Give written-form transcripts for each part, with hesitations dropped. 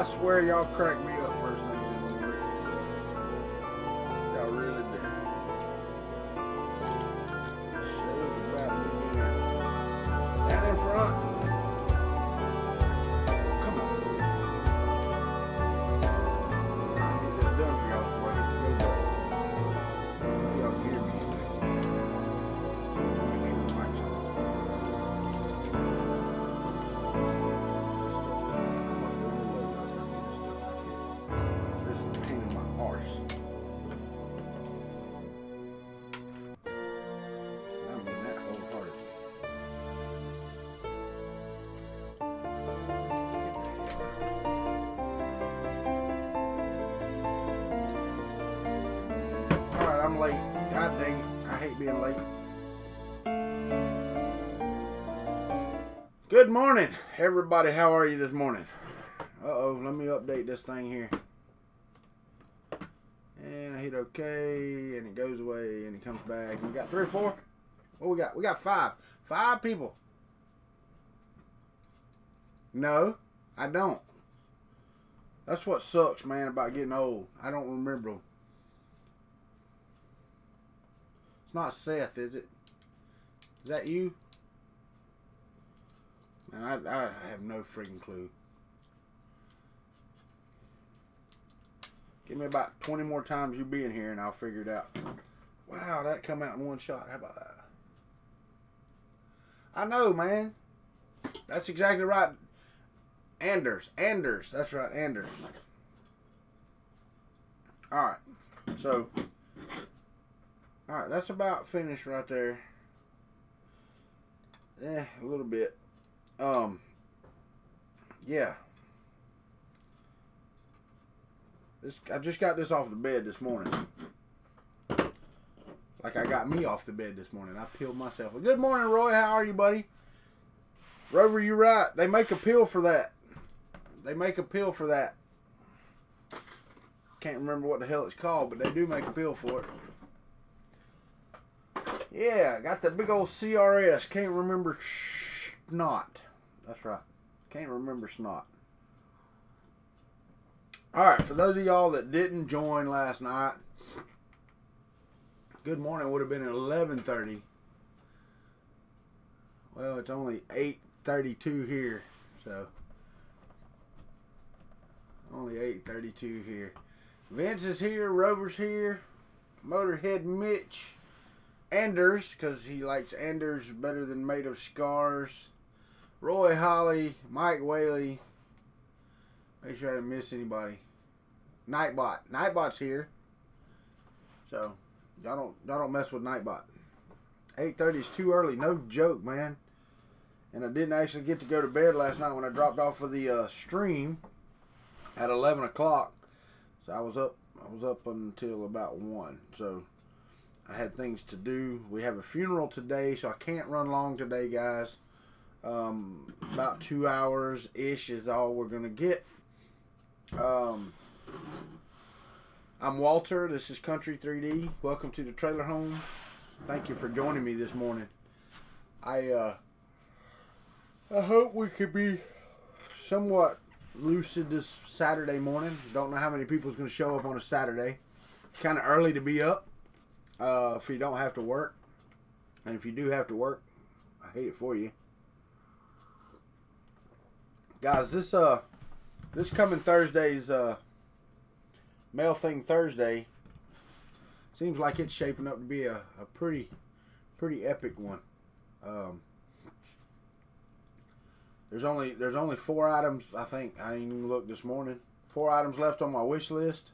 swear y'all crack me up first thing in the morning. Y'all really do. Show's about to begin. Down in front. Come on. Trying to get this done for y'all before I hit the go button. Y'all Gearbest. Make sure the mic's on. This is a pain in my arse. I mean that wholeheartedly. Alright, I'm late. God dang it. I hate being late. Good morning, everybody. How are you this morning? Uh-oh, let me update this thing here. And I hit OK, and it goes away, and it comes back. And we got 3 or 4? What we got? We got 5. 5 people. No, I don't. That's what sucks, man, about getting old. I don't remember them. It's not Seth, is it? Is that you? Man, I have no freaking clue. Give me about 20 more times you being here and I'll figure it out. Wow, that come out in one shot. How about that? I know, man. That's exactly right. Anders. That's right, Anders. Alright. So, alright, that's about finished right there. A little bit. Yeah. I just got this off the bed this morning. Like I got me off the bed this morning. I peeled myself. Good morning, Roy. How are you, buddy? Rover, you're right. They make a pill for that. They make a pill for that. Can't remember what the hell it's called, but they do make a pill for it. Yeah, got the big old CRS. Can't remember snot. That's right. Can't remember snot. Alright, for those of y'all that didn't join last night, good morning. Would have been at 11:30. Well, it's only 8:32 here, so only 8:32 here. Vince is here, Rover's here, Motorhead Mitch, Anders, because he likes Anders better than Made of Scars, Roy Holly, Mike Whaley. Make sure I didn't miss anybody. Nightbot. Nightbot's here. So, y'all don't mess with Nightbot. 8:30 is too early. No joke, man. And I didn't actually get to go to bed last night when I dropped off for the stream at 11 o'clock. So I was up until about 1. So I had things to do. We have a funeral today, so I can't run long today, guys. About 2 hours-ish is all we're going to get. I'm Walter. This is Country 3D. Welcome to the trailer home. Thank you for joining me this morning. I hope we could be somewhat lucid this Saturday morning. Don't know how many people's going to show up on a Saturday. It's kind of early to be up if you don't have to work. And if you do have to work, I hate it for you. Guys, this coming Thursday's Mail Thing Thursday seems like it's shaping up to be a pretty epic one. There's only 4 items, I think. I didn't even look this morning. 4 items left on my wish list.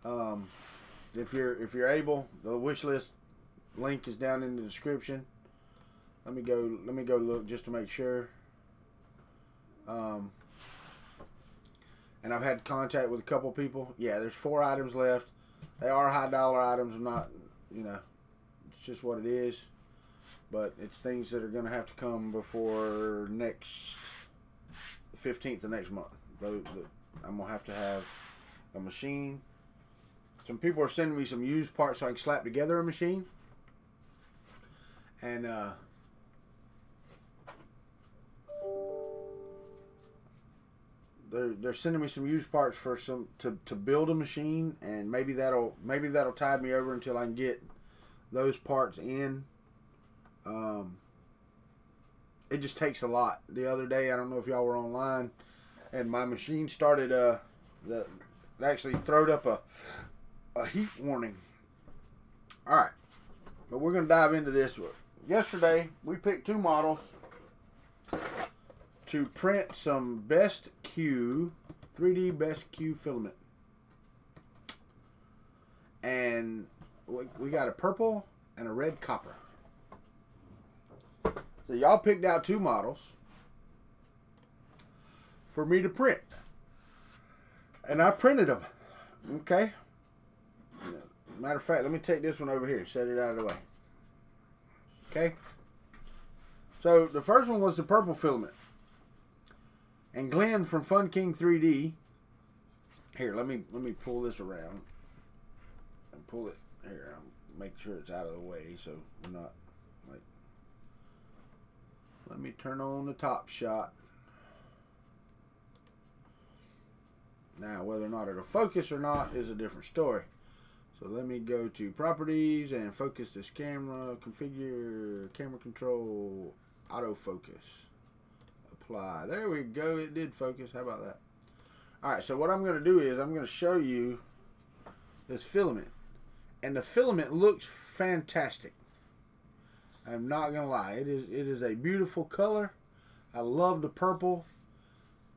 If you're able, the wish list link is down in the description. Let me go look just to make sure. And I've had contact with a couple people. Yeah, there's 4 items left. They are high dollar items. I'm not, it's just what it is. But it's things that are going to have to come before the 15th of next month. I'm going to have a machine. Some people are sending me some used parts so I can slap together a machine. And, they're sending me some used parts for some to build a machine, and maybe that'll tide me over until I can get those parts in. It just takes a lot. The other day, I don't know if y'all were online, and my machine started actually throwed up a heat warning. All right, but we're gonna dive into this. Yesterday, we picked 2 models to print some Best Q 3D Best Q filament, and we got a purple and a red copper. So y'all picked out 2 models for me to print, and I printed them. Okay. Matter of fact, let me take this one over here and set it out of the way. Okay. So the first one was the purple filament. And Glenn from Fun King 3D. Here, let me pull this around and pull it here. I'll make sure it's out of the way so we're not like. Let me turn on the top shot. Now, whether or not it'll focus or not is a different story. So let me go to properties and focus this camera. Configure camera control, autofocus. Apply. There we go. It did focus. How about that? Alright, so what I'm going to do is I'm going to show you this filament. And the filament looks fantastic. I'm not going to lie. It is a beautiful color. I love the purple.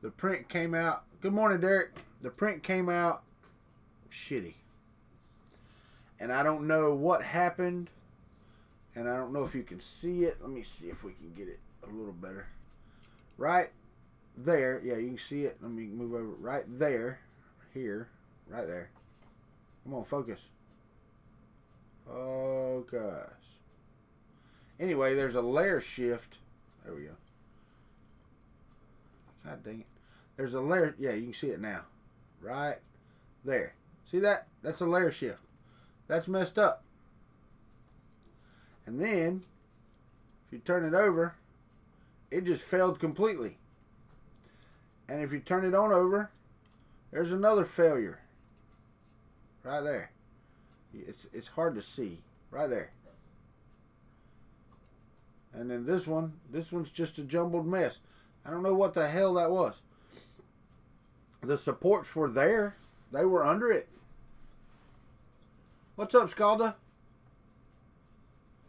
The print came out. Good morning, Derek. The print came out shitty. And I don't know what happened. And I don't know if you can see it. Let me see if we can get it a little better. Right there. Yeah, you can see it. Let me move over. Right there. Here. Right there. Come on, focus. Focus. Anyway, there's a layer shift. There we go. God dang it. There's a layer. Yeah, you can see it now. Right there. See that? That's a layer shift. That's messed up. And then, if you turn it over, it just failed completely. And if you turn it on over, there's another failure. Right there. It's hard to see. Right there. And then this one's just a jumbled mess. I don't know what the hell that was. The supports were there. They were under it. What's up, Scalda?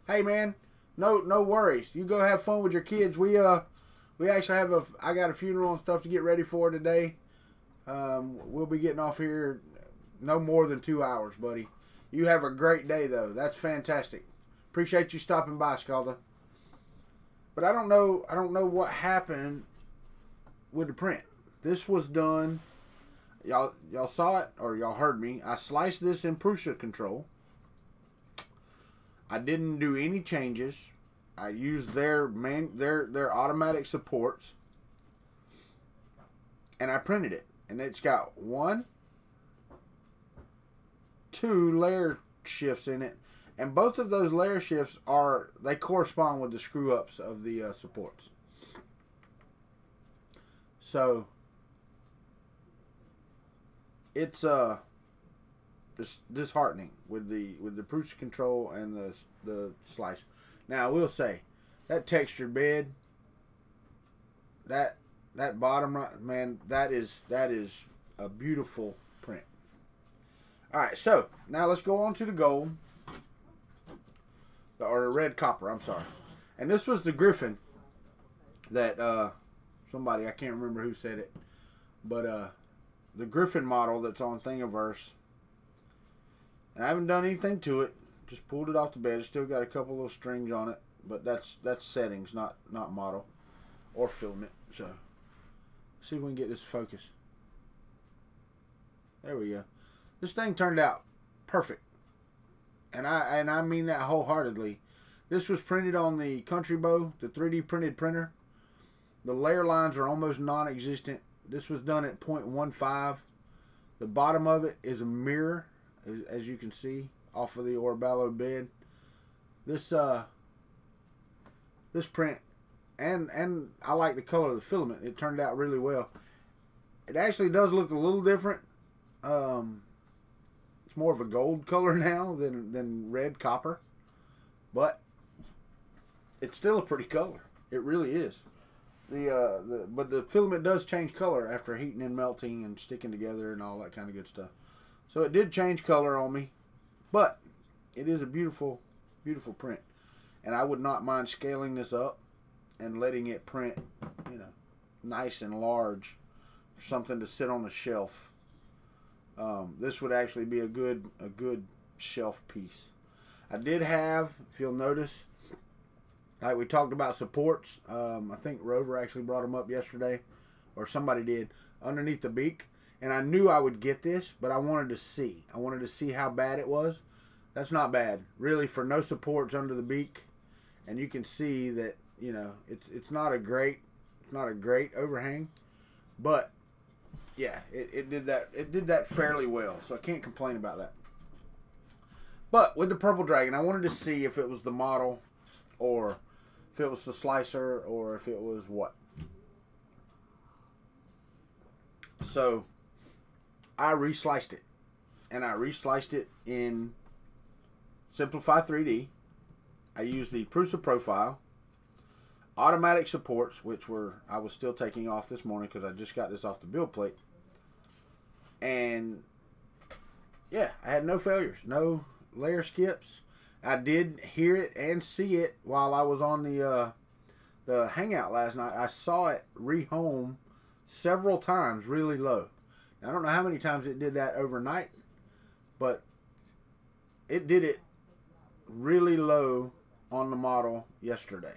Hey, man. No worries. You go have fun with your kids. We actually have I got a funeral and stuff to get ready for today. We'll be getting off here no more than 2 hours, buddy. You have a great day, though. That's fantastic. Appreciate you stopping by, Scalda. But I don't know what happened with the print. This was done. Y'all saw it, or y'all heard me. I sliced this in Prusa Control. I didn't do any changes. I used their automatic supports, and I printed it. And it's got 1, 2 layer shifts in it, and both of those layer shifts they correspond with the screw ups of the supports. So it's disheartening with the Prusa Control and the slice. Now I will say that textured bed, that bottom right, man, that is a beautiful print. All right, so now let's go on to the gold, or the red copper. I'm sorry, and this was the Griffin that somebody, I can't remember who said it, but the Griffin model that's on Thingiverse. And I haven't done anything to it. Just pulled it off the bed. It's still got a couple little strings on it, but that's settings, not model or filament. So let's see if we can get this focused. There we go. This thing turned out perfect, and I mean that wholeheartedly. This was printed on the Country Bow, the 3D printed printer. The layer lines are almost non-existent. This was done at 0.15. The bottom of it is a mirror, as you can see, off of the Orballo bed. This print, and I like the color of the filament. It turned out really well. It actually does look a little different. It's more of a gold color now than red copper. But it's still a pretty color. It really is. But the filament does change color after heating and melting and sticking together and all that kind of good stuff. So it did change color on me, but it is a beautiful, beautiful print. And I would not mind scaling this up and letting it print, you know, nice and large, something to sit on the shelf. This would actually be a good shelf piece. I did have, if you'll notice, like we talked about supports. I think Rover actually brought them up yesterday, or somebody did, underneath the beak. And I knew I would get this, but I wanted to see. I wanted to see how bad it was. That's not bad, really, for no supports under the beak. And you can see that, you know, it's not a great overhang, but yeah, it did that fairly well. So I can't complain about that. But with the Purple Dragon, I wanted to see if it was the model, or if it was the slicer, or if it was what. So I resliced it, and I resliced it in Simplify 3D. I used the Prusa Profile, automatic supports, which I was still taking off this morning because I just got this off the build plate. And yeah, I had no failures, no layer skips. I did hear it and see it while I was on the hangout last night. I saw it rehome several times really low. Now, I don't know how many times it did that overnight, but it did it really low on the model yesterday.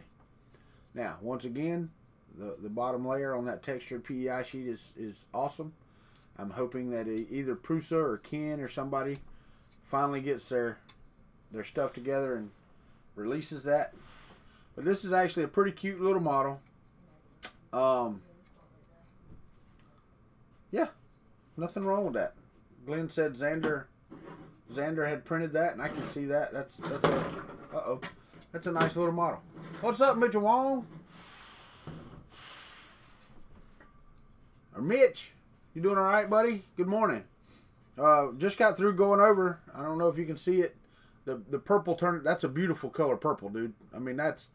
Now, once again, the bottom layer on that textured PEI sheet is awesome. I'm hoping that either Prusa or Ken or somebody finally gets their stuff together and releases that. But this is actually a pretty cute little model. Yeah, nothing wrong with that. Glenn said Xander had printed that, and I can see that. That's a nice little model. What's up, Mitchell Wong? Or Mitch, you doing all right, buddy? Good morning. Just got through going over. I don't know if you can see it. The purple turn. That's a beautiful color, purple, dude. I mean, that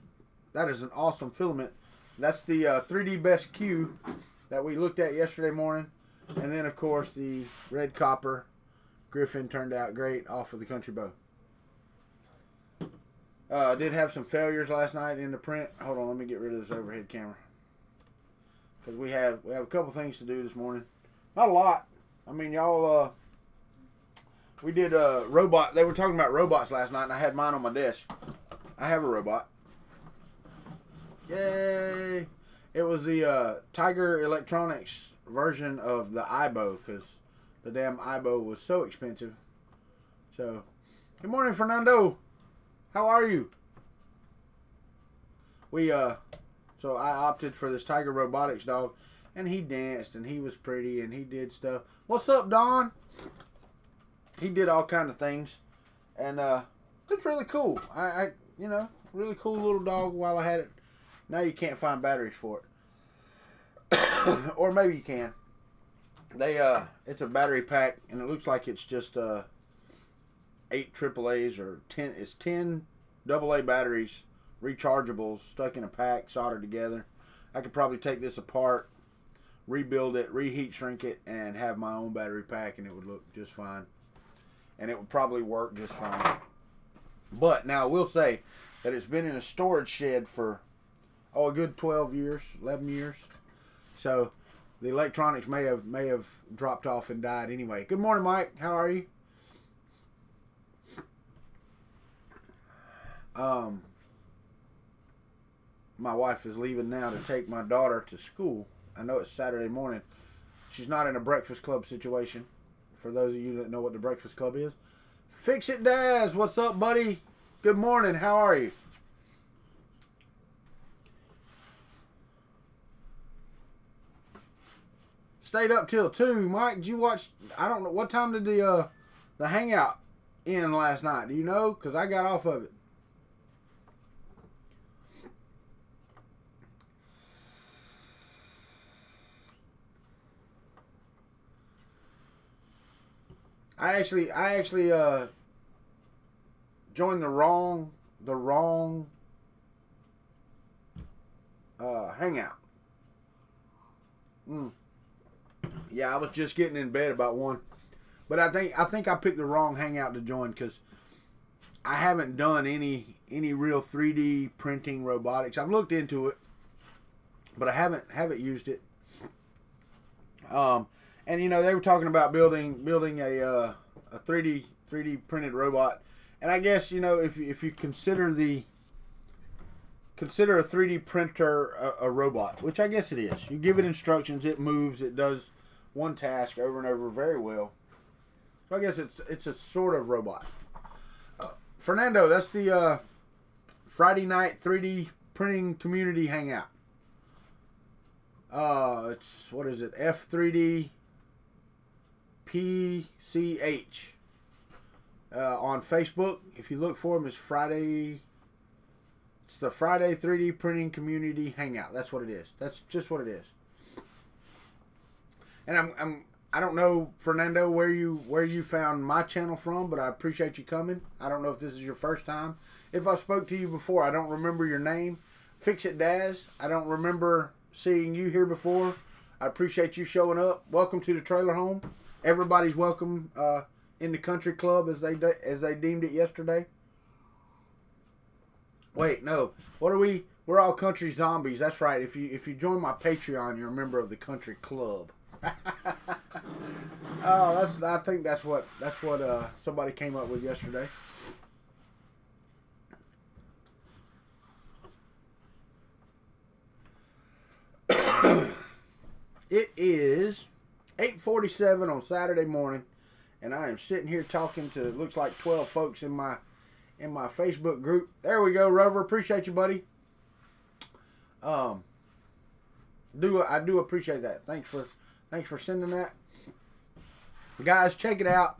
is an awesome filament. That's the 3D Best Q that we looked at yesterday morning, and then of course the red copper Griffin turned out great off of the Country Bow. Did have some failures last night in the print. Hold on, let me get rid of this overhead camera because we have a couple things to do this morning. Not a lot. I mean, y'all. We did a robot. They were talking about robots last night, and I had mine on my desk. I have a robot. Yay! It was the Tiger Electronics version of the iBow because the damn iBow was so expensive. So, good morning, Fernando. How are you? So I opted for this Tiger Robotics dog, and he danced, and he was pretty, and he did stuff. What's up, Don? He did all kind of things, and it's really cool. I you know, really cool little dog while I had it. Now you can't find batteries for it. Or maybe you can. It's a battery pack, and it looks like it's just 8 AAAs or 10. It's 10 AA batteries, rechargeables, stuck in a pack, soldered together. I could probably take this apart, rebuild it, reheat shrink it, and have my own battery pack, and it would look just fine. And it would probably work just fine. But now I will say that it's been in a storage shed for a good 12 years, 11 years. So the electronics may have dropped off and died anyway. Good morning, Mike. How are you? My wife is leaving now to take my daughter to school. I know it's Saturday morning. She's not in a breakfast club situation. For those of you that know what the breakfast club is. Fix It Daz, what's up, buddy? Good morning. How are you? Stayed up till 2. Mike, did you watch? I don't know. What time did the hangout end last night? Do you know? Because I got off of it. I actually joined the wrong hangout. Yeah, I was just getting in bed about 1. But I think I picked the wrong hangout to join because I haven't done any real 3D printing robotics. I've looked into it, but I haven't used it. And you know, they were talking about building a 3D printed robot, and I guess, you know, if you consider a 3D printer a robot, which I guess it is. You give it instructions, it moves, it does one task over and over very well. So I guess it's a sort of robot. Fernando, that's the Friday night 3D printing community hangout. It's, what is it? F3D PCH on Facebook. If you look for them, it's Friday. It's the Friday 3D printing community hangout. That's what it is. That's just what it is. And I don't know, Fernando, where you found my channel from, but I appreciate you coming. I don't know if this is your first time. If I spoke to you before, I don't remember your name. Fix It Daz. I don't remember seeing you here before. I appreciate you showing up. Welcome to the trailer home. Everybody's welcome in the country club as they deemed it yesterday. Wait, no. What are we? We're all country zombies. That's right. If you join my Patreon, you're a member of the country club. Oh, I think that's what somebody came up with yesterday. It is 8:47 on Saturday morning, and I am sitting here talking to, looks like 12 folks in my Facebook group. There we go, Rover. Appreciate you, buddy. I do appreciate that. Thanks for sending that. Guys, check it out.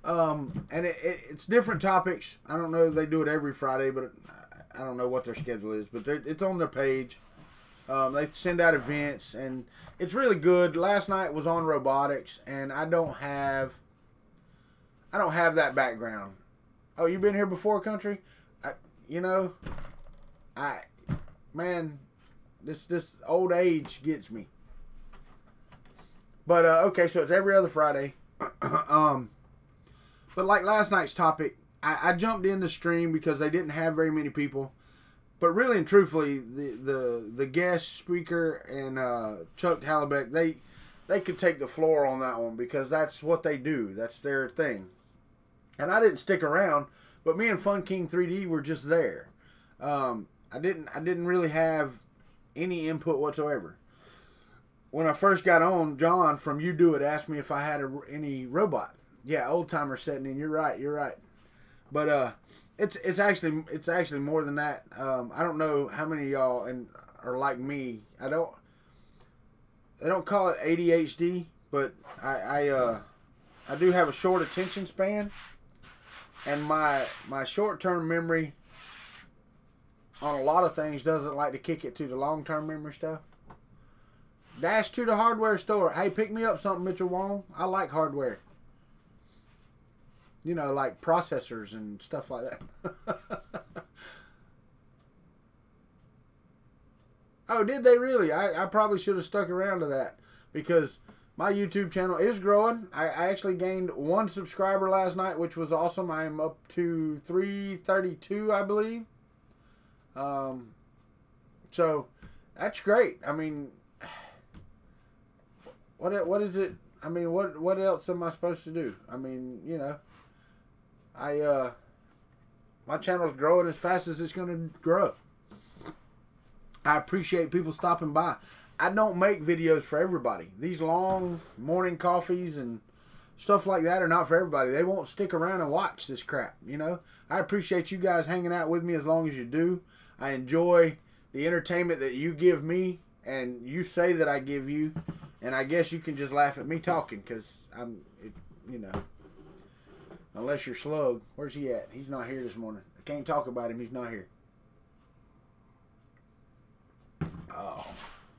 And it's different topics. I don't know if they do it every Friday, but I don't know what their schedule is. But it's on their page. They send out events, and it's really good. Last night was on robotics, and I don't have that background. Oh, you been here before, country? Man, this old age gets me. But okay, so it's every other Friday. But like last night's topic, I jumped in the stream because they didn't have very many people. But really and truthfully, the guest speaker and Chuck Hallebeck, they could take the floor on that one because that's what they do. That's their thing. And I didn't stick around, but me and Fun King 3D were just there. I didn't really have any input whatsoever. When I first got on, John from You Do It asked me if I had any robot. Yeah, old timer setting in. You're right. But it's actually more than that. I don't know how many of y'all are like me. They don't call it ADHD, but I do have a short attention span, and my short-term memory on a lot of things doesn't like to kick it to the long-term memory stuff. Dash to the hardware store. Hey, pick me up something, Mitchell Wong. I like hardware. You know, like processors and stuff like that. Oh, did they really? I probably should have stuck around to that because my YouTube channel is growing. I actually gained 1 subscriber last night, which was awesome. I am up to 332, I believe. So that's great. I mean, what is it? I mean, what else am I supposed to do? I mean, you know, my channel is growing as fast as it's going to grow. I appreciate people stopping by. I don't make videos for everybody. These long morning coffees and stuff like that are not for everybody. They won't stick around and watch this crap, you know. I appreciate you guys hanging out with me as long as you do. I enjoy the entertainment that you give me and you say that I give you. And I guess you can just laugh at me talking because you know, unless you're Slug. Where's he at? He's not here this morning. I can't talk about him. He's not here. Oh,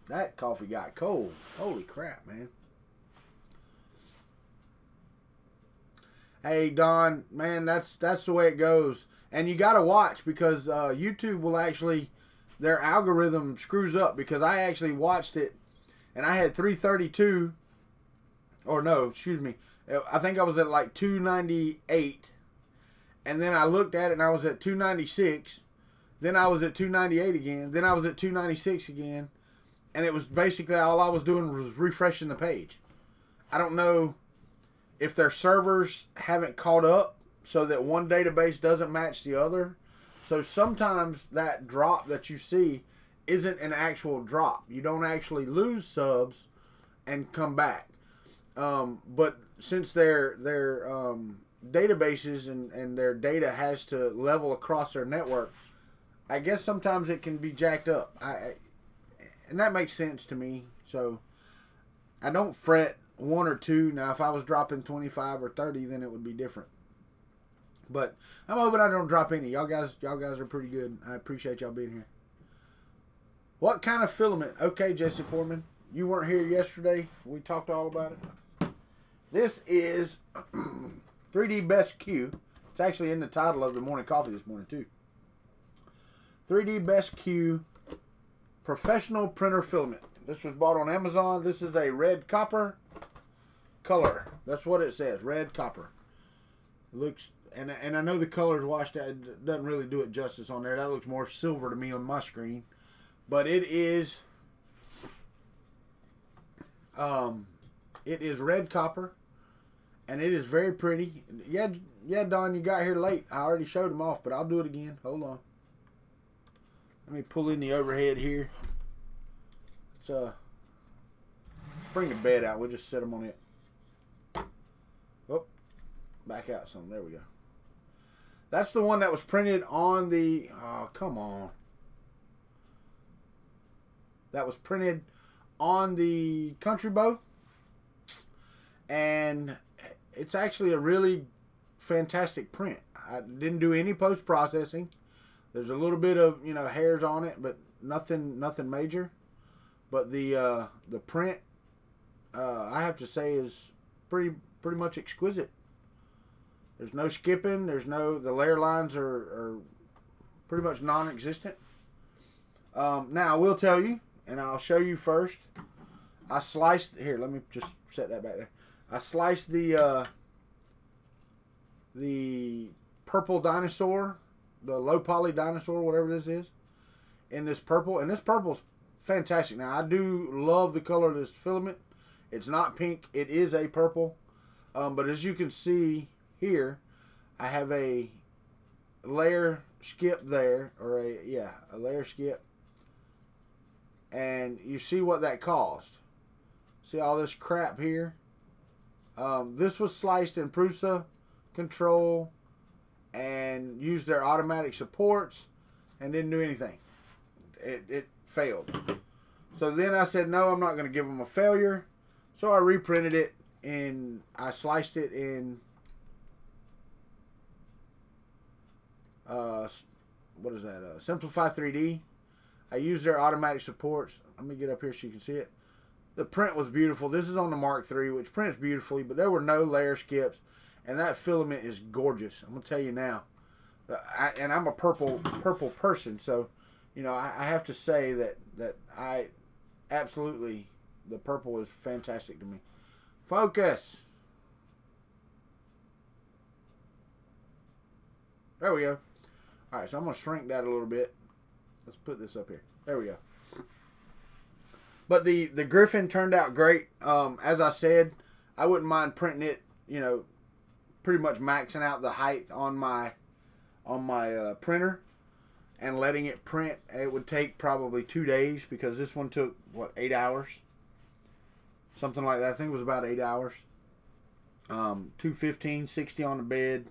that coffee got cold. Holy crap, man. Hey, Don, man, that's the way it goes. And you got to watch because YouTube will actually, their algorithm screws up because I actually watched it and I had 332, or no, excuse me. I think I was at like 298. And then I looked at it and I was at 296. Then I was at 298 again. Then I was at 296 again. And it was basically all I was doing was refreshing the page. I don't know if their servers haven't caught up so that one database doesn't match the other. So sometimes that drop that you see isn't an actual drop. You don't actually lose subs and come back. But since their databases and their data has to level across their network, I guess sometimes it can be jacked up. And that makes sense to me. So I don't fret one or two. Now, if I was dropping 25 or 30, then it would be different. But I'm hoping I don't drop any. Y'all guys are pretty good. I appreciate y'all being here. What kind of filament? Okay, Jesse Foreman. You weren't here yesterday. We talked all about it. This is 3D Best Q. It's actually in the title of the morning coffee this morning, too. 3D Best Q Professional Printer Filament. This was bought on Amazon. This is a red copper color. That's what it says. Red copper. It looks, and I know the color is washed out. It doesn't really do it justice on there. That looks more silver to me on my screen. But it is red copper. And it is very pretty. Yeah, Don, you got here late. I already showed them off, but I'll do it again. Hold on. Let me pull in the overhead here. Let's bring the bed out. We'll just set them on it. Oh, back out some. There we go. That's the one that was printed on the... Oh, come on. That was printed on the Country Bow. And it's actually a really fantastic print. I didn't do any post-processing. There's a little bit of, hairs on it, but nothing major. But the print, I have to say, is pretty much exquisite. There's no skipping. The layer lines are pretty much non-existent. Now I will tell you, and I'll show you first. I sliced here. Let me just set that back there. I sliced the purple dinosaur, the low poly dinosaur, whatever this is, in this purple. And this purple's fantastic. Now, I do love the color of this filament. It's not pink. It is a purple. But as you can see here, I have a layer skip there, or a layer skip. And you see what that caused. See all this crap here? This was sliced in Prusa Control and used their automatic supports and didn't do anything. It failed. So then I said, no, I'm not going to give them a failure. So I reprinted it and I sliced it in what is that? Simplify 3D. I used their automatic supports. Let me get up here so you can see it. The print was beautiful. This is on the Mark III, which prints beautifully, but there were no layer skips, and that filament is gorgeous. I'm gonna tell you now. And I'm a purple person, so I have to say that I absolutely, the purple is fantastic to me. Focus. There we go. All right, so I'm gonna shrink that a little bit. Let's put this up here. There we go. But the Griffin turned out great. As I said, I wouldn't mind printing it, pretty much maxing out the height on my printer and letting it print. It would take probably 2 days because this one took, 8 hours? Something like that. I think it was about 8 hours. 215, 60 on the bed.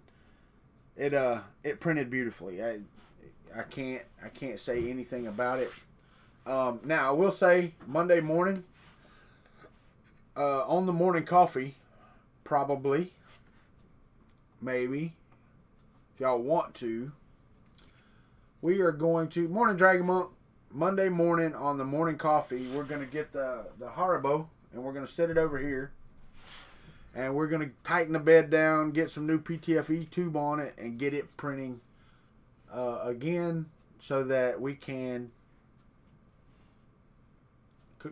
It printed beautifully. I can't say anything about it. Now I will say Monday morning on the morning coffee, probably, maybe, if y'all want to, we are going to Morning Dragon Monk. Monday morning on the morning coffee, we're going to get the Haribo and we're going to set it over here, And we're going to tighten the bed down, get some new PTFE tube on it, and get it printing again so that we can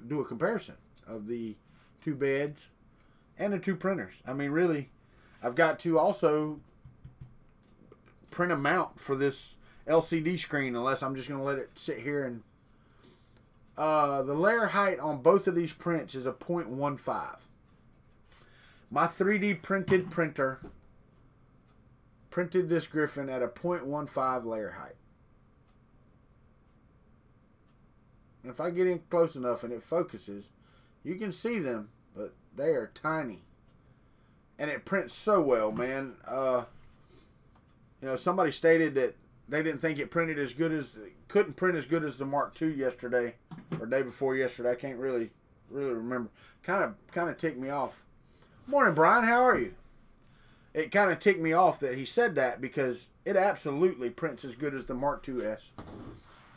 do a comparison of the two beds and the two printers. I mean, really, I've got to also print a mount for this LCD screen, unless I'm just going to let it sit here. And the layer height on both of these prints is a 0.15. My 3D printed printer printed this Griffin at a 0.15 layer height. If I get in close enough and it focuses, you can see them, but they are tiny. And it prints so well, man. You know, somebody stated that they didn't think it printed as good as, couldn't print as good as the Mark II yesterday, or day before yesterday. I can't really remember. Kind of ticked me off. Morning, Brian. How are you? It kind of ticked me off that he said that, because it absolutely prints as good as the Mark IIs.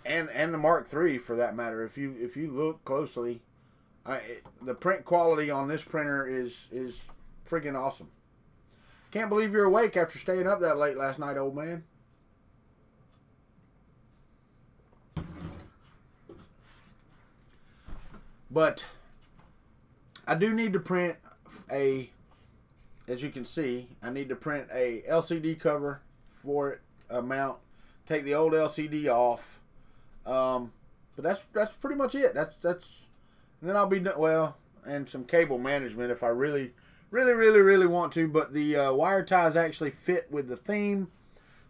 And the Mark III, for that matter. If you look closely, the print quality on this printer is freaking awesome. Can't believe you're awake after staying up that late last night, old man. But I do need to print as you can see, I need to print a LCD cover for it, a mount. Take the old LCD off. But that's pretty much it. That's and then I'll be done. Well, and some cable management if I really want to. But the wire ties actually fit with the theme,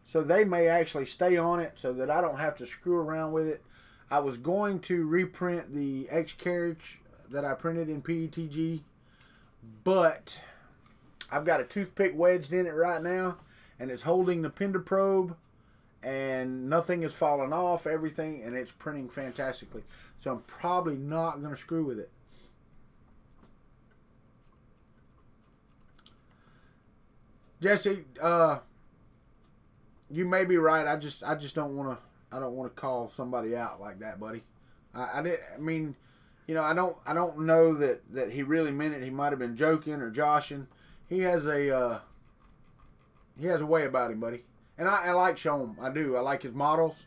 so they may actually stay on it, so that I don't have to screw around with it. I was going to reprint the X carriage that I printed in PETG, but I've got a toothpick wedged in it right now, and it's holding the Pender probe. And nothing is falling off, everything, and it's printing fantastically. So I'm probably not going to screw with it. Jesse, you may be right. I just don't want to. I don't want to call somebody out like that, buddy. I mean, you know, I don't know that he really meant it. He might have been joking or joshing. He has a way about him, buddy. And I like Shom. I do. I like his models.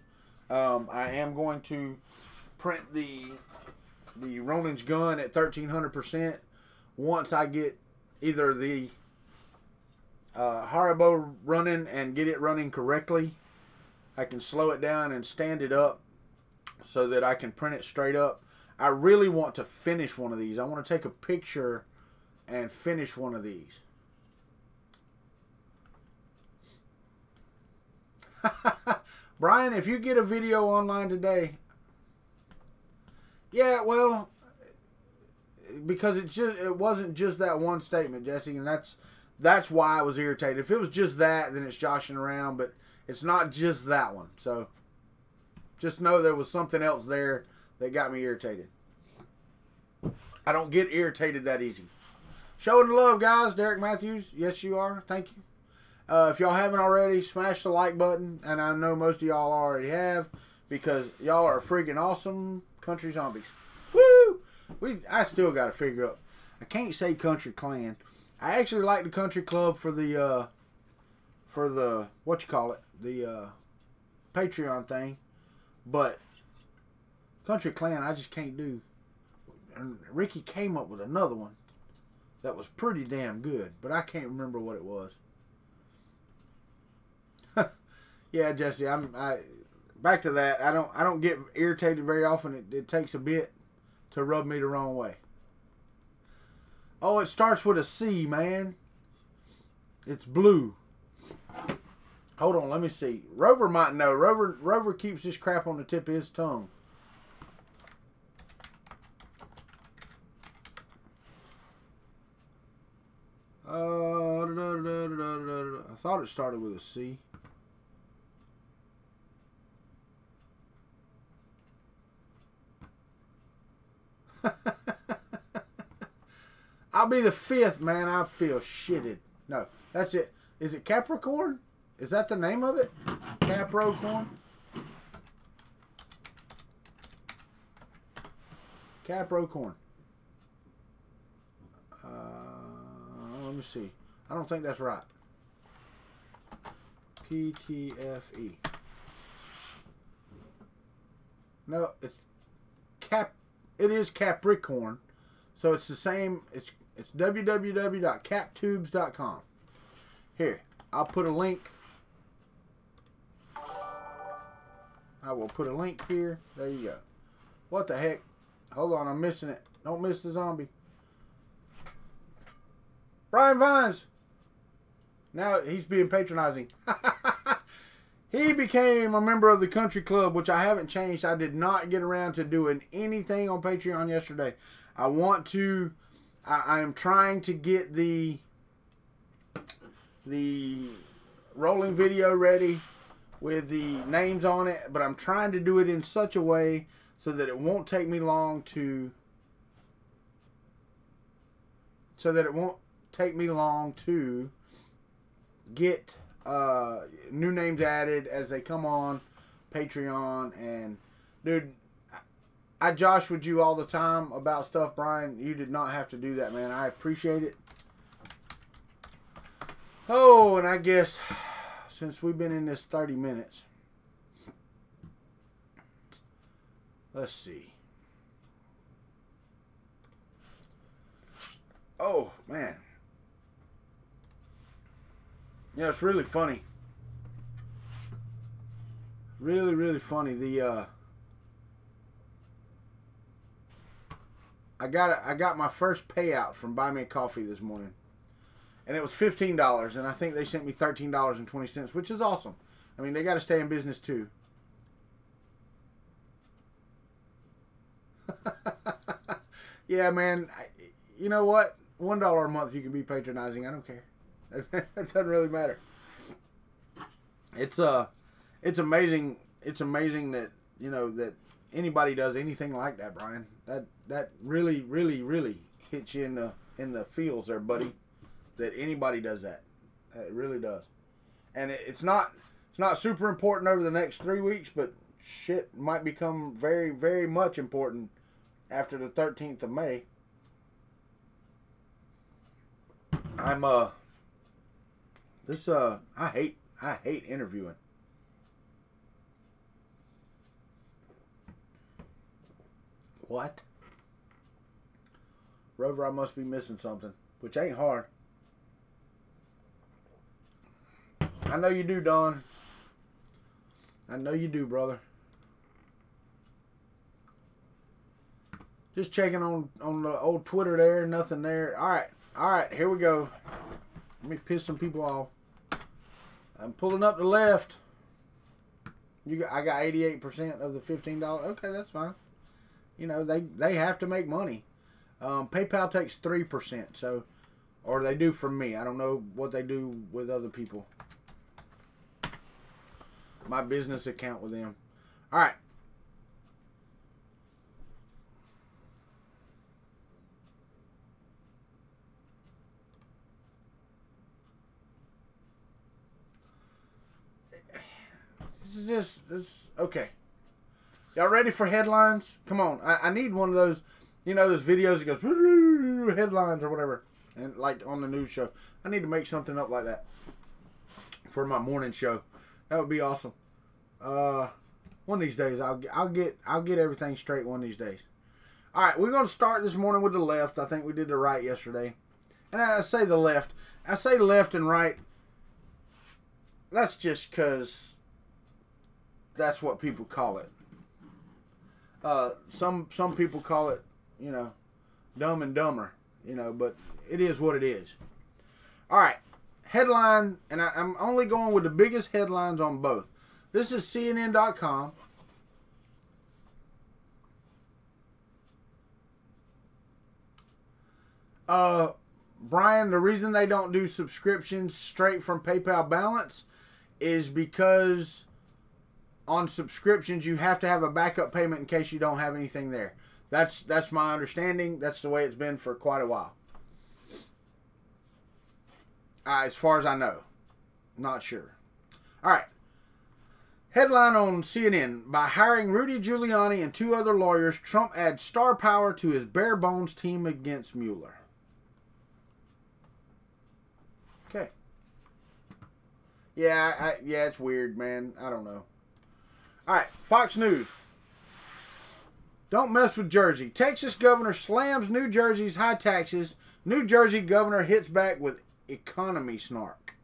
I am going to print the Ronin's gun at 1300% once I get either the Haribo running and get it running correctly. I can slow it down and stand it up so that I can print it straight up. I really want to finish one of these. I want to take a picture and finish one of these. Brian, if you get a video online today, yeah, well, because it wasn't just that one statement, Jesse, and that's why I was irritated. If it was just that, then it's joshing around, but it's not just that one. So just know there was something else there that got me irritated. I don't get irritated that easy. Showing the love, guys. Derek Matthews, yes, you are. Thank you. If y'all haven't already, smash the like button. And I know most of y'all already have, because y'all are freaking awesome country zombies. Woo! I still got to figure out. I can't say country clan. I actually like the country club for the what you call it, the Patreon thing. But country clan, I just can't do. And Ricky came up with another one that was pretty damn good, but I can't remember what it was. Yeah, Jesse, I back to that. I don't get irritated very often. It takes a bit to rub me the wrong way. Oh, it starts with a C, man. It's blue. Hold on, let me see. Rover might know. Rover keeps this crap on the tip of his tongue. I thought it started with a C. I'll be the fifth, man. I feel shitted. No, that's it. Is it Capricorn? Is that the name of it? Capricorn? Capricorn. me see. I don't think that's right. PTFE. No, it's it is Capricorn. So it's the same. It's www.captubes.com. Here, I'll put a link. I will put a link here. There you go. What the heck? Hold on, I'm missing it. Don't miss the zombie. Brian Vines. Now he's being patronizing. He became a member of the country club, which I haven't changed. I did not get around to doing anything on Patreon yesterday. I want to. I am trying to get the rolling video ready with the names on it, but I'm trying to do it in such a way so that it won't take me long to get new names added as they come on Patreon. And dude, I josh with you all the time about stuff, Brian. You did not have to do that, man. I appreciate it. Oh, and I guess since we've been in this 30 minutes, let's see. Oh, man. You know, it's really funny. Really, really funny. I got my first payout from Buy Me a Coffee this morning. And it was $15, and I think they sent me $13.20, which is awesome. I mean, they got to stay in business too. Yeah, man. You know what? $1 a month you can be patronizing. I don't care. It doesn't really matter. It's amazing. It's amazing that, you know, that anybody does anything like that, Brian. That really, really, really hits you in the feels there, buddy. That anybody does that. It really does. And it's not super important over the next 3 weeks, but shit might become very, very much important after the 13th of May. I hate interviewing. What? Rover, I must be missing something, which ain't hard. I know you do, Don. I know you do, brother. Just checking on the old Twitter there. Nothing there. All right. Here we go. Let me piss some people off. I'm pulling up the left. I got 88% of the $15. Okay, that's fine. You know, they have to make money. PayPal takes 3%, so, or they do from me. I don't know what they do with other people. My business account with them. All right. This okay. Y'all ready for headlines? Come on. I need one of those, you know, those videos that goes headlines or whatever, and like on the news show. I need to make something up like that for my morning show. That would be awesome. One of these days I'll get everything straight one of these days. All right, we're going to start this morning with the left. I think we did the right yesterday. And I say the left. I say left and right. That's just because that's what people call it. Some people call it, you know, Dumb and Dumber, you know, but it is what it is. All right, headline, and I'm only going with the biggest headlines on both. This is CNN.com. Brian, the reason they don't do subscriptions straight from PayPal balance is because on subscriptions you have to have a backup payment in case you don't have anything there. That's my understanding. That's the way it's been for quite a while. As far as I know. Not sure. All right. Headline on CNN: by hiring Rudy Giuliani and 2 other lawyers, Trump adds star power to his bare bones team against Mueller. Yeah, yeah, it's weird, man. I don't know. All right, Fox News. Don't mess with Jersey. Texas governor slams New Jersey's high taxes. New Jersey governor hits back with economy snark.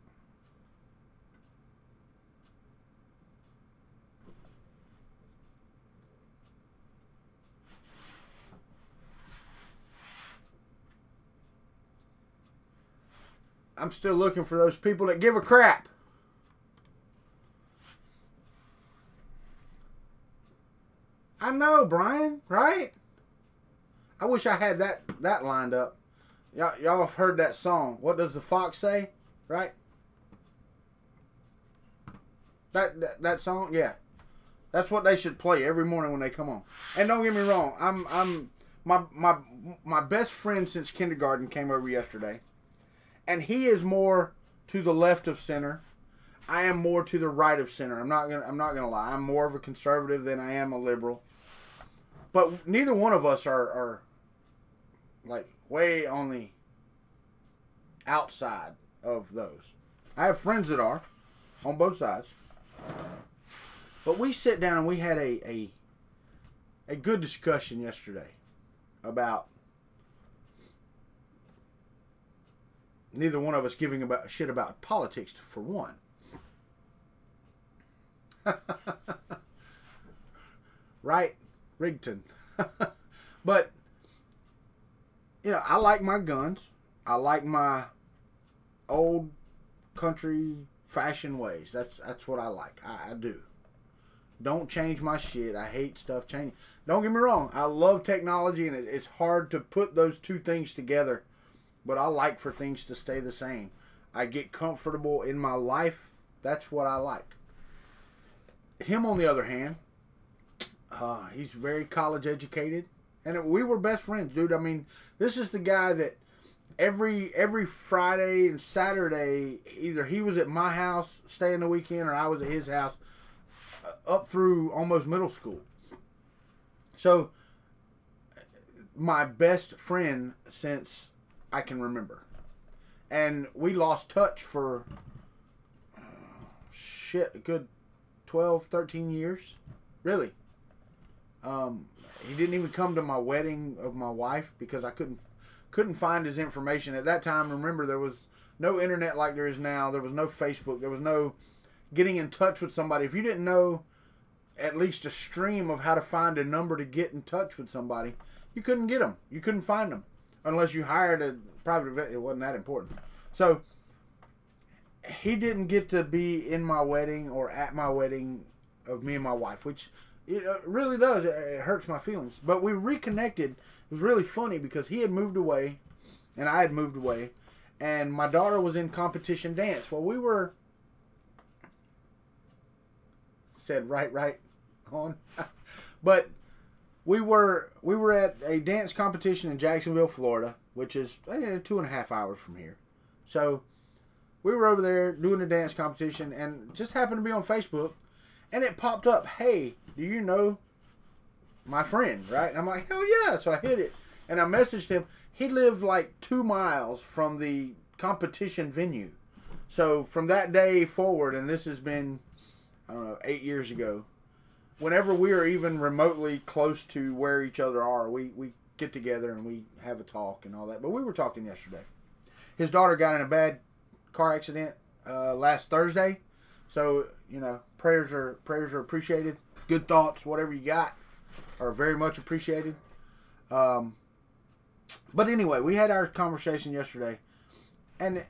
I'm still looking for those people that give a crap. I know, Brian, right? I wish I had that lined up. Y'all have heard that song. What does the fox say? Right? That song? Yeah. That's what they should play every morning when they come on. And don't get me wrong, my best friend since kindergarten came over yesterday. And he is more to the left of center. I am more to the right of center. I'm not gonna lie. I'm more of a conservative than I am a liberal. But neither one of us are like way on the outside of those. I have friends that are on both sides. But we sit down and we had a good discussion yesterday about neither one of us giving a shit about politics, for one. Right, Rigton. But, you know, I like my guns. I like my old country fashion ways. That's what I like. I do. Don't change my shit. I hate stuff changing. Don't get me wrong. I love technology, and it's hard to put those two things together. But I like for things to stay the same. I get comfortable in my life. That's what I like. Him, on the other hand, he's very college educated. And we were best friends, dude. I mean, this is the guy that every Friday and Saturday, either he was at my house staying the weekend or I was at his house up through almost middle school. So, my best friend since I can remember. And we lost touch for, a good 12, 13 years. Really. He didn't even come to my wedding of my wife because I couldn't find his information. At that time, remember, there was no internet like there is now. There was no Facebook. There was no getting in touch with somebody. If you didn't know at least a stream of how to find a number to get in touch with somebody, you couldn't get them. You couldn't find them unless you hired a private event. It wasn't that important. So he didn't get to be in my wedding or at my wedding of me and my wife, which it really does. It hurts my feelings. But we reconnected. It was really funny because he had moved away and I had moved away, and my daughter was in competition dance. Well, we were said right on. But we were at a dance competition in Jacksonville, Florida, which is 2.5 hours from here. So we were over there doing a dance competition and just happened to be on Facebook, and it popped up, "Hey, do you know my friend?" Right? And I'm like, "Hell yeah." So I hit it and I messaged him. He lived like 2 miles from the competition venue. So from that day forward, and this has been, I don't know, 8 years ago, whenever we are even remotely close to where each other are, we get together and we have a talk and all that. But we were talking yesterday. His daughter got in a bad car accident last Thursday. So, you know, prayers are appreciated. Good thoughts, whatever you got, are very much appreciated. But anyway, we had our conversation yesterday. And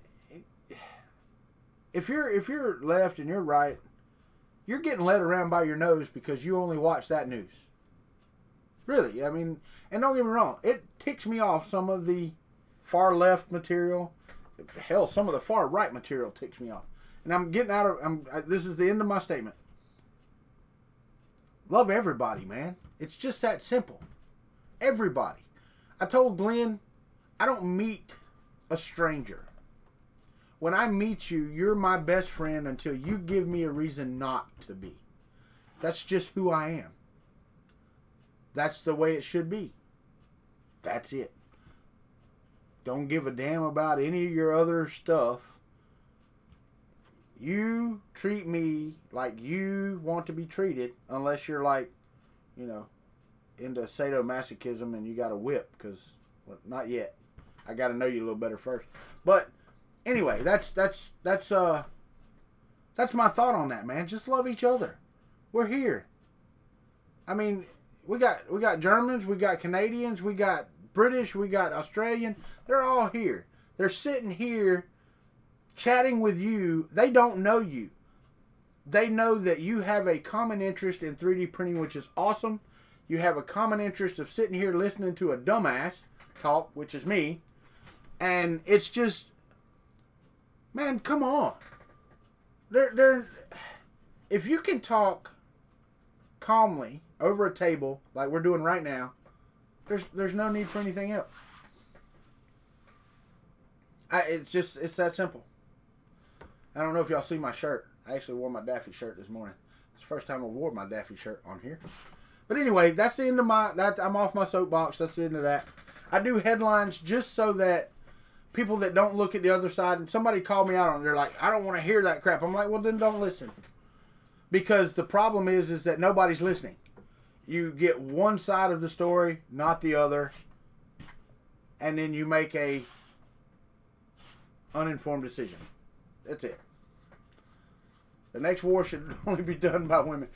if you're left and you're right, you're getting led around by your nose because you only watch that news. Really, I mean, and don't get me wrong, it ticks me off, some of the far left material. Hell, some of the far right material ticks me off. And I'm getting out of, this is the end of my statement. Love everybody, man. It's just that simple. Everybody. I told Glenn, I don't meet a stranger. When I meet you, you're my best friend until you give me a reason not to be. That's just who I am. That's the way it should be. That's it. Don't give a damn about any of your other stuff. you treat me like you want to be treated, unless you're like, you know, into sadomasochism and you got a whip, because well, not yet. I got to know you a little better first. But anyway, that's my thought on that, man. Just love each other. We're here. I mean, we got Germans, we got Canadians, we got British, we got Australian. They're all here. They're sitting here chatting with you. They don't know you. They know that you have a common interest in 3D printing, which is awesome. You have a common interest of sitting here listening to a dumbass talk, which is me. And it's just, man, come on. If you can talk calmly over a table like we're doing right now, there's no need for anything else. It's that simple. I don't know if y'all see my shirt. I actually wore my Daffy shirt this morning. It's the first time I wore my Daffy shirt on here. But anyway, that's the end of I'm off my soapbox. That's the end of that. I do headlines just so that people that don't look at the other side, and somebody called me out on it, they're like, I don't want to hear that crap. I'm like, well, then don't listen. Because the problem is that nobody's listening. You get one side of the story, not the other, and then you make a uninformed decision. That's it. The next war should only be done by women.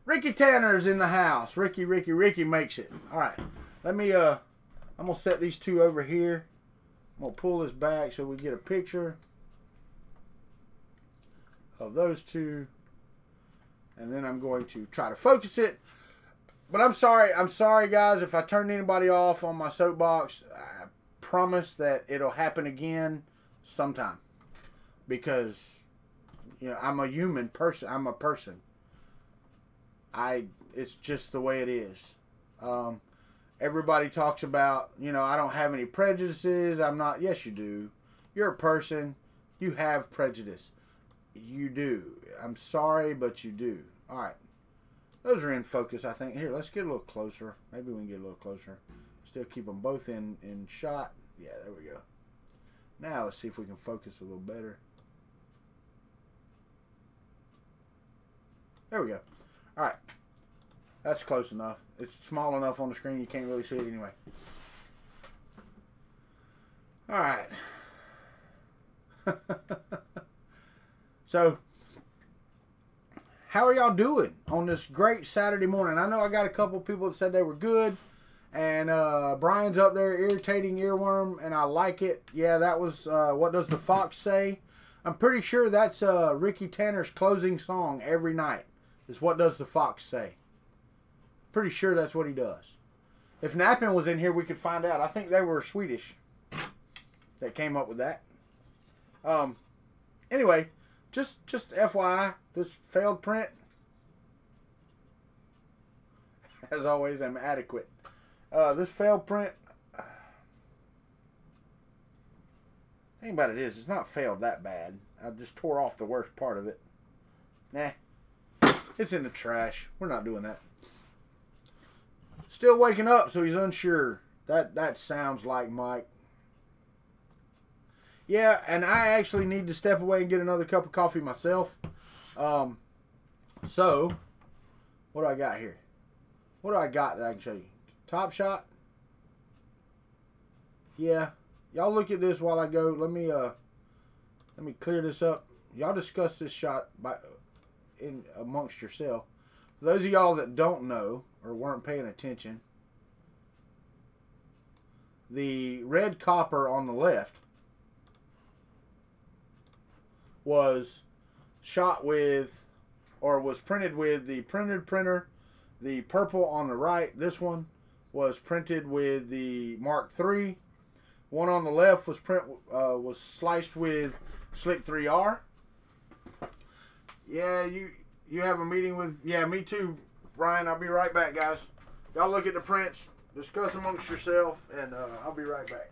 Ricky Tanner's in the house. Ricky makes it. All right. Let me, I'm going to set these two over here. I'm going to pull this back so we get a picture of those two. And then I'm going to try to focus it. But I'm sorry guys if I turned anybody off on my soapbox. I promise that it'll happen again sometime. Because, you know, I'm a human person. I'm a person. It's just the way it is. Everybody talks about, you know, I don't have any prejudices. I'm not. Yes, you do. You're a person. You have prejudice. You do. I'm sorry, but you do. All right. Those are in focus, I think. Here, let's get a little closer. Maybe we can get a little closer. Still keep them both in shot. Yeah, there we go. Now let's see if we can focus a little better. There we go. All right. That's close enough. It's small enough on the screen you can't really see it anyway. All right. So, how are y'all doing on this great Saturday morning? I know I got a couple people that said they were good. And Brian's up there, irritating earworm, and I like it. Yeah, that was What Does the Fox Say? I'm pretty sure that's Ricky Tanner's closing song every night. Is What Does the Fox Say? Pretty sure that's what he does. If Nappin was in here, we could find out. I think they were Swedish that came up with that. Anyway, just FYI, this failed print, as always, I'm adequate. This failed print, thing about it is, it's not failed that bad. I just tore off the worst part of it. Nah, it's in the trash. We're not doing that. Still waking up, so he's unsure. That sounds like Mike. Yeah, and I actually need to step away and get another cup of coffee myself. So, what do I got here? What do I got that I can show you? Top Shot. Yeah, y'all look at this while I go. Let me clear this up. Y'all discuss this shot amongst yourself. For those of y'all that don't know or weren't paying attention, the red copper on the left was shot with, or was printed with, the printed printer. The purple on the right, this one, was printed with the Mark III. One on the left was sliced with Slick 3R. Yeah, you have a meeting with, yeah, me too, Ryan. I'll be right back, guys. Y'all look at the prints, discuss amongst yourself, and I'll be right back.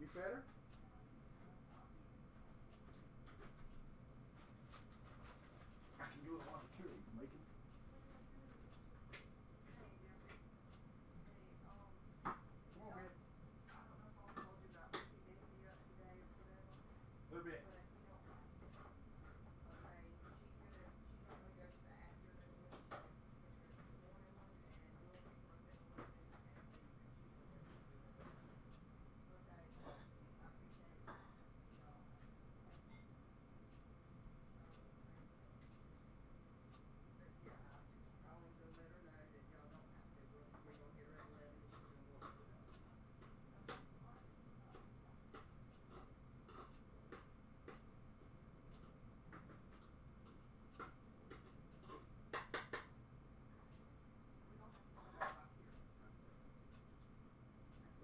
You fed her? I can do it while the curry making. Come on, man. A little bit.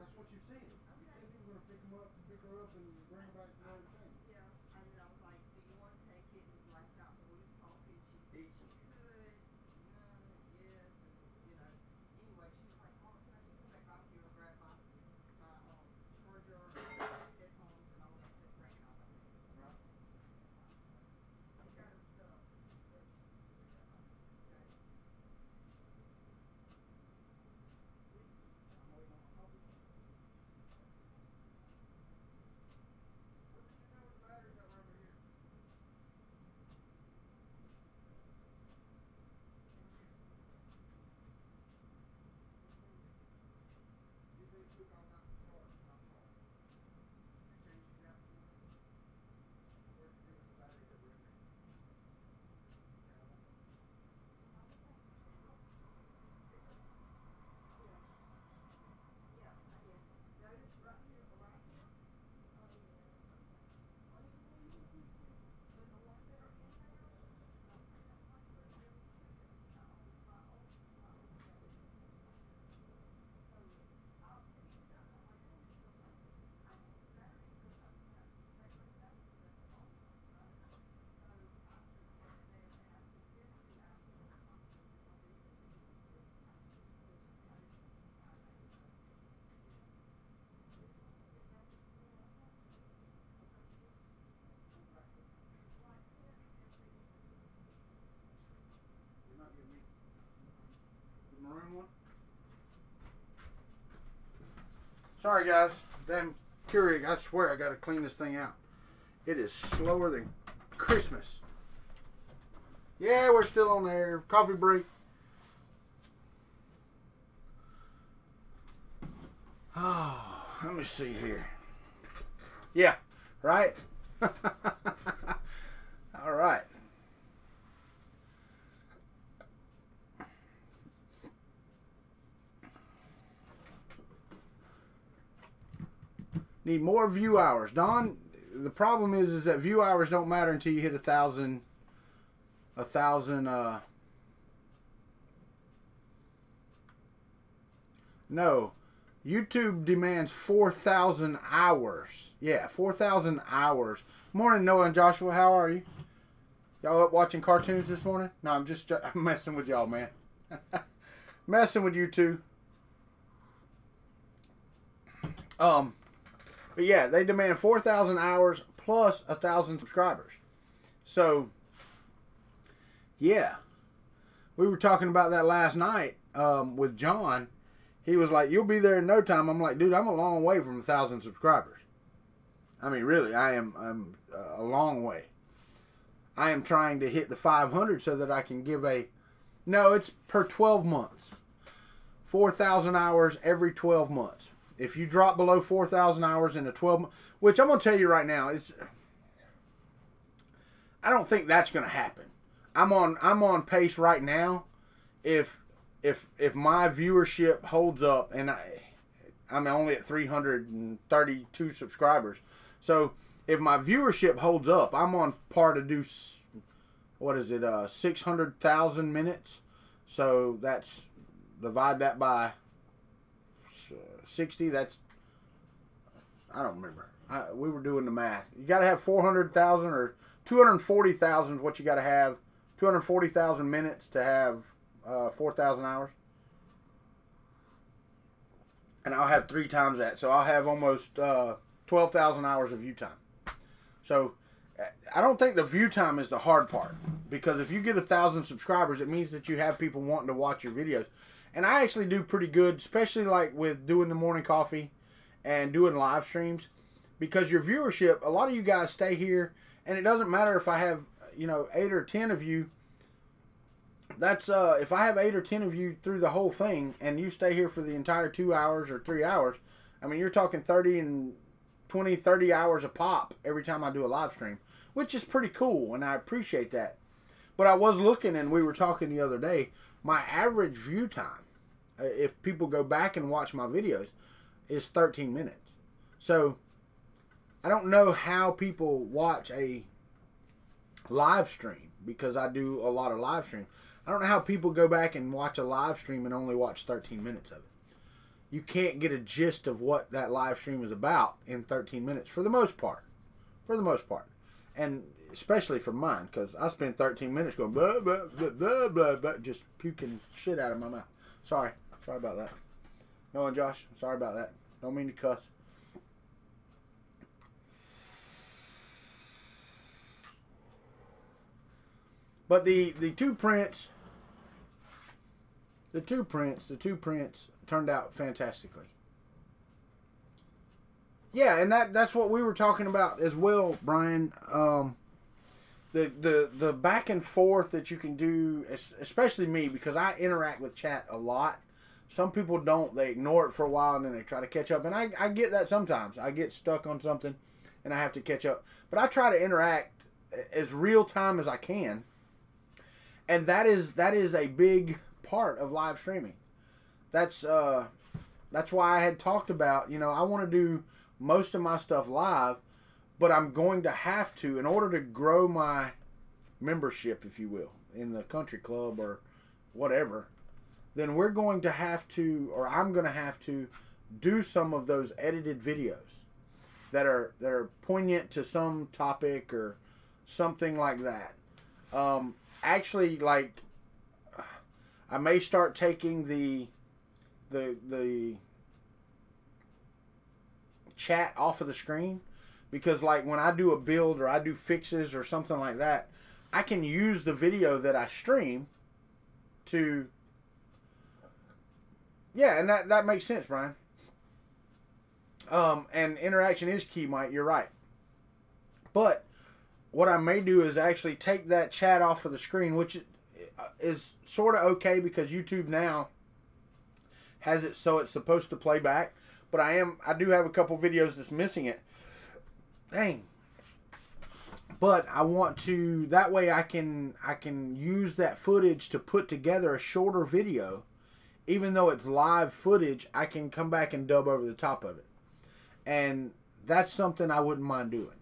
That's what you said. You said you were going to pick her up and bring her back to another thing. Yeah, and then I was like, do you want to take it? And like Scott we was talking, she said she could, yes, and anyway, she was like, Mama, can I just come back out here and grab my charger and headphones and all that stuff, bring it out with me. Right. I got her stuff. The maroon one? Sorry guys, damn Keurig, I swear I gotta clean this thing out. It is slower than Christmas. Yeah, we're still on there. Coffee break. Oh, let me see here. Yeah, right? All right. Need more view hours. Don, the problem is that view hours don't matter until you hit 1,000. No. YouTube demands 4,000 hours. Yeah, 4,000 hours. Morning, Noah and Joshua. How are you? Y'all up watching cartoons this morning? No, I'm messing with y'all, man. Messing with you two. But yeah, they demand 4,000 hours plus 1,000 subscribers. So, yeah. We were talking about that last night with John. He was like, you'll be there in no time. I'm like, dude, I'm a long way from 1,000 subscribers. I mean, really, I'm a long way. I am trying to hit the 500 so that I can give no, it's per 12 months. 4,000 hours every 12 months. If you drop below 4,000 hours in a 12 month, which I'm going to tell you right now, I don't think that's going to happen. I'm on pace right now. If my viewership holds up, and I'm only at 332 subscribers, so if my viewership holds up, I'm on par to do, what is it, 600,000 minutes. So that's, divide that by 60. That's, I don't remember. We were doing the math. You got to have 400,000 or 240,000 is what you got to have. 240,000 minutes to have 4,000 hours. And I'll have 3 times that. So I'll have almost 12,000 hours of view time. So I don't think the view time is the hard part, because if you get 1,000 subscribers, it means that you have people wanting to watch your videos. And I actually do pretty good, especially like with doing the morning coffee and doing live streams, because your viewership, a lot of you guys stay here, and it doesn't matter if I have, you know, 8 or 10 of you. That's if I have 8 or 10 of you through the whole thing, and you stay here for the entire 2 hours or 3 hours, I mean, you're talking 30 hours a pop every time I do a live stream, which is pretty cool, and I appreciate that. But I was looking, and we were talking the other day, my average view time, if people go back and watch my videos, is 13 minutes. So I don't know how people watch a live stream, because I do a lot of live streams. I don't know how people go back and watch a live stream and only watch 13 minutes of it. You can't get a gist of what that live stream is about in 13 minutes, for the most part. For the most part. And especially for mine, because I spend 13 minutes going blah, blah, blah, blah, blah, blah, just puking shit out of my mouth. Sorry. Sorry about that. Noah and Josh, sorry about that. Don't mean to cuss. But the two prints turned out fantastically. Yeah, and that's what we were talking about as well, Brian. The back and forth that you can do, especially me, because I interact with chat a lot. Some people don't. They ignore it for a while and then they try to catch up. And I get that sometimes. I get stuck on something and I have to catch up. But I try to interact as real time as I can. And that is a big part of live streaming. That's why I had talked about, you know, I want to do most of my stuff live, but I'm going to have to, in order to grow my membership, if you will, in the country club or whatever, then we're going to have to, or I'm going to have to do some of those edited videos that are poignant to some topic or something like that. Actually, like, I may start taking the chat off of the screen, because like when I do a build or I do fixes or something like that, I can use the video that I stream to, yeah, and that makes sense, Brian. And interaction is key, Mike, you're right. But what I may do is actually take that chat off of the screen, which is sort of okay, because YouTube now has it so it's supposed to play back. But I do have a couple videos that's missing it. Dang. But I want to, that way I can use that footage to put together a shorter video. Even though it's live footage, I can come back and dub over the top of it. And that's something I wouldn't mind doing.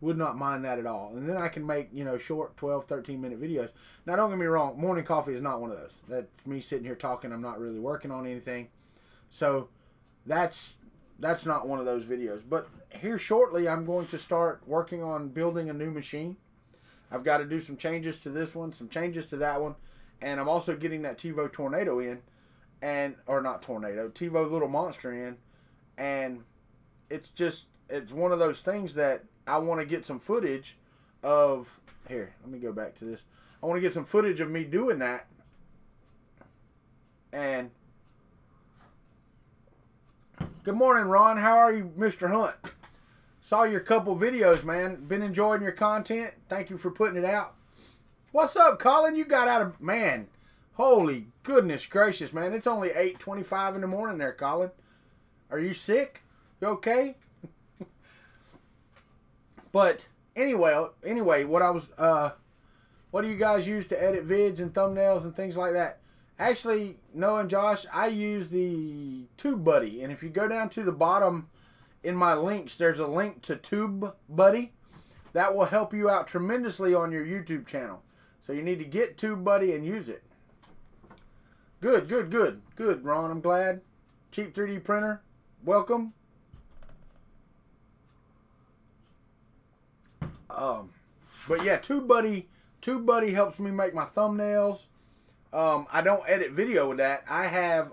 Would not mind that at all. And then I can make, you know, short 12, 13-minute videos. Now, don't get me wrong. Morning coffee is not one of those. That's me sitting here talking. I'm not really working on anything. So, that's not one of those videos. But here shortly, I'm going to start working on building a new machine. I've got to do some changes to this one, some changes to that one. And I'm also getting that TiVo Tornado in. Or not Tornado, TiVo Little Monster in. And it's one of those things that I want to get some footage of. Here, let me go back to this. I want to get some footage of me doing that. And good morning, Ron. How are you, Mr. Hunt? Saw your couple videos, man. Been enjoying your content. Thank you for putting it out. What's up, Colin? You got out of, man. Holy goodness gracious, man. It's only 8:25 in the morning there, Colin. Are you sick? You okay? But anyway, what do you guys use to edit vids and thumbnails and things like that? Actually, Noah and Josh, I use the TubeBuddy. And if you go down to the bottom in my links, there's a link to TubeBuddy. That will help you out tremendously on your YouTube channel. So you need to get TubeBuddy and use it. Good, Ron. I'm glad. Cheap 3D printer. Welcome. But yeah, TubeBuddy helps me make my thumbnails. I don't edit video with that. I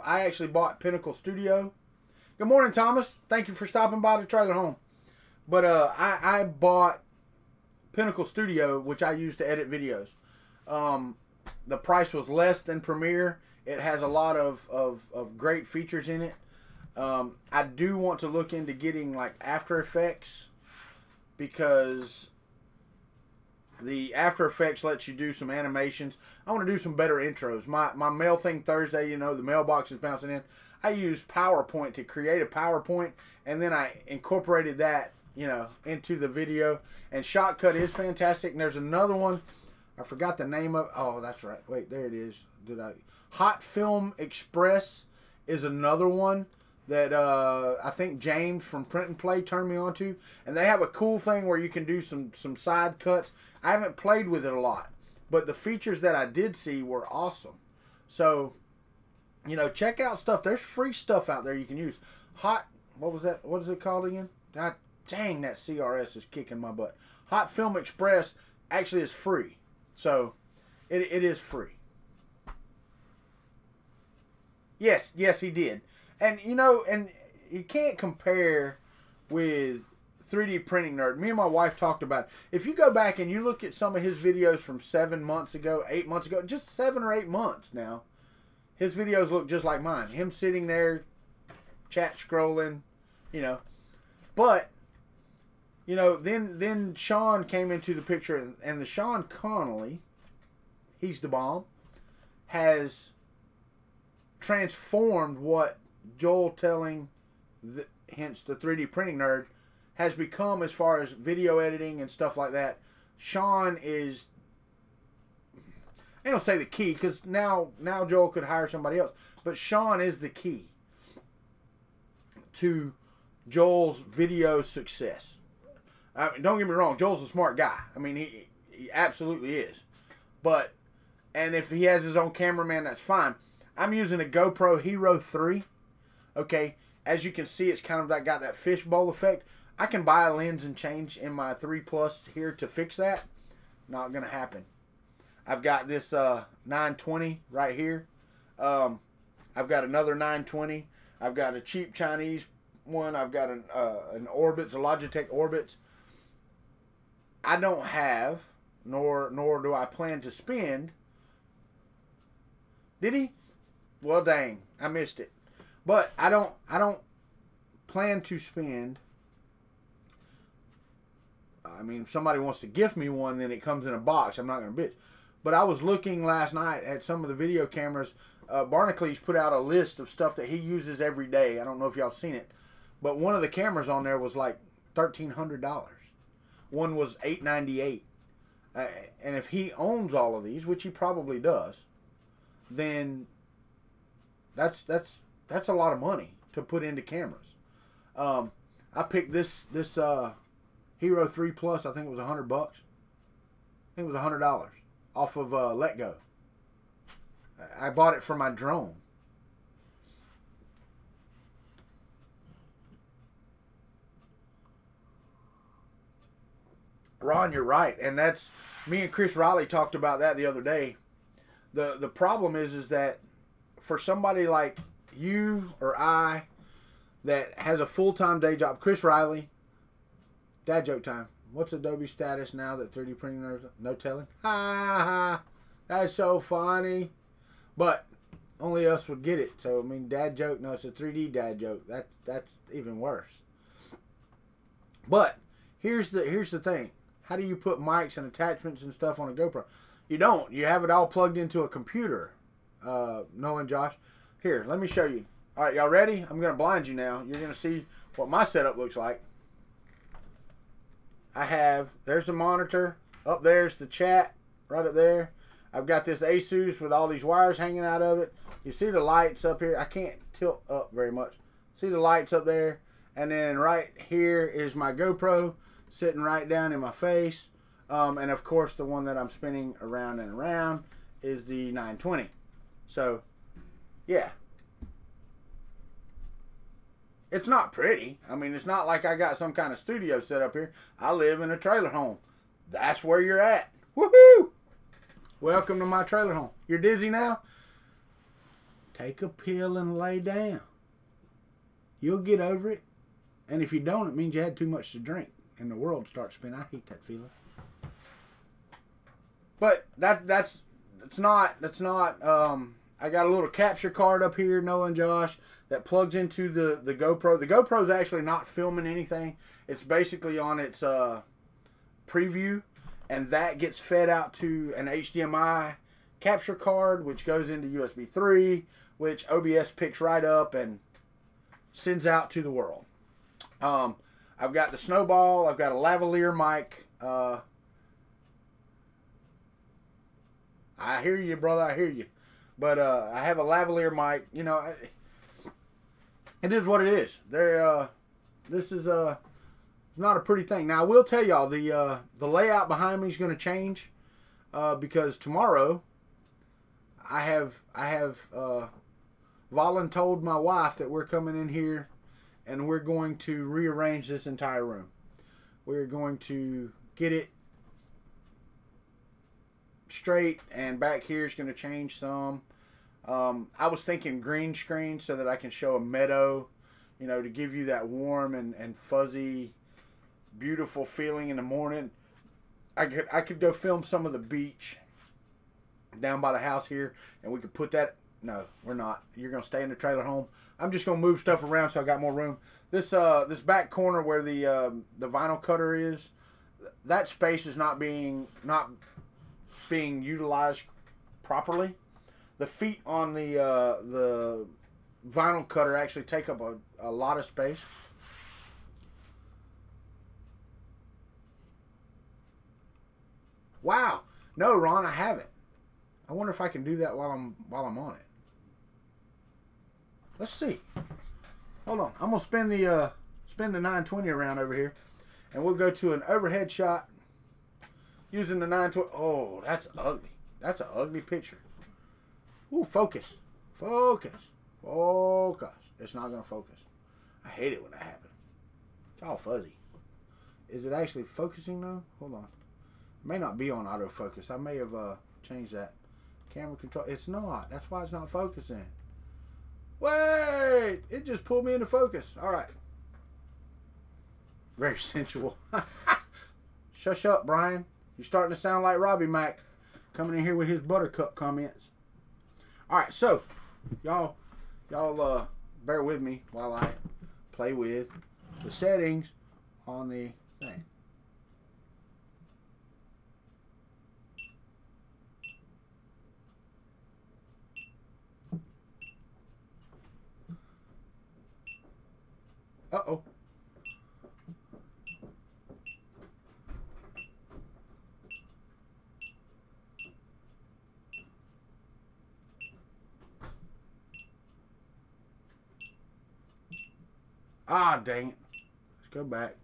actually bought Pinnacle Studio. Good morning, Thomas. Thank you for stopping by the trailer home. But I bought Pinnacle Studio, which I use to edit videos. The price was less than Premiere. It has a lot of great features in it. I do want to look into getting like After Effects, because the After Effects lets you do some animations. I want to do some better intros. My mail thing Thursday, you know, the mailbox is bouncing in. I used PowerPoint to create a PowerPoint, and then I incorporated that, you know, into the video. And Shotcut is fantastic. And there's another one. I forgot the name of. Oh, that's right. Wait, there it is. Hot Film Express is another one that I think James from Print and Play turned me on to. And they have a cool thing where you can do some side cuts. I haven't played with it a lot, but the features that I did see were awesome. So, you know, check out stuff. There's free stuff out there you can use. What was that? What is it called again? God dang, that CRS is kicking my butt. Hot Film Express actually is free. So, it is free. Yes, he did. And, you know, and you can't compare with 3D Printing Nerd. Me and my wife talked about it. If you go back and you look at some of his videos from 7 months ago, 8 months ago, just 7 or 8 months now, his videos look just like mine. Him sitting there, chat scrolling, you know. But, you know, then Sean came into the picture, and the Sean Connolly, he's the bomb, has transformed what Joel Telling, hence the 3D Printing Nerd, has become as far as video editing and stuff like that. Sean is, I don't say the key, because now Joel could hire somebody else, but Sean is the key to Joel's video success. I mean, don't get me wrong, Joel's a smart guy. I mean, he absolutely is. But, and if he has his own cameraman, that's fine. I'm using a GoPro Hero 3. Okay, as you can see, it's kind of got that fishbowl effect. I can buy a lens and change in my 3 Plus here to fix that. Not going to happen. I've got this 920 right here. I've got another 920. I've got a cheap Chinese one. I've got an Orbitz, a Logitech Orbitz. I don't have, nor do I plan to spend. Did he? Well, dang, I missed it. But I don't plan to spend. I mean, if somebody wants to gift me one, then it comes in a box. I'm not going to bitch. But I was looking last night at some of the video cameras. Barnacle put out a list of stuff that he uses every day. I don't know if y'all seen it. But one of the cameras on there was like $1,300. One was $898. And if he owns all of these, which he probably does, then that's a lot of money to put into cameras. I picked this Hero 3 Plus. I think it was $100. I think it was $100 off of Let Go. I bought it for my drone. Ron, you're right, and that's me and Chris Riley talked about that the other day. The problem is that for somebody like you or I that has a full-time day job, Chris Riley, dad joke time. What's Adobe status now that 3D printing there's no telling? Ha ha, that's so funny. But only us would get it. So I mean, dad joke. No, it's a 3D dad joke. That's even worse. But here's the thing. How do you put mics and attachments and stuff on a GoPro? You don't. You have it all plugged into a computer. Noah and Josh. Here, let me show you. All right, y'all ready? I'm going to blind you now. You're going to see what my setup looks like. There's the monitor. Up there's the chat. Right up there. I've got this Asus with all these wires hanging out of it. You see the lights up here. I can't tilt up very much. See the lights up there? And then right here is my GoPro sitting right down in my face. And of course the one that I'm spinning around and around is the 920. So, yeah. It's not pretty. I mean, it's not like I got some kind of studio set up here. I live in a trailer home. That's where you're at. Woohoo! Welcome to my trailer home. You're dizzy now? Take a pill and lay down. You'll get over it. And if you don't, it means you had too much to drink. and the world starts spinning. I hate that feeling. But that's not. I got a little capture card up here, Noah and Josh, that plugs into the GoPro. The GoPro's actually not filming anything. It's basically on its preview, and that gets fed out to an HDMI capture card, which goes into USB 3, which OBS picks right up and sends out to the world. I've got the Snowball. I've got a lavalier mic. I hear you, brother. I hear you. But I have a lavalier mic. You know, it is what it is. This is not a pretty thing. Now, I will tell y'all, the layout behind me is going to change because tomorrow I have voluntold my wife that we're coming in here and we're going to rearrange this entire room. We're going to get it straight, and back here is going to change some. I was thinking green screen so that I can show a meadow, you know, to give you that warm and fuzzy, beautiful feeling in the morning. I could go film some of the beach down by the house here, and we could put that. No, we're not. You're going to stay in the trailer home. I'm just going to move stuff around so I got more room. This back corner where the vinyl cutter is, that space is not being utilized properly. The feet on the vinyl cutter actually take up a lot of space. Wow. No, Ron, I haven't. I wonder if I can do that while I'm on it. Let's see. Hold on. I'm gonna spin the 920 around over here, and we'll go to an overhead shot using the 920. Oh, that's ugly. That's an ugly picture. Ooh, focus. Focus. Focus. It's not gonna focus. I hate it when that happens. It's all fuzzy. Is it actually focusing though? Hold on. It may not be on autofocus. I may have changed that. Camera control. It's not. That's why it's not focusing. Wait! It just pulled me into focus. Alright. Very sensual. Shush up, Brian. You're starting to sound like Robbie Mack coming in here with his buttercup comments. Alright, so y'all bear with me while I play with the settings on the thing. Uh-oh. Ah, dang it. Let's go back.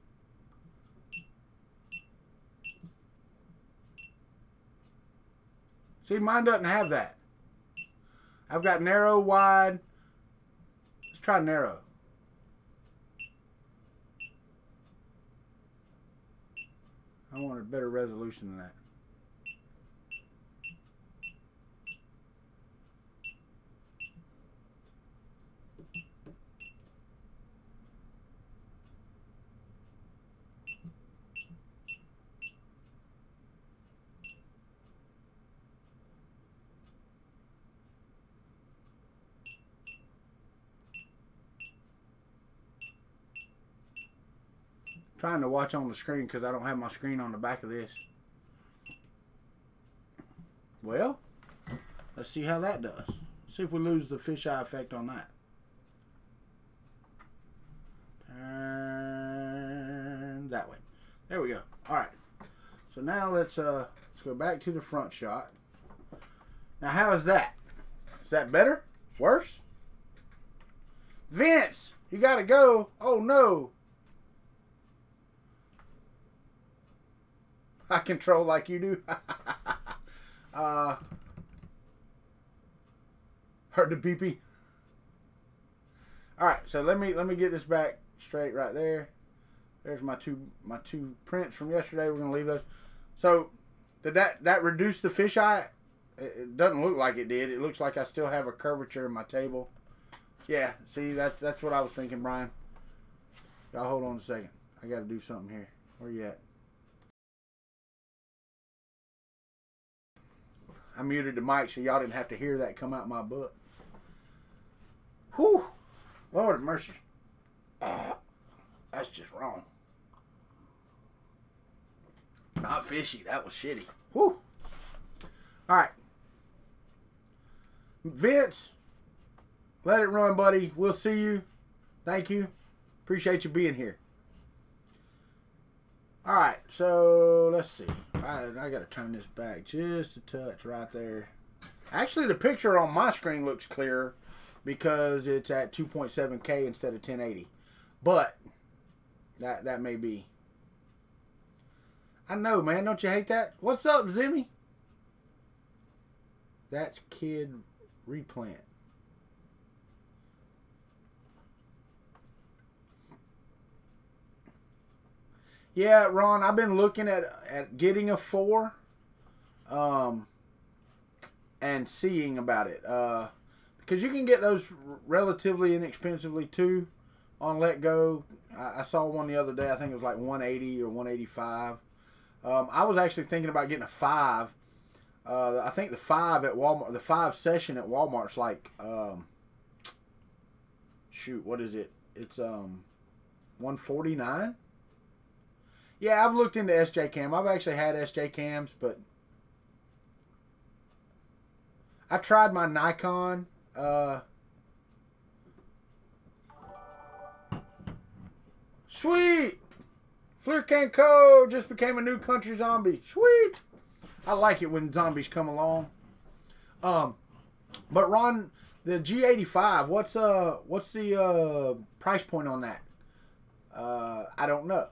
See, mine doesn't have that. I've got narrow, wide. Let's try narrow. I want a better resolution than that. Trying to watch on the screen because I don't have my screen on the back of this. Well, let's see how that does. See if we lose the fisheye effect on that. Turn that way. There we go. All right. So now let's go back to the front shot. Now, how is that? Is that better? Worse? Vince, you got to go. Oh no. I control like you do. Heard the beepy. All right, so let me get this back straight right there. There's my two prints from yesterday. We're gonna leave those. So did that reduce the fisheye? It doesn't look like it did. It looks like I still have a curvature in my table. Yeah, see that's what I was thinking, Brian. Y'all hold on a second. I got to do something here. Where you at? I muted the mic so y'all didn't have to hear that come out my butt. Whew. Lord of mercy. That's just wrong. Not fishy. That was shitty. Whew. Alright. Vince, let it run, buddy. We'll see you. Thank you. Appreciate you being here. Alright, so let's see. I got to turn this back just a touch right there. Actually, the picture on my screen looks clearer because it's at 2.7K instead of 1080. But that may be. I know, man. Don't you hate that? What's up, Zimmy? That's Kid Replant. Yeah, Ron, I've been looking at getting a 4 and seeing about it. Because you can get those relatively inexpensively too on Let Go. I saw one the other day. I think it was like 180 or 185. I was actually thinking about getting a 5. I think the 5 at Walmart, the 5 session at Walmart's like, shoot, what is it? It's 149. Yeah, I've looked into SJ Cam. I've actually had SJ Cams, but I tried my Nikon. Sweet! Fleer Co. just became a new country zombie. Sweet! I like it when zombies come along. But Ron, the G85, what's the price point on that? I don't know.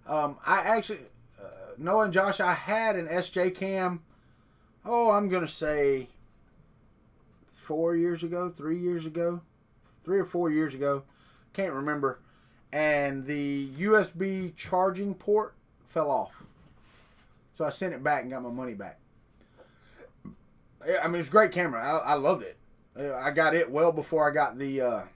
I actually, Noah and Josh, I had an SJ Cam, I'm going to say 4 years ago, 3 years ago, 3 or 4 years ago. Can't remember. And the USB charging port fell off. So I sent it back and got my money back. I mean, it's a great camera. I loved it. I got it well before I got the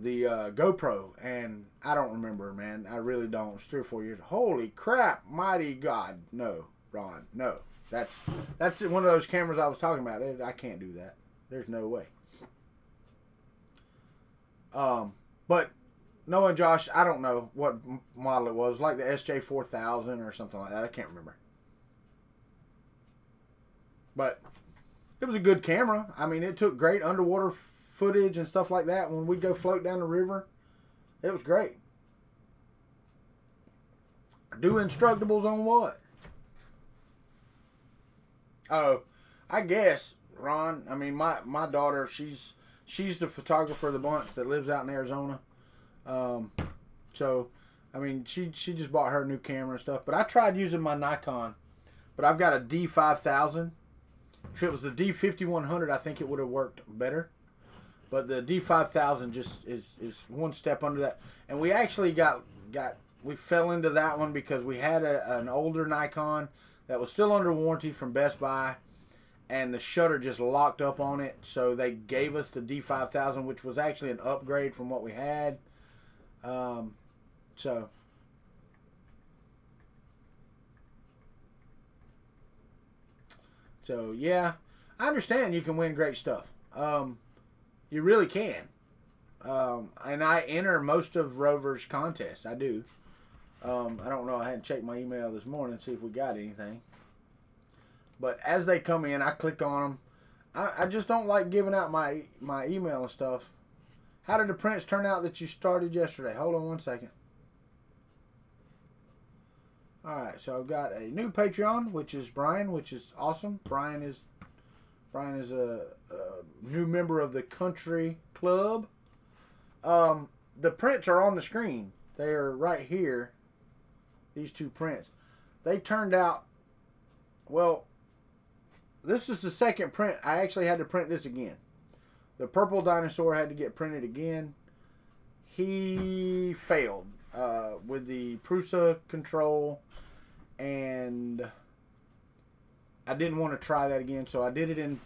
GoPro, and I don't remember, man. I really don't. It's 3 or 4 years. Holy crap, mighty God. No, Ron, no. That's one of those cameras I was talking about. I can't do that. There's no way. But Noah and Josh, I don't know what model it was. Like the SJ4000 or something like that. I can't remember. But it was a good camera. I mean, it took great underwater footage and stuff like that when we'd go float down the river. It was great. Do instructables on what? Oh, I guess, Ron. I mean, my daughter, she's the photographer of the bunch that lives out in Arizona. So, I mean, she just bought her new camera and stuff. But I tried using my Nikon. But I've got a D5000. If it was the D5100, I think it would have worked better. But the D5000 just is one step under that. And we actually we fell into that one because we had an older Nikon that was still under warranty from Best Buy. And the shutter just locked up on it. So they gave us the D5000, which was actually an upgrade from what we had. So yeah, I understand you can win great stuff. You really can. And I enter most of Rover's contests. I do. I don't know. I hadn't checked my email this morning to see if we got anything. But as they come in, I click on them. I just don't like giving out my email and stuff. How did the prints turn out that you started yesterday? Hold on one second. Alright, so I've got a new Patreon, which is Brian, which is awesome. Brian is a new member of the country club. The prints are on the screen. They are right here. These two prints. They turned out, well, this is the second print. I actually had to print this again. The purple dinosaur had to get printed again. He failed with the Prusa control, and I didn't want to try that again, so I did it in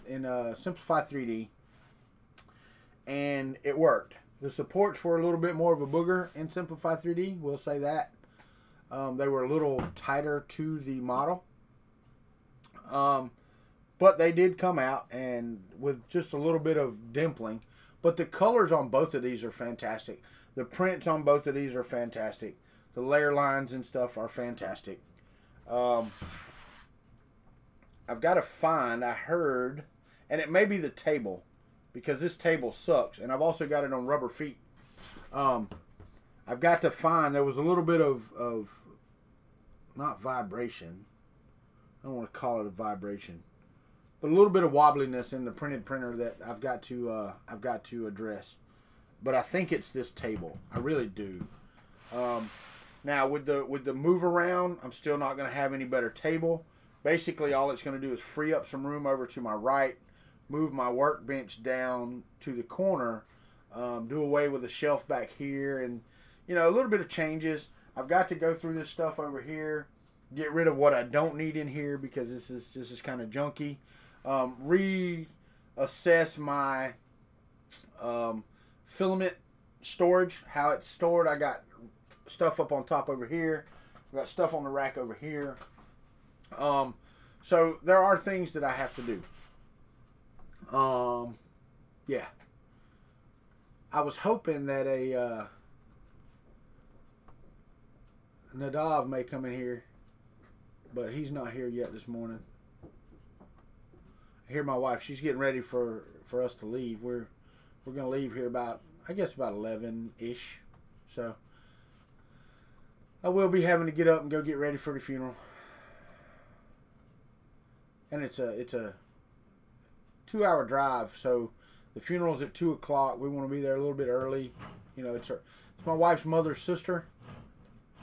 Simplify 3D, and it worked. The supports were a little bit more of a booger in Simplify 3D, we'll say that. They were a little tighter to the model. But they did come out and with just a little bit of dimpling. But the colors on both of these are fantastic. The prints on both of these are fantastic. The layer lines and stuff are fantastic. I've got to find, I heard, and it may be the table, because this table sucks. And I've also got it on rubber feet. I've got to find, there was a little bit of not vibration. I don't want to call it a vibration, but a little bit of wobbliness in the printed printer that I've got to address. But I think it's this table. I really do. Now with the move around, I'm still not going to have any better table. Basically, all it's going to do is free up some room over to my right, move my workbench down to the corner, do away with the shelf back here, and a little bit of changes. I've got to go through this stuff over here, get rid of what I don't need in here because this is kind of junky. Reassess my filament storage, how it's stored. I got stuff up on top over here. I got stuff on the rack over here. So there are things that I have to do. Yeah. I was hoping that a Nadav may come in here, but he's not here yet this morning. I hear my wife, she's getting ready for us to leave. We're going to leave here about, I guess about 11-ish. So I will be having to get up and go get ready for the funeral. And it's a 2-hour drive, so the funeral's at 2 o'clock. We want to be there a little bit early. It's my wife's mother's sister,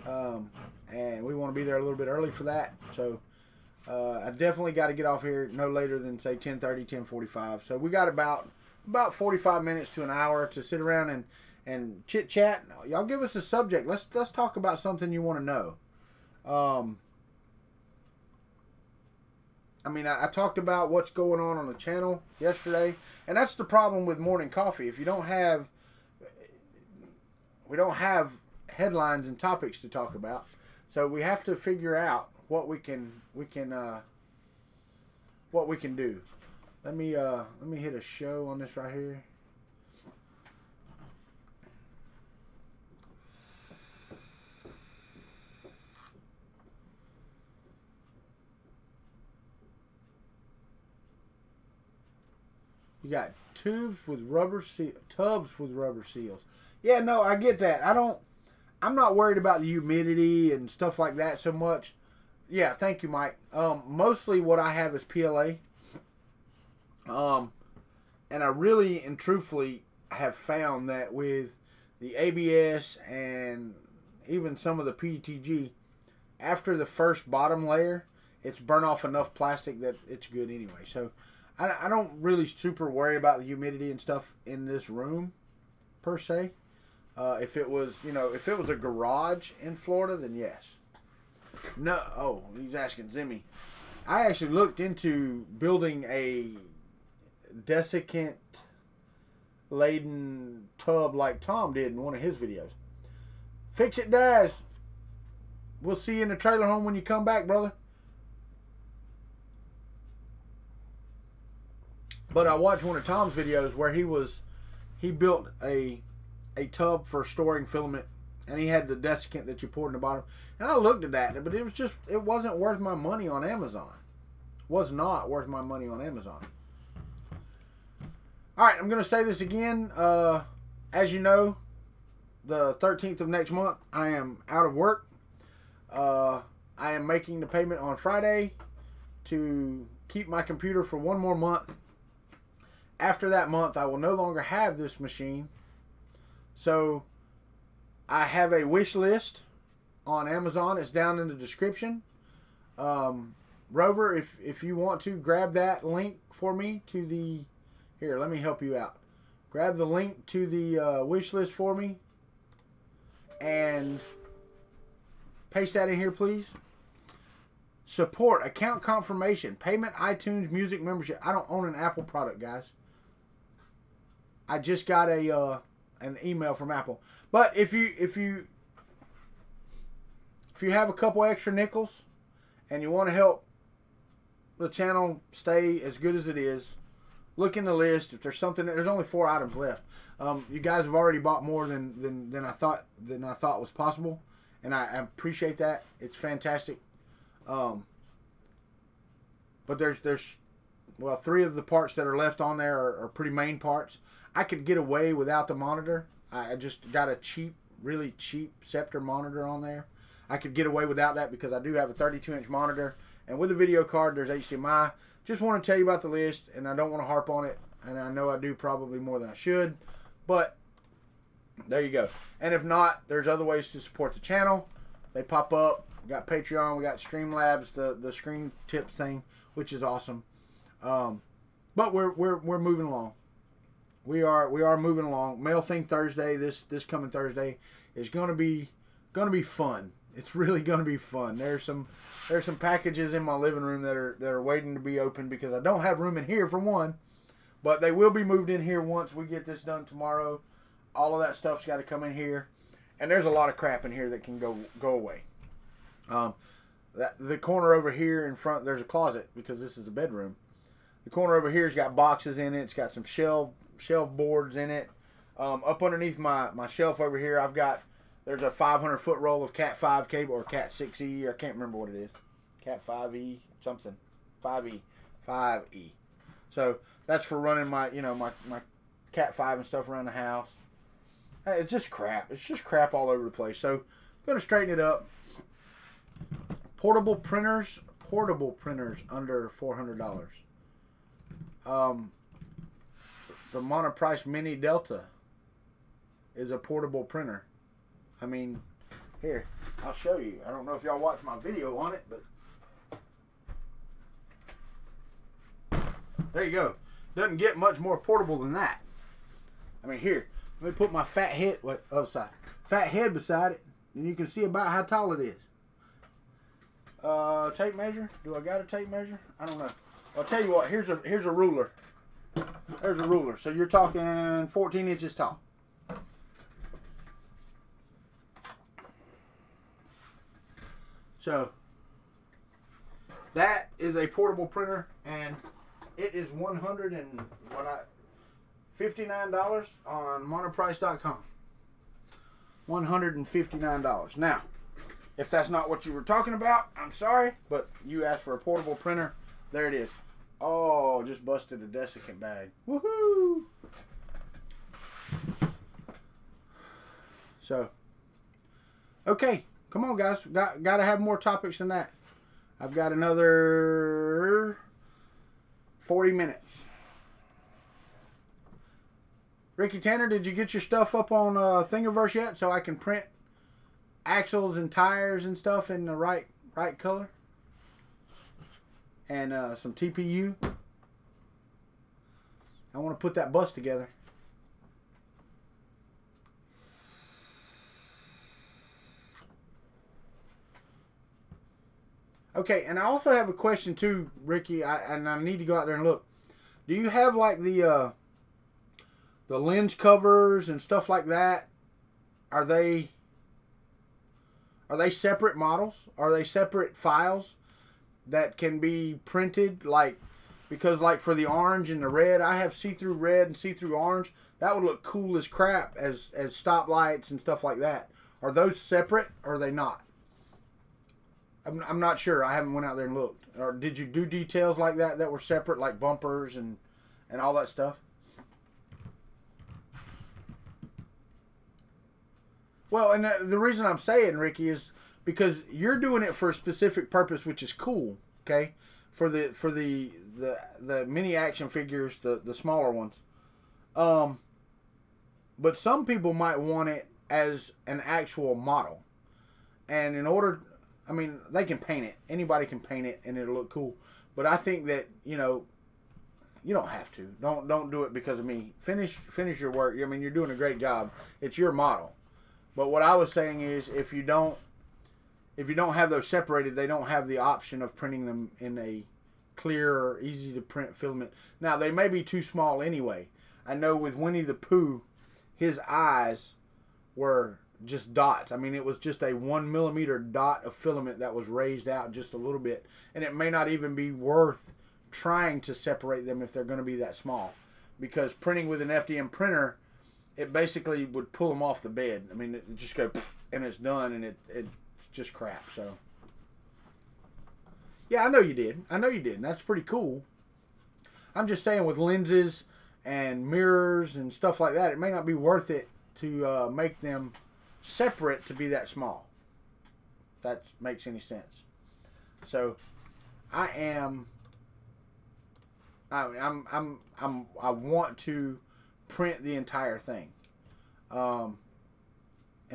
and we want to be there a little bit early for that. So I definitely got to get off here no later than say 10:30, 10:45. So we got about 45 minutes to an hour to sit around and chit chat. Y'all give us a subject. Let's talk about something you want to know. I talked about what's going on the channel yesterday, and that's the problem with morning coffee. If you don't have, we don't have headlines and topics to talk about, so we have to figure out what we can do. Let me hit a show on this right here. You got tubs with rubber seals. Yeah, no, I get that. I'm not worried about the humidity and stuff like that so much. Yeah, thank you, Mike. Mostly what I have is PLA. And I really and truthfully have found that with the ABS and even some of the PETG, after the first bottom layer, it's burnt off enough plastic that it's good anyway. So I don't really super worry about the humidity and stuff in this room per se. If it was, if it was a garage in Florida, then yes. No, oh, he's asking Zimmy. I actually looked into building a desiccant laden tub like Tom did in one of his videos. Fix It Daz. We'll see you in the trailer home when you come back, brother. But I watched one of Tom's videos where he built a tub for storing filament, and he had the desiccant that you poured in the bottom. And I looked at that, but it wasn't worth my money on Amazon. Was not worth my money on Amazon. All right, I'm going to say this again. As you know, the 13th of next month, I am out of work. I am making the payment on Friday to keep my computer for one more month. After that month, I will no longer have this machine. So I have a wish list on Amazon. It's down in the description. Rover, if you want to, grab that link for me to the... Here, let me help you out. Grab the link to the wish list for me and paste that in here, please. Support, account confirmation, payment, iTunes, music membership. I don't own an Apple product, guys. I just got an email from Apple. But if you if you have a couple extra nickels and you want to help the channel stay as good as it is, look in the list. If there's something, there's only 4 items left. You guys have already bought more than I thought was possible, and I appreciate that. It's fantastic. But there's well, 3 of the parts that are left on there are pretty main parts. I could get away without the monitor. I just got a really cheap Scepter monitor on there. I could get away without that because I do have a 32-inch monitor, and with the video card there's HDMI. Just want to tell you about the list, and I don't want to harp on it, and I know I do probably more than I should, but there you go. And if not, there's other ways to support the channel. They pop up. We got Patreon, we got Streamlabs, the screen tip thing, which is awesome. But we're moving along. We are moving along. Mail Thing Thursday, this coming Thursday, is gonna be fun. It's really gonna be fun. There's some packages in my living room that are waiting to be opened because I don't have room in here for one, but they will be moved in here once we get this done tomorrow. All of that stuff's got to come in here, and there's a lot of crap in here that can go away. The corner over here in front, there's a closet because this is a bedroom. The corner over here's got boxes in it. It's got some shelf boards in it. Up underneath my shelf over here, there's a 500-foot roll of Cat 5 cable, or Cat 6E. I can't remember what it is. Cat 5E something. 5E. So that's for running my Cat 5 and stuff around the house. It's just crap. It's just crap all over the place. So I'm going to straighten it up. Portable printers under $400. The Monoprice Mini Delta is a portable printer. I mean, here, I'll show you. I don't know if y'all watched my video on it, but there you go. Doesn't get much more portable than that. I mean, here, let me put my fat head beside it, and you can see about how tall it is. Tape measure? Do I got a tape measure? I don't know. I'll tell you what. Here's a ruler. There's a ruler. So you're talking 14 inches tall. So that is a portable printer, and it is $59 on monoprice.com. $159. Now, if that's not what you were talking about, I'm sorry, but you asked for a portable printer. There it is. Oh, just busted a desiccant bag. Woohoo! So, okay, come on, guys. Got to have more topics than that. I've got another 40 minutes. Ricky Tanner, did you get your stuff up on Thingiverse yet, so I can print axles and tires and stuff in the right color? And some TPU. I want to put that bus together. Okay, and I also have a question too, Ricky, and I need to go out there and look. Do you have like the lens covers and stuff like that? Are they separate models? Are they separate files that can be printed? Because for the orange and the red, I have see-through red and see-through orange. That would look cool as crap as stoplights and stuff like that. Are those separate or are they not? I'm not sure. I haven't went out there and looked. Or did you do details like that were separate, like bumpers and all that stuff? Well, and the reason I'm saying, Ricky, is because you're doing it for a specific purpose, which is cool. Okay, for the mini action figures, the smaller ones. But some people might want it as an actual model, and in order, I mean, they can paint it. Anybody can paint it, and it'll look cool. But I think that you don't have to. Don't do it because of me. Finish your work. I mean, you're doing a great job. It's your model. But what I was saying is, if you don't have those separated, they don't have the option of printing them in a clear or easy to print filament. Now, they may be too small anyway. I know with Winnie the Pooh, his eyes were just dots. I mean, it was just a 1 millimeter dot of filament that was raised out just a little bit. And it may not even be worth trying to separate them if they're going to be that small. Because printing with an FDM printer, it basically would pull them off the bed. I mean, it just go and it's done, and it's just crap. So, yeah, I know you did. I know you did, and that's pretty cool. I'm just saying, with lenses and mirrors and stuff like that, it may not be worth it to make them separate to be that small. If that makes any sense. So, I want to print the entire thing. And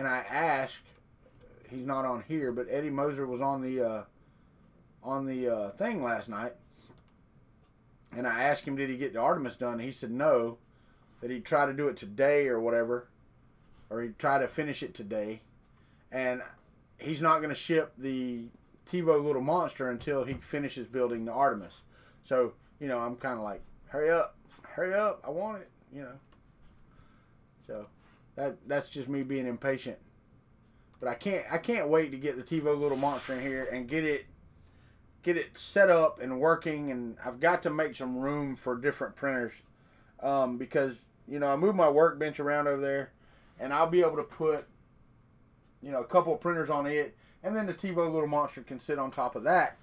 I asked, he's not on here, but Eddie Moser was on the thing last night. And I asked him, did he get the Artemis done? He said no, that he'd try to do it today or whatever, or he'd try to finish it today. And he's not going to ship the TiVo Little Monster until he finishes building the Artemis. So, you know, I'm kind of like, hurry up, I want it, you know. So that's just me being impatient. But I can't wait to get the TiVo Little Monster in here and get it set up and working. And I've got to make some room for different printers, because, you know, I moved my workbench around over there, and I'll be able to put, you know, a couple of printers on it, and then the TiVo Little Monster can sit on top of that.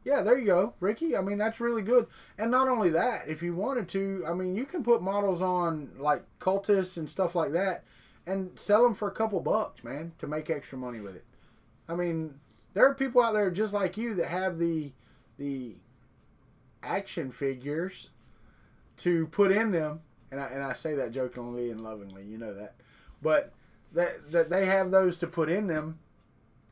Yeah, there you go, Ricky. I mean, that's really good. And not only that, if you wanted to, I mean, you can put models on like Cultists and stuff like that and sell them for a couple bucks, man, to make extra money with it. I mean, there are people out there just like you that have the action figures to put in them, and I say that jokingly and lovingly, you know that. But that they have those to put in them,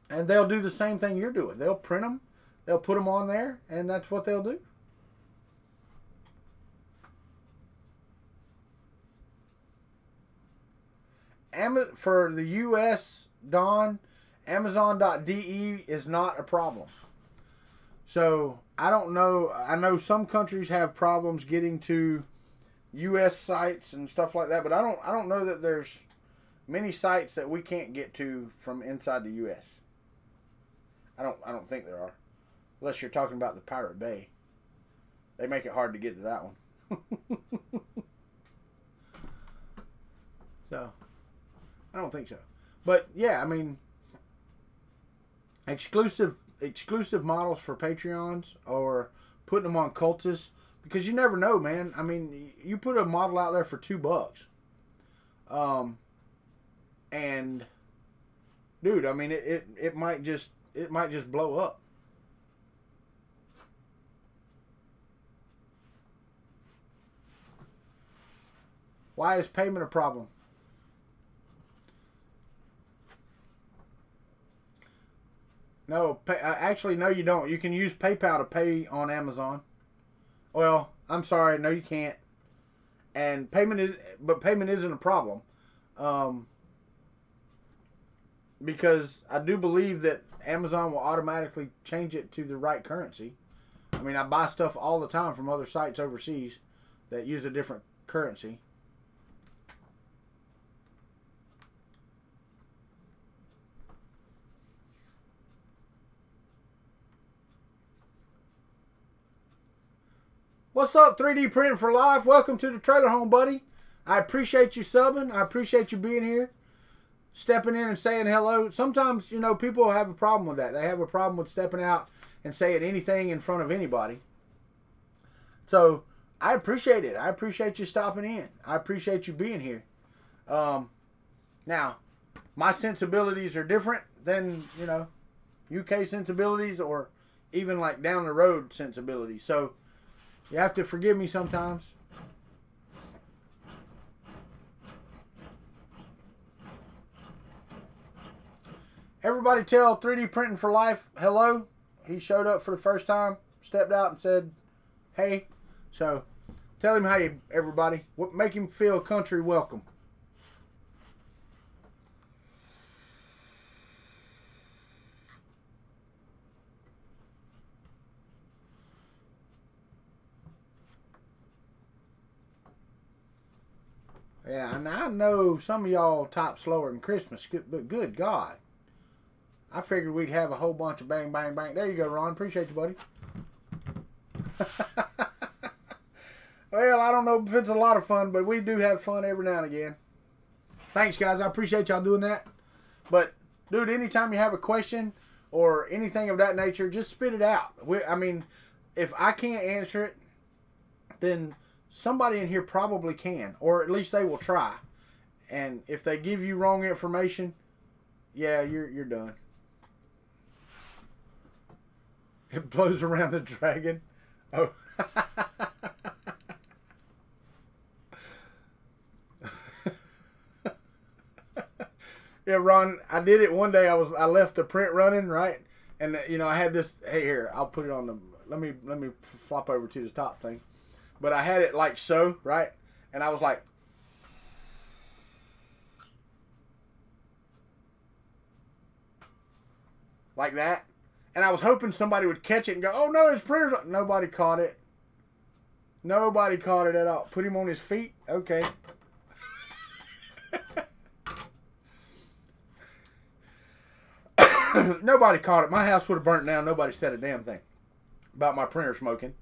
and they'll do the same thing you're doing. They'll print them. They'll put them on there, and that's what they'll do. For the U.S., Don, Amazon.de is not a problem. So, I don't know. I know some countries have problems getting to U.S. sites and stuff like that, but I don't know that there's many sites that we can't get to from inside the U.S. I don't think there are. Unless you're talking about the Pirate Bay. They make it hard to get to that one. So, I don't think so. But, yeah, I mean, exclusive models for Patreons or putting them on Cultists. Because you never know, man. I mean, you put a model out there for $2. And, dude, I mean, it might just blow up. Why is payment a problem? No, actually, no, you don't. You can use PayPal to pay on Amazon. Well, I'm sorry, no, you can't. And payment isn't a problem, because I do believe that Amazon will automatically change it to the right currency. I mean, I buy stuff all the time from other sites overseas that use a different currency. What's up, 3D Printing for Life? Welcome to the trailer home, buddy. I appreciate you subbing. I appreciate you being here, stepping in and saying hello. Sometimes, you know, people have a problem with that. They have a problem with stepping out and saying anything in front of anybody. So, I appreciate it. I appreciate you stopping in. I appreciate you being here. Now, my sensibilities are different than, you know, UK sensibilities or even like down the road sensibilities. So, you have to forgive me sometimes. Everybody tell 3D Printing for Life hello. He showed up for the first time, stepped out and said, hey. So, tell him hey, everybody. Make him feel country welcome. Yeah, and I know some of y'all type slower than Christmas, but good God. I figured we'd have a whole bunch of bang, bang, bang. There you go, Ron. Appreciate you, buddy. Well, I don't know if it's a lot of fun, but we do have fun every now and again. Thanks, guys. I appreciate y'all doing that. But, dude, anytime you have a question or anything of that nature, just spit it out. I mean, if I can't answer it, then somebody in here probably can, or at least they will try. And if they give you wrong information, yeah, you're done. It blows around the dragon. Oh. Yeah, Ron, I did it one day. I left the print running, right? And you know, I had this. Hey, here, I'll put it on the. Let me flop over to the top thing. But I had it like so, right? And I was like, that. And I was hoping somebody would catch it and go, "Oh no, his printer's." Nobody caught it. Nobody caught it at all. Put him on his feet. Okay. Nobody caught it. My house would have burnt down. Nobody said a damn thing about my printer smoking.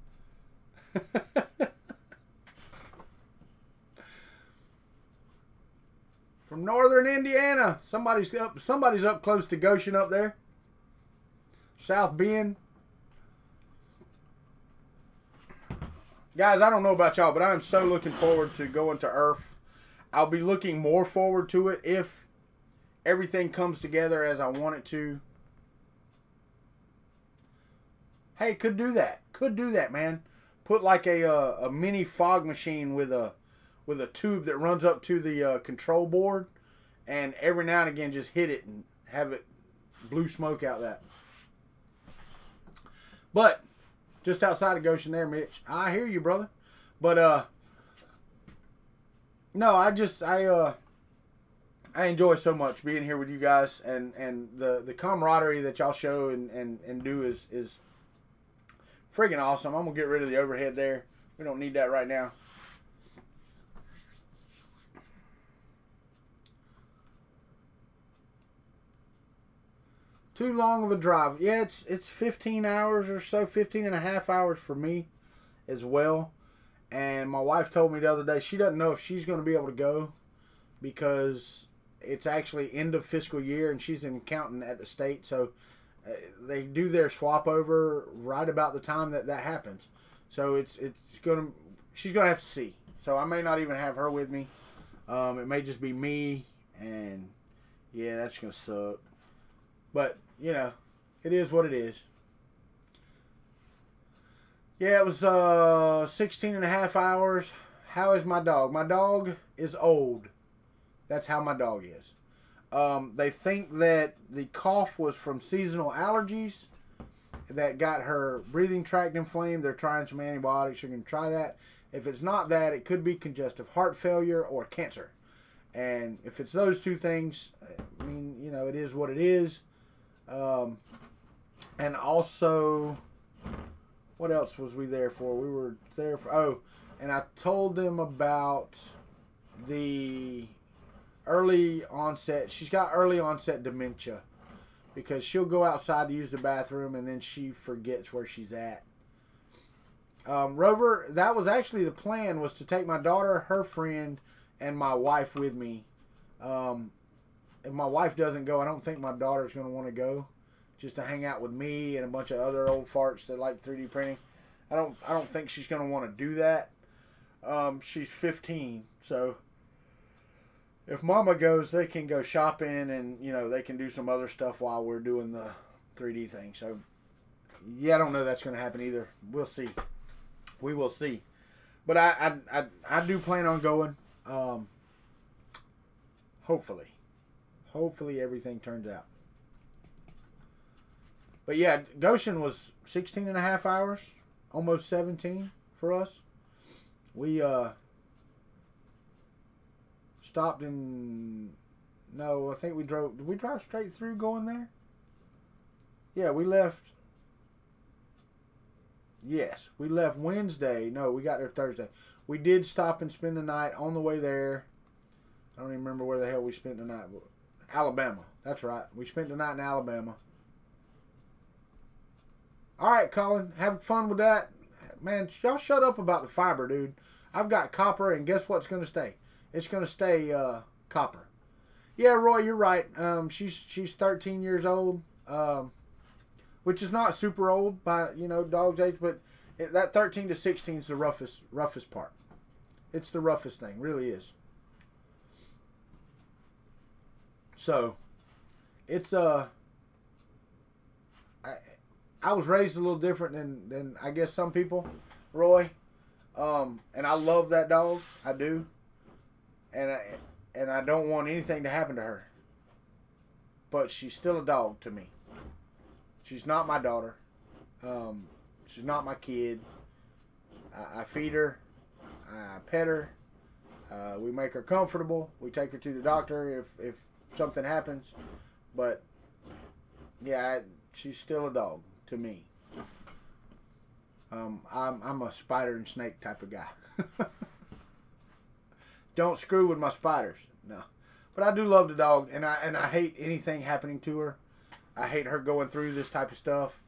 From northern Indiana. Somebody's up close to Goshen up there. South Bend. Guys, I don't know about y'all, but I'm so looking forward to going to Earth. I'll be looking more forward to it if everything comes together as I want it to. Hey, could do that. Could do that, man. Put like a mini fog machine with a tube that runs up to the control board, and every now and again just hit it and have it blue smoke out that. But just outside of Goshen there, Mitch. I hear you, brother. But no, I enjoy so much being here with you guys, and the camaraderie that y'all show and do is friggin' awesome. I'm gonna get rid of the overhead there. We don't need that right now. Too long of a drive. Yeah, it's 15 hours or so, 15 and a half hours for me as well. And my wife told me the other day she doesn't know if she's going to be able to go because it's actually end of fiscal year and she's an accountant at the state. So they do their swap over right about the time that happens. So she's going to have to see. So I may not even have her with me. It may just be me, and yeah, that's going to suck. But, you know, it is what it is. Yeah, it was 16 and a half hours. How is my dog? My dog is old. That's how my dog is. They think that the cough was from seasonal allergies that got her breathing tract inflamed. They're trying some antibiotics. You're going to try that. If it's not that, it could be congestive heart failure or cancer. And if it's those two things, I mean, you know, it is what it is. And also, what else was we there for? We were there for, and I told them about the early onset. She's got early onset dementia because she'll go outside to use the bathroom and then she forgets where she's at. Rover, that was actually the plan, was to take my daughter, her friend, and my wife with me. If my wife doesn't go, I don't think my daughter's going to want to go, just to hang out with me and a bunch of other old farts that like 3D printing. I don't think she's going to want to do that. She's 15, so if Mama goes, they can go shopping and, you know, they can do some other stuff while we're doing the 3D thing. So yeah, I don't know that's going to happen either. We'll see. We will see. But I do plan on going. Hopefully everything turns out. But yeah, Goshen was 16 and a half hours, almost 17 for us. We stopped in, no, I think we drove, did we drive straight through going there? Yeah, we left, yes, we left Wednesday. No, we got there Thursday. We did stop and spend the night on the way there. I don't even remember where the hell we spent the night. Alabama. That's right. We spent the night in Alabama. All right, Colin. Have fun with that. Man, y'all shut up about the fiber, dude. I've got copper, and guess what's going to stay? It's going to stay copper. Yeah, Roy, you're right. She's 13 years old, which is not super old by, you know, dog's age, but that 13 to 16 is the roughest part. It's the roughest thing, really is. So, it's I was raised a little different than I guess some people, Roy, and I love that dog, I do, and I don't want anything to happen to her, but she's still a dog to me. She's not my daughter, she's not my kid. I feed her, I pet her, we make her comfortable, we take her to the doctor if something happens, but yeah, she's still a dog to me. I'm a spider and snake type of guy. Don't screw with my spiders, no. But I do love the dog, and I hate anything happening to her. I hate her going through this type of stuff.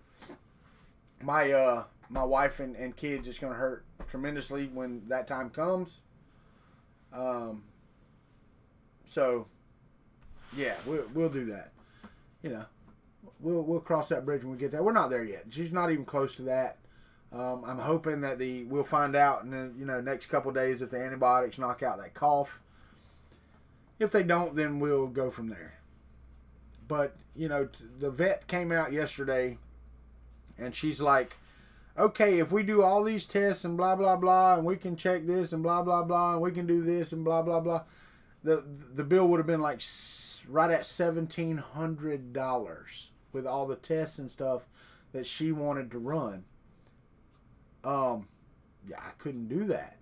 My wife and kids is gonna hurt tremendously when that time comes. So yeah, we'll do that. You know, we'll cross that bridge when we get there. We're not there yet. She's not even close to that. I'm hoping that we'll find out in the next couple of days if the antibiotics knock out that cough. If they don't, then we'll go from there. But the vet came out yesterday, and she's like, okay, if we do all these tests and blah blah blah, and we can check this and blah blah blah, and we can do this and blah blah blah, the bill would have been like right at $1,700 with all the tests and stuff that she wanted to run. Yeah, I couldn't do that.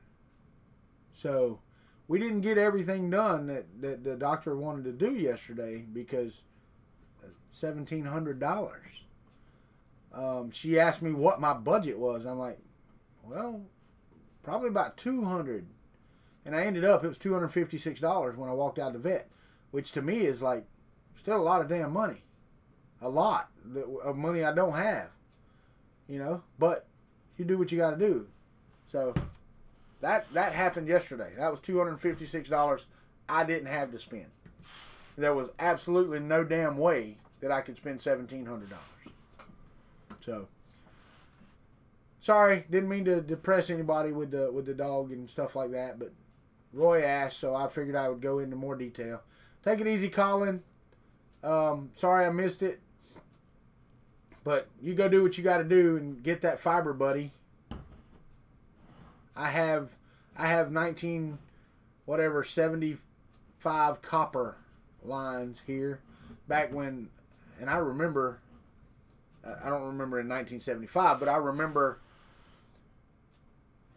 So we didn't get everything done that the doctor wanted to do yesterday because $1,700. She asked me what my budget was. I'm like, well, probably about $200. And I ended up, it was $256 when I walked out of the vet, which to me is like still a lot of damn money. A lot of money I don't have. But you do what you got to do. So that happened yesterday. That was $256 I didn't have to spend. There was absolutely no damn way that I could spend $1,700. So sorry, didn't mean to depress anybody with the dog and stuff like that, but Roy asked, so I figured I would go into more detail. Take it easy, Colin. Sorry I missed it. But you go do what you got to do and get that fiber, buddy. I have 75 copper lines here. Back when, and I remember, I don't remember in 1975, but I remember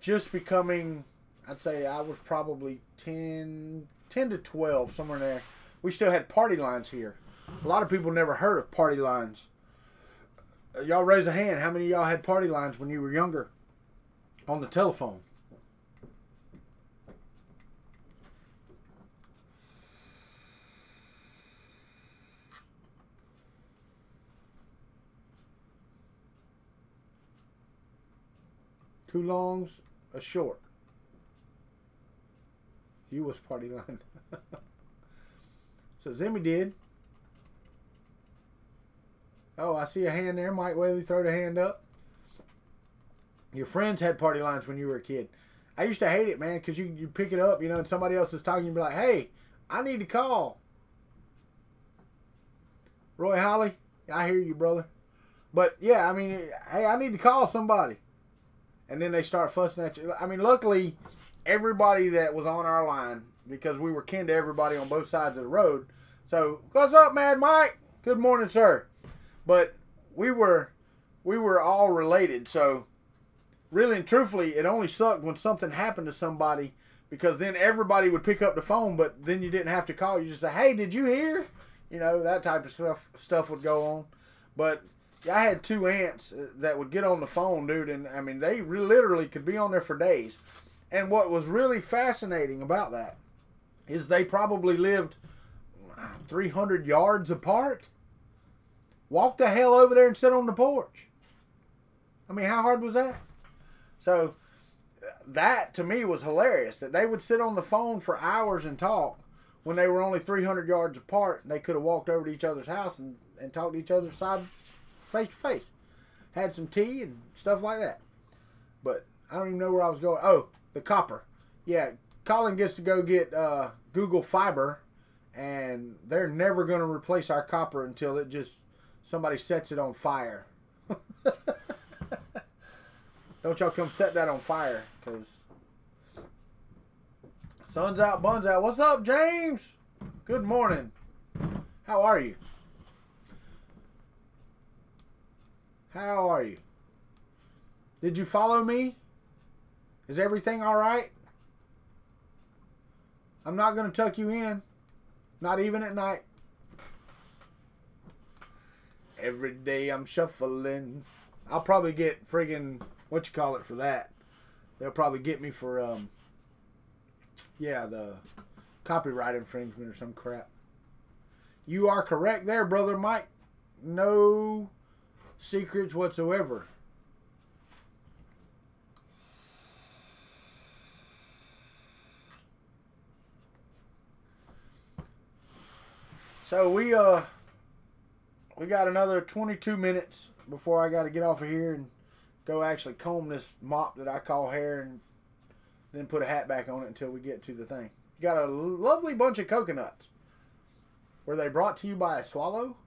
just becoming, I'd say I was probably 10 to 12, somewhere in there. We still had party lines here. A lot of people never heard of party lines. Y'all raise a hand. How many of y'all had party lines when you were younger on the telephone? Two longs, a short. You was party line. So Zimmy did. Oh, I see a hand there. Mike Whaley, throw the hand up. Your friends had party lines when you were a kid. I used to hate it, man, because you pick it up, and somebody else is talking, you'd be like, hey, I need to call. Roy Holly, I hear you, brother. But, yeah, I mean, hey, I need to call somebody. And then they start fussing at you. I mean, luckily, everybody that was on our line, because we were kin to everybody on both sides of the road. So, what's up, Mad Mike? Good morning, sir. But we were all related. So, really and truthfully, it only sucked when something happened to somebody, because then everybody would pick up the phone, but then you didn't have to call. You just say, hey, did you hear? That type of stuff would go on. But I had two aunts that would get on the phone, dude, and I mean, they literally could be on there for days. And what was really fascinating about that is they probably lived 300 yards apart. Walk the hell over there and sit on the porch. I mean, how hard was that? So that to me was hilarious, that they would sit on the phone for hours and talk when they were only 300 yards apart, and they could have walked over to each other's house and talked to each other side face to face. Had some tea and stuff like that. But I don't even know where I was going. Oh, the copper. Yeah, Colin gets to go get Google Fiber, and they're never going to replace our copper until it just somebody sets it on fire. Don't y'all come set that on fire, because sun's out, buns out. What's up, James? Good morning. How are you? How are you? Did you follow me? Is everything all right? I'm not going to tuck you in. Not even at night. Every day I'm shuffling. I'll probably get friggin' for that. They'll probably get me for, yeah, the copyright infringement or some crap. You are correct there, Brother Mike. No secrets whatsoever. So we got another 22 minutes before I got to get off of here and go actually comb this mop that I call hair, and then put a hat back on it until we get to the thing. Got a lovely bunch of coconuts. Were they brought to you by a swallow?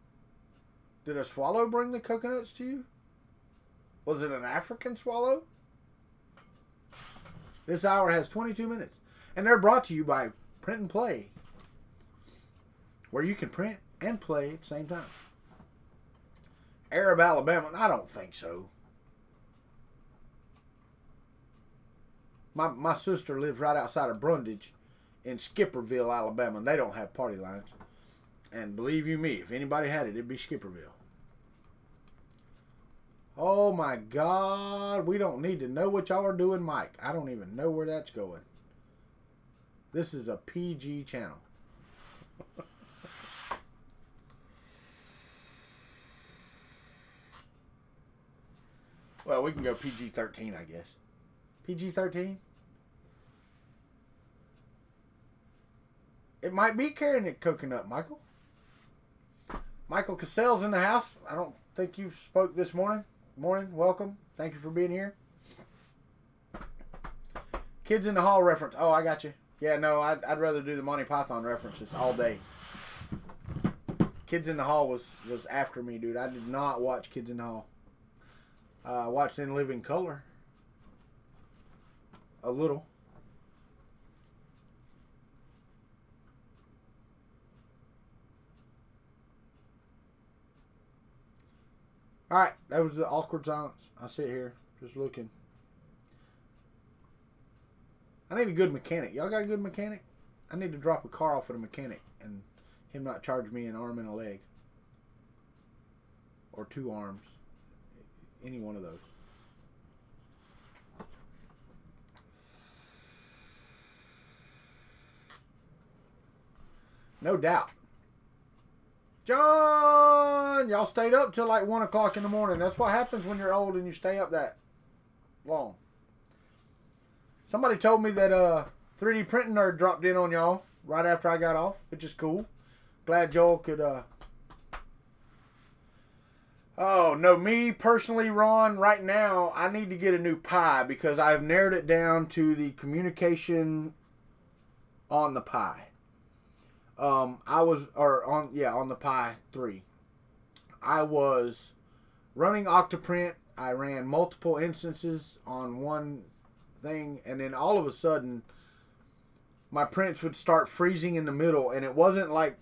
Did a swallow bring the coconuts to you? Was it an African swallow? This hour has 22 minutes. And they're brought to you by Print and Play, where you can print and play at the same time. Arab, Alabama? I don't think so. My sister lives right outside of Brundage in Skipperville, Alabama. And they don't have party lines. And believe you me, if anybody had it, it'd be Skipperville. Oh my God. We don't need to know what y'all are doing, Mike. I don't even know where that's going. This is a PG channel. Well, we can go PG-13, I guess. PG-13? It might be carrying a coconut, Michael. Michael Cassell's in the house. I don't think you spoke this morning. Morning, welcome. Thank you for being here. Kids in the Hall reference. Oh, I got you. Yeah, no, I'd rather do the Monty Python references all day. Kids in the Hall was after me, dude. I did not watch Kids in the Hall. I watched In Living Color. A little. Alright, that was the awkward silence. I sit here, just looking. I need a good mechanic. Y'all got a good mechanic? I need to drop a car off at a mechanic and him not charge me an arm and a leg. Or 2 arms. Any one of those. No doubt. John! Y'all stayed up till like 1 o'clock in the morning. That's what happens when you're old and you stay up that long. Somebody told me that 3D Printing Nerd dropped in on y'all right after I got off, which is cool. Glad Joel could... Oh, no, me personally, Ron, right now, I need to get a new Pi because I've narrowed it down to the communication on the Pi. On the Pi 3. I was running Octoprint. I ran multiple instances on one thing, and then all of a sudden, my prints would start freezing in the middle, and it wasn't like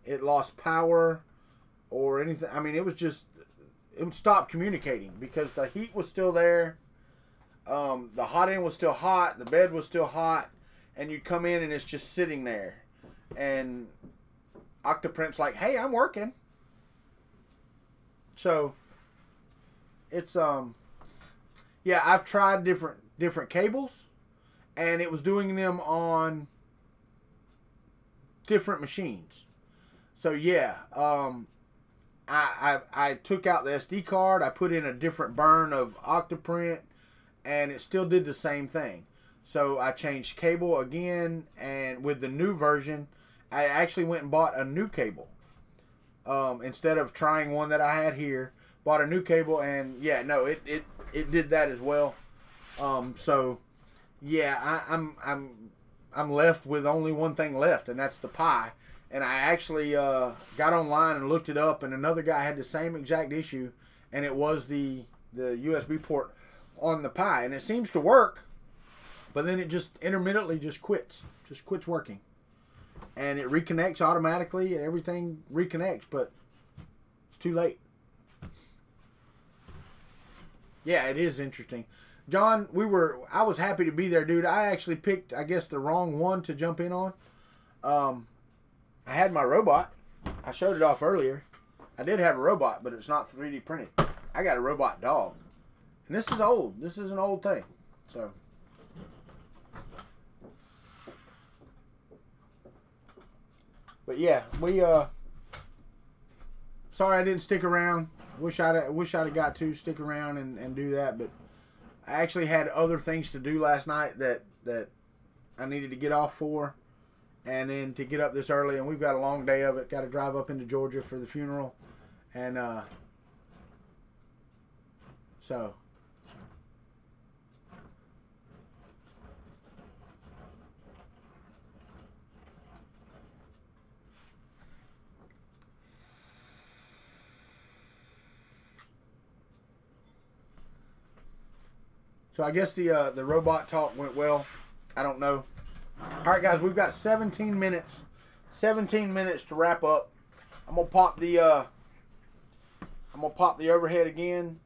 it lost power or anything. I mean, it was just, it would stop communicating because the heat was still there. The hot end was still hot. The bed was still hot, and you'd come in and it's just sitting there. And Octoprint's like, hey, I'm working. So it's yeah, I've tried different cables, and it was doing them on different machines. So yeah, I took out the SD card. I put in a different burn of Octoprint, and it still did the same thing. So I changed cable again, and with the new version, I actually went and bought a new cable. Instead of trying one that I had here, bought a new cable, and yeah, no, it did that as well. So yeah, I'm left with only one thing left, and that's the Pi. And I actually got online and looked it up, and another guy had the same exact issue, and it was the USB port on the Pi, and it seems to work, but then it just intermittently just quits working, and it reconnects automatically, and everything reconnects, but it's too late. Yeah, it is interesting. John, I was happy to be there, dude. I actually picked, I guess, the wrong one to jump in on. I had my robot. I showed it off earlier. I did have a robot, but it's not 3D printed. I got a robot dog. And this is old. This is an old thing. So. But yeah, sorry I didn't stick around. Wish I'd have got to stick around and do that, but I actually had other things to do last night that I needed to get off for. And then to get up this early, and we've got a long day of it. Got to drive up into Georgia for the funeral. And so. So I guess the robot talk went well. I don't know. All right, guys, we've got 17 minutes. 17 minutes to wrap up. I'm gonna pop the overhead again,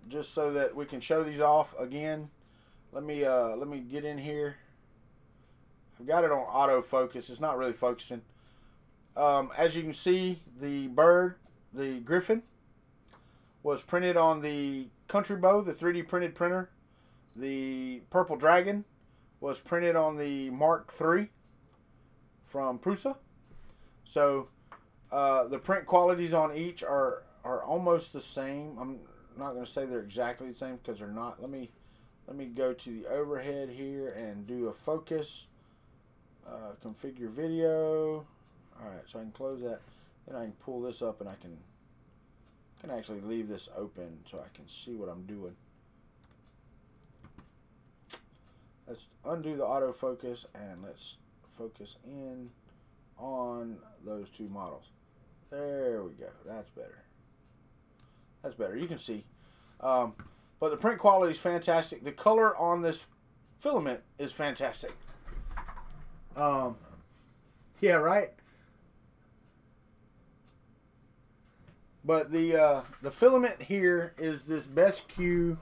just so that we can show these off again. Let me get in here. I've got it on autofocus. It's not really focusing. As you can see, the bird, the griffin, was printed on the Country Bow, the 3D printed printer. The purple dragon was printed on the Mark III from Prusa. So the print qualities on each are almost the same. I'm not going to say they're exactly the same because they're not. Let me go to the overhead here and do a focus. Configure video. All right, so I can close that. Then I can pull this up, and I can actually leave this open so I can see what I'm doing. Let's undo the autofocus and let's focus in on those two models. There we go. That's better. That's better. You can see. But the print quality is fantastic. The color on this filament is fantastic. Yeah, right? But the filament here is this Best Q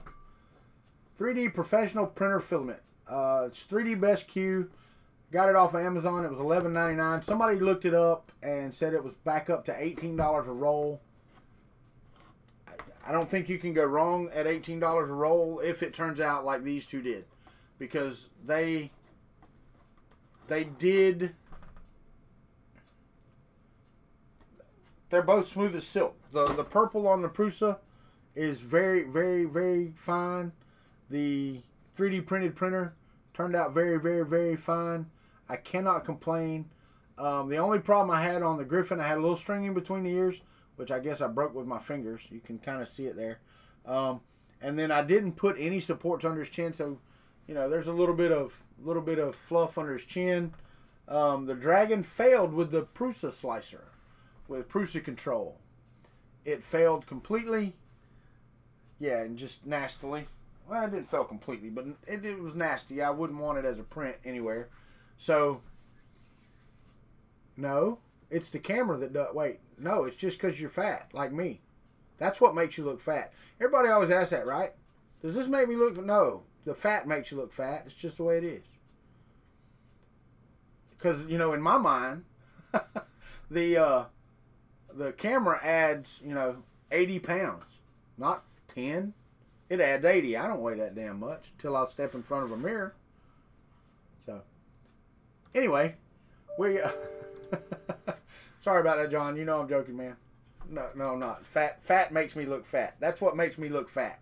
3D professional printer filament. It's 3D Best Q. Got it off of Amazon. It was $11.99. Somebody looked it up and said it was back up to $18 a roll. I don't think you can go wrong at $18 a roll if it turns out like these two did, because they did. They're both smooth as silk. The purple on the Prusa is very, very, very fine. The 3D printed printer turned out very, very, very fine. I cannot complain. The only problem I had on the Griffin, I had a little stringing between the ears, which I guess I broke with my fingers. You can kind of see it there. And then I didn't put any supports under his chin, so you know there's a little bit of fluff under his chin. The Dragon failed with the Prusa slicer, with Prusa control. It failed completely. Yeah, and just nastily. Well, it didn't fail completely, but it was nasty. I wouldn't want it as a print anywhere. So, no, it's the camera that does. Wait, no, it's just because you're fat, like me. That's what makes you look fat. Everybody always asks that, right? Does this make me look? No, the fat makes you look fat. It's just the way it is. Because, you know, in my mind, the camera adds, 80 pounds, not 10. It adds 80. I don't weigh that damn much until I step in front of a mirror. So, anyway, Sorry about that, John. You know I'm joking, man. No, I'm not. Fat makes me look fat. That's what makes me look fat.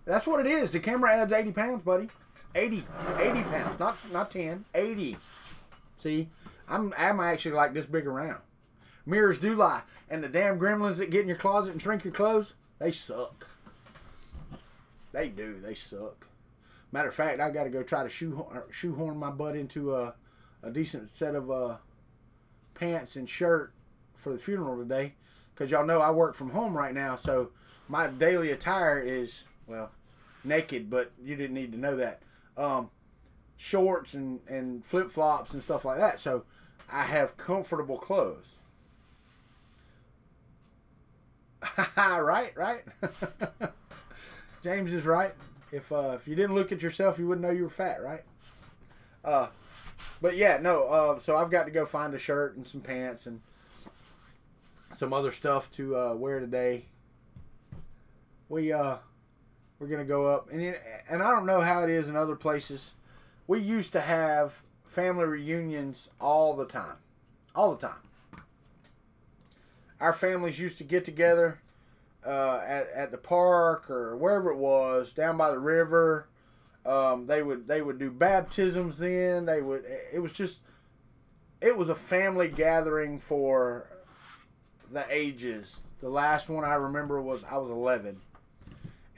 That's what it is. The camera adds 80 pounds, buddy. 80 pounds. Not 10. 80. See? I'm actually like this big around. Mirrors do lie. And the damn gremlins that get in your closet and shrink your clothes, they suck. They do. They suck. Matter of fact, I got to go try to shoehorn my butt into a decent set of pants and shirt for the funeral today. Because y'all know I work from home right now. So my daily attire is, well, naked, but you didn't need to know that. Shorts and flip-flops and stuff like that. So I have comfortable clothes. Right? James is right. If you didn't look at yourself, you wouldn't know you were fat, right? But yeah, no. So I've got to go find a shirt and some pants and some other stuff to wear today. We're gonna go up, and I don't know how it is in other places. We used to have family reunions all the time. Our families used to get together at the park or wherever it was, down by the river. They would do baptisms then. It was a family gathering for the ages. The last one I remember was I was 11.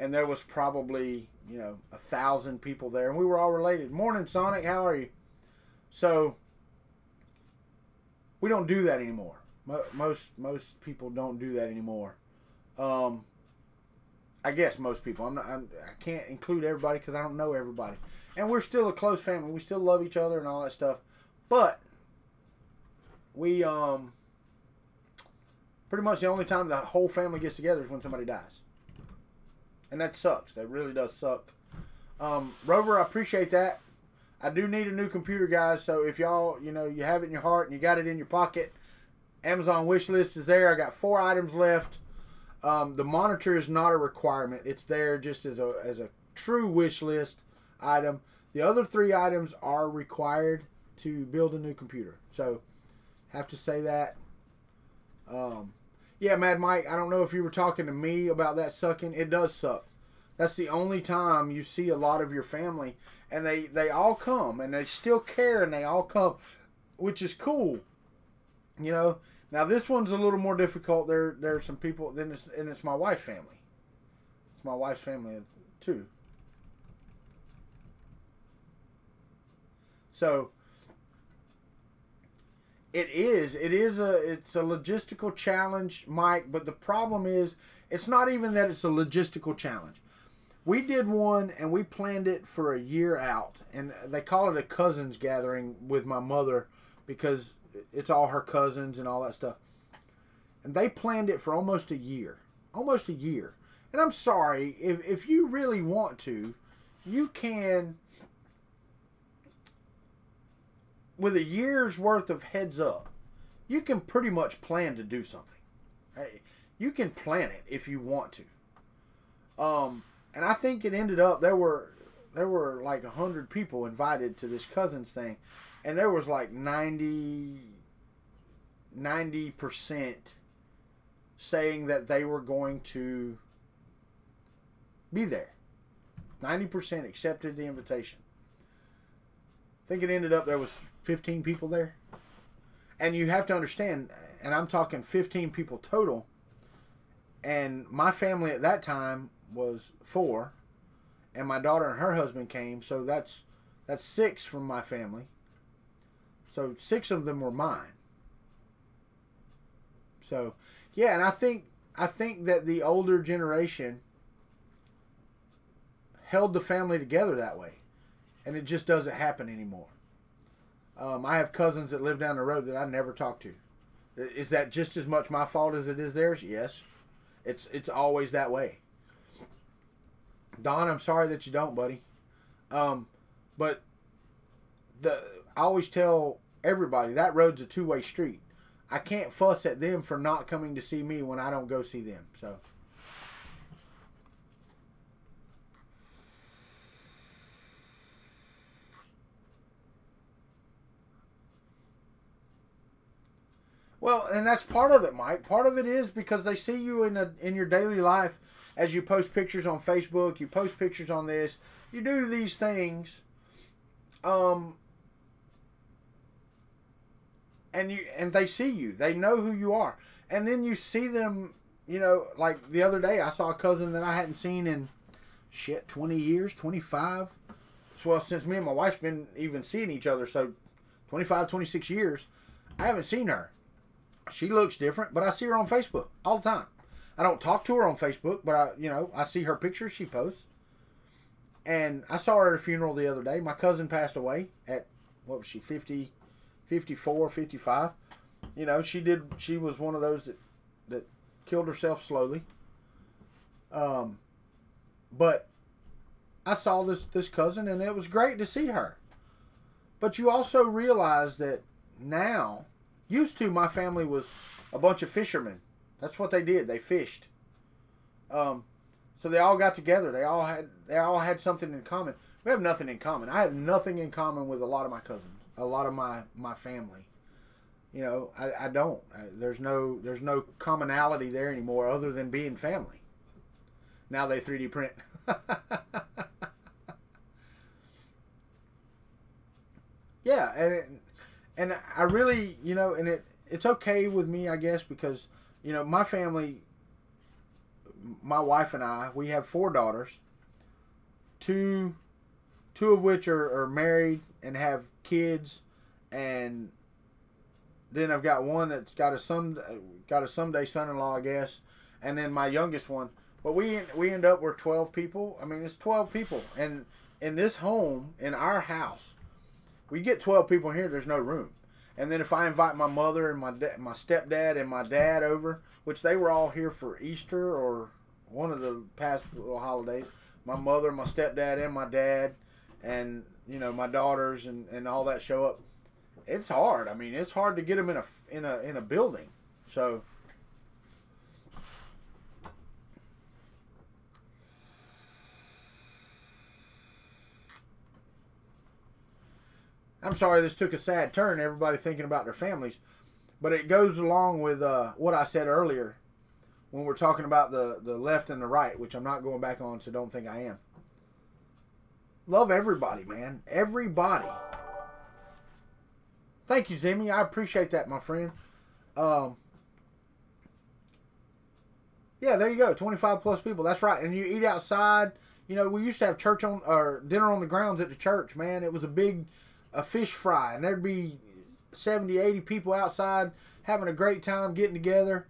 And there was probably, 1,000 people there. And we were all related. Morning, Sonic. How are you? So, we don't do that anymore. Most people don't do that anymore. I guess most people. I can't include everybody because I don't know everybody. And we're still a close family. We still love each other and all that stuff. But, we, pretty much the only time the whole family gets together is when somebody dies. And that sucks. That really does suck. Rover, I appreciate that. I do need a new computer, guys. So if y'all, you have it in your heart and you got it in your pocket, Amazon wishlist is there. I got 4 items left. The monitor is not a requirement. It's there just as a true wish list item. The other 3 items are required to build a new computer. So have to say that. Yeah, Mad Mike, I don't know if you were talking to me about that sucking. It does suck. That's the only time you see a lot of your family. And they all come. And they still care. And they all come. Which is cool. Now this one's a little more difficult. There are some people. And it's my wife's family. It's my wife's family too. So it's a logistical challenge, Mike, but the problem is it's not even that it's a logistical challenge. We did one and we planned it for a year out, and they call it a cousins gathering with my mother because it's all her cousins and all that stuff. And they planned it for almost a year. And I'm sorry, if you really want to, you can, with a year's worth of heads up, you can pretty much plan to do something. You can plan it if you want to. And I think it ended up, there were like 100 people invited to this cousins thing. And there was like 90% saying that they were going to be there. 90% accepted the invitation. I think it ended up there was 15 people there. And you have to understand, and I'm talking 15 people total. And my family at that time was 4. And my daughter and her husband came. So that's 6 from my family. So 6 of them were mine. So, yeah, and I think that the older generation held the family together that way. And it just doesn't happen anymore. I have cousins that live down the road that I never talk to. Is that just as much my fault as it is theirs? Yes. It's always that way. Don, I'm sorry that you don't, buddy. But I always tell everybody that road's a 2-way street. I can't fuss at them for not coming to see me when I don't go see them. So. Well, and that's part of it, Mike. Part of it is because they see you in your daily life as you post pictures on Facebook, you post pictures on this, you do these things, and they see you. They know who you are. And then you see them, you know, like the other day I saw a cousin that I hadn't seen in 20 years, 25. Well, since me and my wife's been even seeing each other, so 25, 26 years, I haven't seen her. She looks different, but I see her on Facebook all the time. I don't talk to her on Facebook, but I see her pictures she posts. And I saw her at a funeral the other day. My cousin passed away at, what was she, 50, 54, 55. You know, she was one of those that killed herself slowly. But I saw this cousin, and it was great to see her. But you also realize that now, used to my family was a bunch of fishermen. That's what they did. They fished. So they all got together. They all had something in common. We have nothing in common. I have nothing in common with a lot of my cousins, a lot of my family. You know, I don't. There's no commonality there anymore other than being family. Now they 3D print. Yeah, and I really, you know, and it's okay with me, I guess, because, you know, my family, my wife and I, we have 4 daughters, two of which are married and have kids, and then I've got one that's got a someday son-in-law, I guess, and then my youngest one. But we end up, we're 12 people. I mean, it's 12 people, and in this home, in our house, we get 12 people here, there's no room. And then if I invite my mother and my stepdad and my dad over, which they were all here for Easter or one of the past little holidays, my mother, my stepdad, and my dad, and, you know, my daughters and all that show up, it's hard. I mean, it's hard to get them in a building. So I'm sorry this took a sad turn, everybody thinking about their families, but it goes along with what I said earlier when we're talking about the left and the right, which I'm not going back on, so don't think I am. Love everybody, man. Everybody. Thank you, Zimmy. I appreciate that, my friend. Yeah, there you go. 25 plus people. That's right. And you eat outside. You know, we used to have dinner on the grounds at the church, man. It was a fish fry, and there'd be 70, 80 people outside having a great time getting together.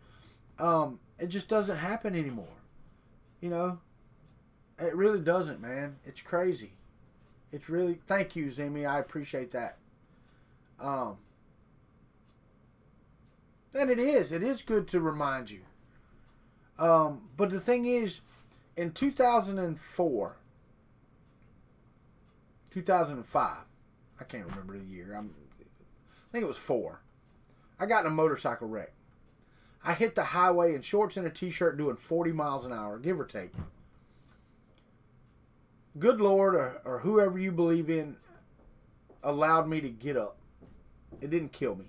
It just doesn't happen anymore. You know, it really doesn't, man. It's crazy. It's really, thank you, Zimmy. I appreciate that. And it is good to remind you. But the thing is, in 2005, I can't remember the year. I think it was 4. I got in a motorcycle wreck. I hit the highway in shorts and a t-shirt doing 40 miles an hour, give or take. Good Lord, or whoever you believe in, allowed me to get up. It didn't kill me.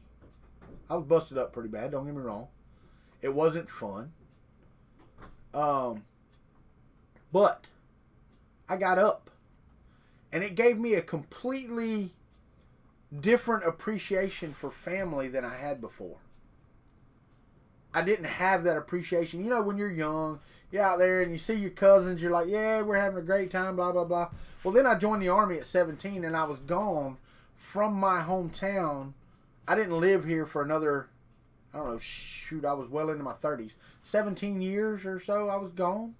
I was busted up pretty bad, don't get me wrong. It wasn't fun. But I got up. And it gave me a completely different appreciation for family than I had before. I didn't have that appreciation. You know, when you're young, you're out there and you see your cousins, you're like, yeah, we're having a great time, blah, blah, blah. Well, then I joined the Army at 17, and I was gone from my hometown. I didn't live here for another, I don't know, shoot, I was well into my 30s. 17 years or so I was gone.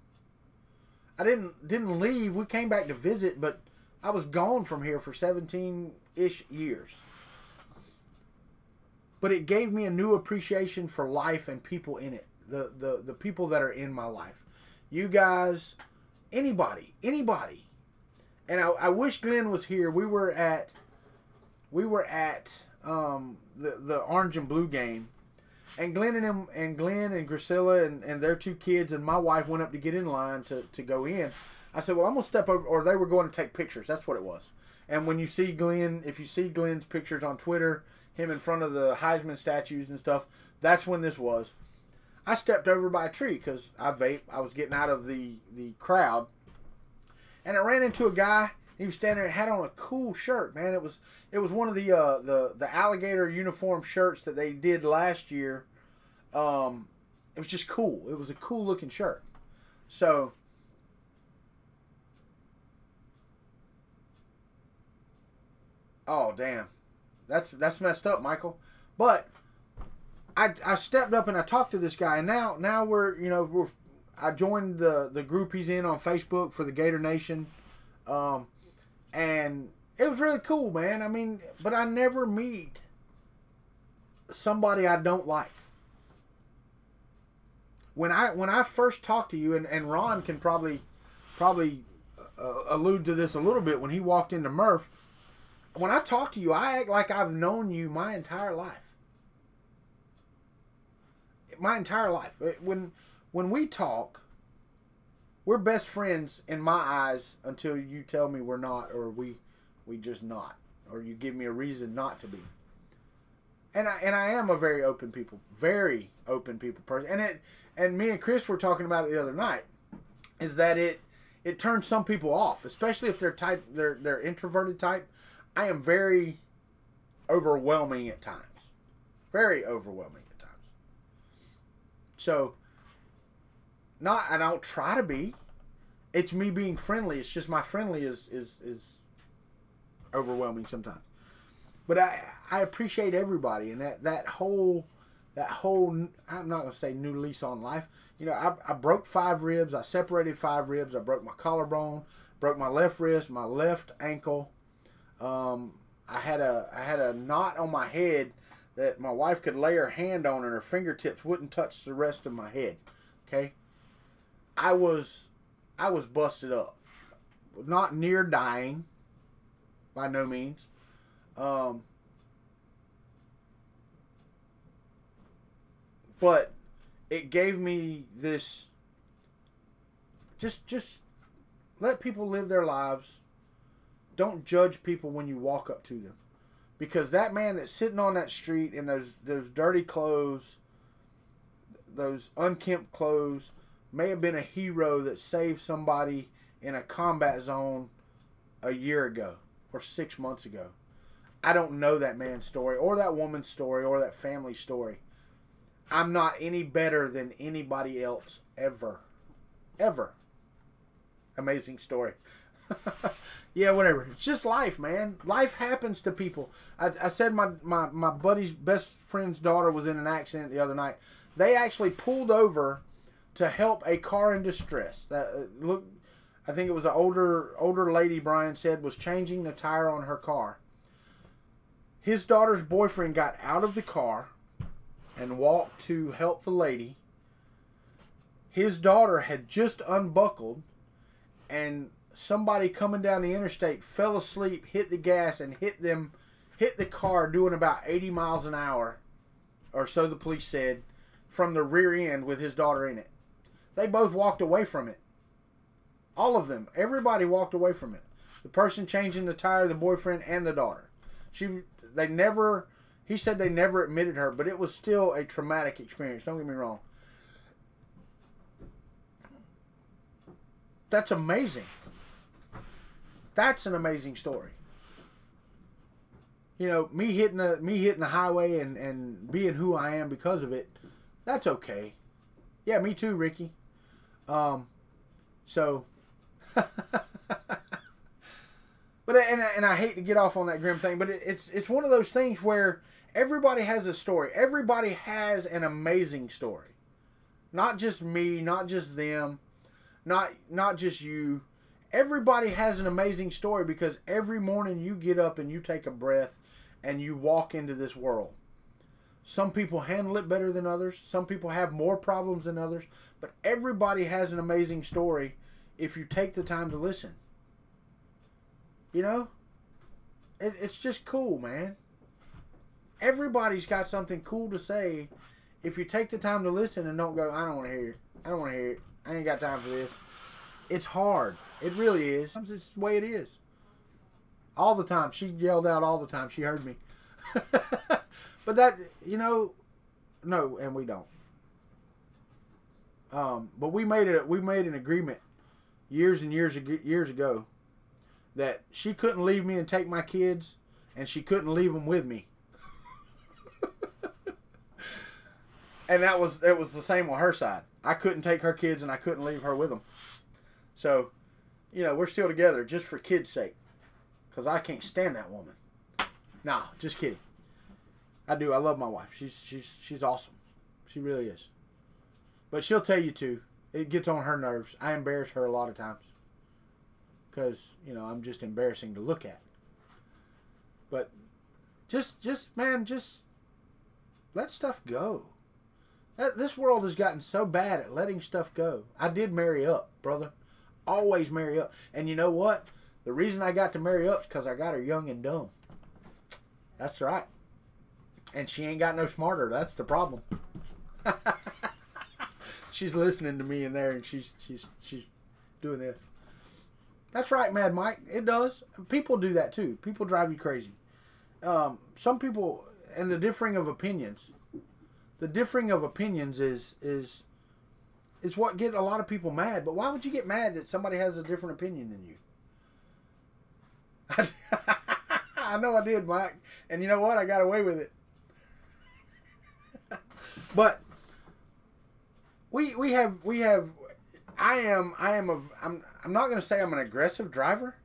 I didn't leave. We came back to visit, but I was gone from here for 17-ish years. But it gave me a new appreciation for life and people in it. The people that are in my life. You guys, anybody. And I wish Glenn was here. We were at the orange and blue game. And Glenn and Grisilla and their 2 kids and my wife went up to get in line to go in. I said, well, I'm going to step over, or they were going to take pictures. That's what it was. And when you see Glenn, if you see Glenn's pictures on Twitter, him in front of the Heisman statues and stuff, That's when this was. I stepped over by a tree because I vape. I was getting out of the crowd. And I ran into a guy. He was standing there, had on a cool shirt, man. It was one of the alligator uniform shirts that they did last year. It was just cool. It was a cool looking shirt. So oh damn. That's messed up, Michael. But I stepped up and I talked to this guy, and now we're I joined the group he's in on Facebook for the Gator Nation, and it was really cool, man. I mean, but I never meet somebody I don't like. When I first talked to you, and Ron can probably allude to this a little bit when he walked into Murph. When I talk to you, I act like I've known you my entire life. My entire life. When we talk, we're best friends in my eyes until you tell me we're not, or we just not, or you give me a reason not to be. And I am a very open people person. And me and Chris were talking about it the other night, is that it turns some people off, especially if they're introverted type. I am very overwhelming at times. Very overwhelming at times. So, I don't try to be. It's me being friendly. It's just my friendly is overwhelming sometimes. But I appreciate everybody, and that whole I'm not gonna say new lease on life. You know, I broke 5 ribs. I separated 5 ribs. I broke my collarbone, broke my left wrist, my left ankle. I had a knot on my head that my wife could lay her hand on, and her fingertips wouldn't touch the rest of my head. Okay, I was busted up, not near dying, by no means. But it gave me this. Just let people live their lives. Don't judge people when you walk up to them. Because that man that's sitting on that street in those dirty clothes, those unkempt clothes, may have been a hero that saved somebody in a combat zone a year ago or 6 months ago. I don't know that man's story or that woman's story or that family story. I'm not any better than anybody else ever. Ever. Amazing story. Yeah, whatever. It's just life, man. Life happens to people. I said my buddy's best friend's daughter was in an accident the other night. They actually pulled over to help a car in distress. I think it was an older lady, Brian said, was changing the tire on her car. His daughter's boyfriend got out of the car and walked to help the lady. His daughter had just unbuckled, and somebody coming down the interstate fell asleep, hit the gas, and hit the car doing about 80 miles an hour, or so the police said, from the rear end with his daughter in it. They both walked away from it. All of them. Everybody walked away from it. The person changing the tire, the boyfriend, and the daughter. He said they never admitted her, but it was still a traumatic experience. Don't get me wrong. That's amazing. That's an amazing story. You know, me hitting the highway and being who I am because of it, that's okay. Yeah, me too, Ricky. So but I hate to get off on that grim thing, but it's one of those things where everybody has a story. Everybody has an amazing story. Not just me, not just them, not just you. Everybody has an amazing story because every morning you get up and you take a breath and you walk into this world. Some people handle it better than others. Some people have more problems than others. But everybody has an amazing story if you take the time to listen. You know? It's just cool, man. Everybody's got something cool to say if you take the time to listen and don't go, I don't want to hear it. I don't want to hear it. I ain't got time for this. It's hard. It really is. It's the way it is. All the time. She yelled out all the time. She heard me. But that, you know, No, and we don't. But we made an agreement years and years ago that she couldn't leave me and take my kids, and she couldn't leave them with me. And it was the same on her side. I couldn't take her kids, and I couldn't leave her with them. So, you know, we're still together just for kids' sake, because I can't stand that woman. Nah, just kidding. I do. I love my wife. She's awesome. She really is. But she'll tell you too. It gets on her nerves. I embarrass her a lot of times. Because, you know, I'm just embarrassing to look at. But man, let stuff go. This world has gotten so bad at letting stuff go. I did marry up, brother. Always marry up. And you know what? The reason I got to marry up is because I got her young and dumb. That's right. And she ain't got no smarter. That's the problem. She's listening to me in there, and she's doing this. That's right, Mad Mike. It does. People do that too. People drive you crazy. Some people, and the differing of opinions. The differing of opinions is what get a lot of people mad. But why would you get mad that somebody has a different opinion than you? I know I did, Mike. And you know what? I got away with it. But I'm not going to say I'm an aggressive driver.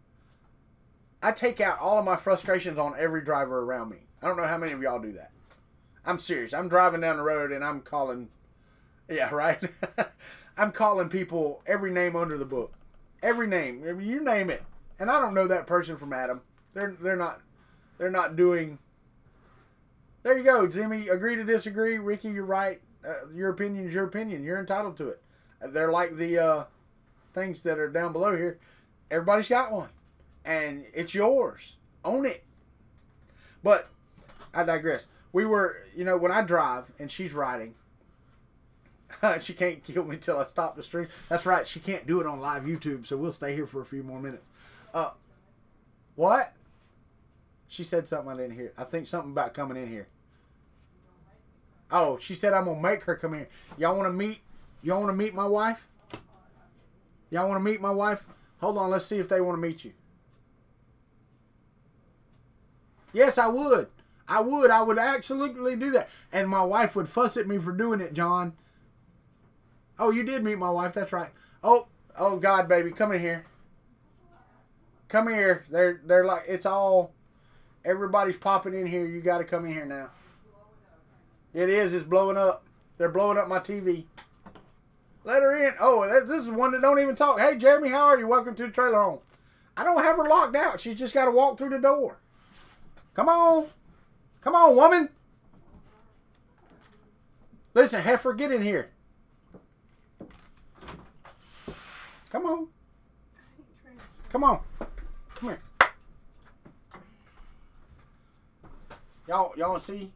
I take out all of my frustrations on every driver around me. I don't know how many of y'all do that. I'm serious. I'm driving down the road and I'm calling, yeah, right? I'm calling people every name under the book. Every name. You name it. And I don't know that person from Adam. They're not doing. There you go, Jimmy. Agree to disagree. Ricky, you're right. Your opinion is your opinion. You're entitled to it. They're like the things that are down below here. Everybody's got one. And it's yours. Own it. But I digress. We were, you know, when I drive and she's riding, she can't kill me until I stop the stream. That's right. She can't do it on live YouTube, so we'll stay here for a few more minutes. What? She said something I didn't hear. I think something about coming in here. Oh, she said I'm gonna make her come here. Y'all want to meet? Y'all want to meet my wife? Y'all want to meet my wife? Hold on, let's see if they want to meet you. Yes, I would. I would absolutely do that. And my wife would fuss at me for doing it, John. Oh, you did meet my wife. That's right. Oh God, baby, come in here. Come here. They're like, it's all, everybody's popping in here. You got to come in here now. It is. It's blowing up. They're blowing up my TV. Let her in. Oh, this is one that don't even talk. Hey, Jeremy, how are you? Welcome to the trailer home. I don't have her locked out. She's just got to walk through the door. Come on. Come on, woman. Listen, heifer, get in here. Come on. Come on. Come here. Y'all want to see?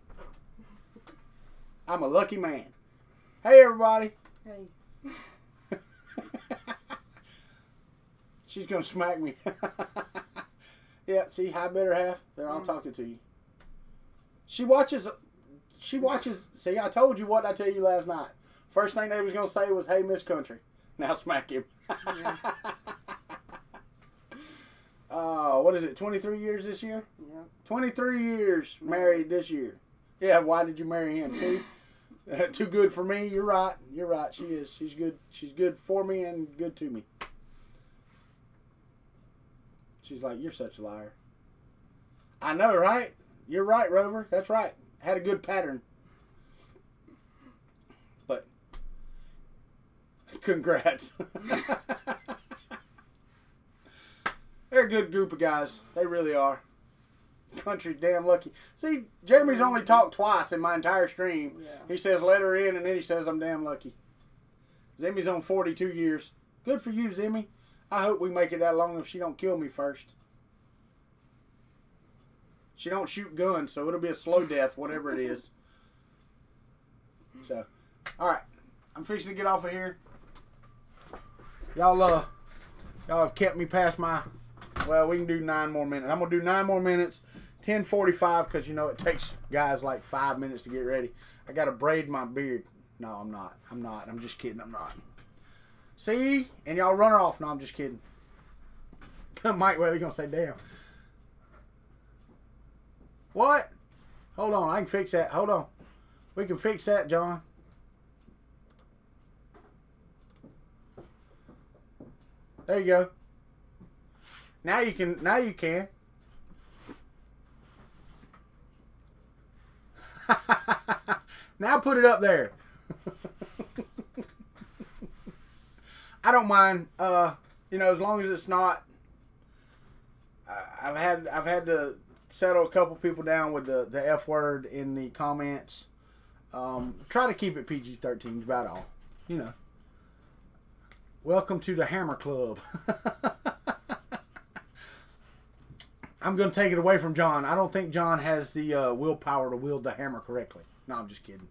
I'm a lucky man. Hey, everybody. Hey. She's going to smack me. Yeah, see, high, better half. They're all talking to you. She watches, see, I told you what I tell you last night. First thing they was going to say was, hey, Miss Country. Now smack him. Yeah. What is it, 23 years this year? Yeah. 23 years married this year. Yeah, why did you marry him? See? Too good for me. You're right. You're right. She is. She's good. She's good for me and good to me. She's like, you're such a liar. I know, right? You're right, Rover. That's right. Had a good pattern. But congrats. They're a good group of guys. They really are. Country's damn lucky. See, Jeremy's only talked twice in my entire stream. Yeah. He says, let her in, and then he says, I'm damn lucky. Zimmy's on 42 years. Good for you, Zimmy. I hope we make it that long if she don't kill me first. She don't shoot guns, so it'll be a slow death, whatever it is. So, alright. I'm fixing to get off of here. Y'all have kept me past my... Well, we can do 9 more minutes. I'm going to do 9 more minutes. 10:45 because, you know, it takes guys like 5 minutes to get ready. I gotta braid my beard. No, I'm not. I'm not. I'm just kidding. I'm not. See? And y'all run her off. No, I'm just kidding. Mike, well, you're gonna say, damn. What? Hold on. I can fix that. Hold on. We can fix that, John. There you go. Now you can. Now you can. Now put it up there. I don't mind. You know, as long as it's not. I've had to settle a couple people down with the F word in the comments. Try to keep it PG-13 is about all. You know. Welcome to the Hammer Club. I'm going to take it away from John. I don't think John has the willpower to wield the hammer correctly. No, I'm just kidding.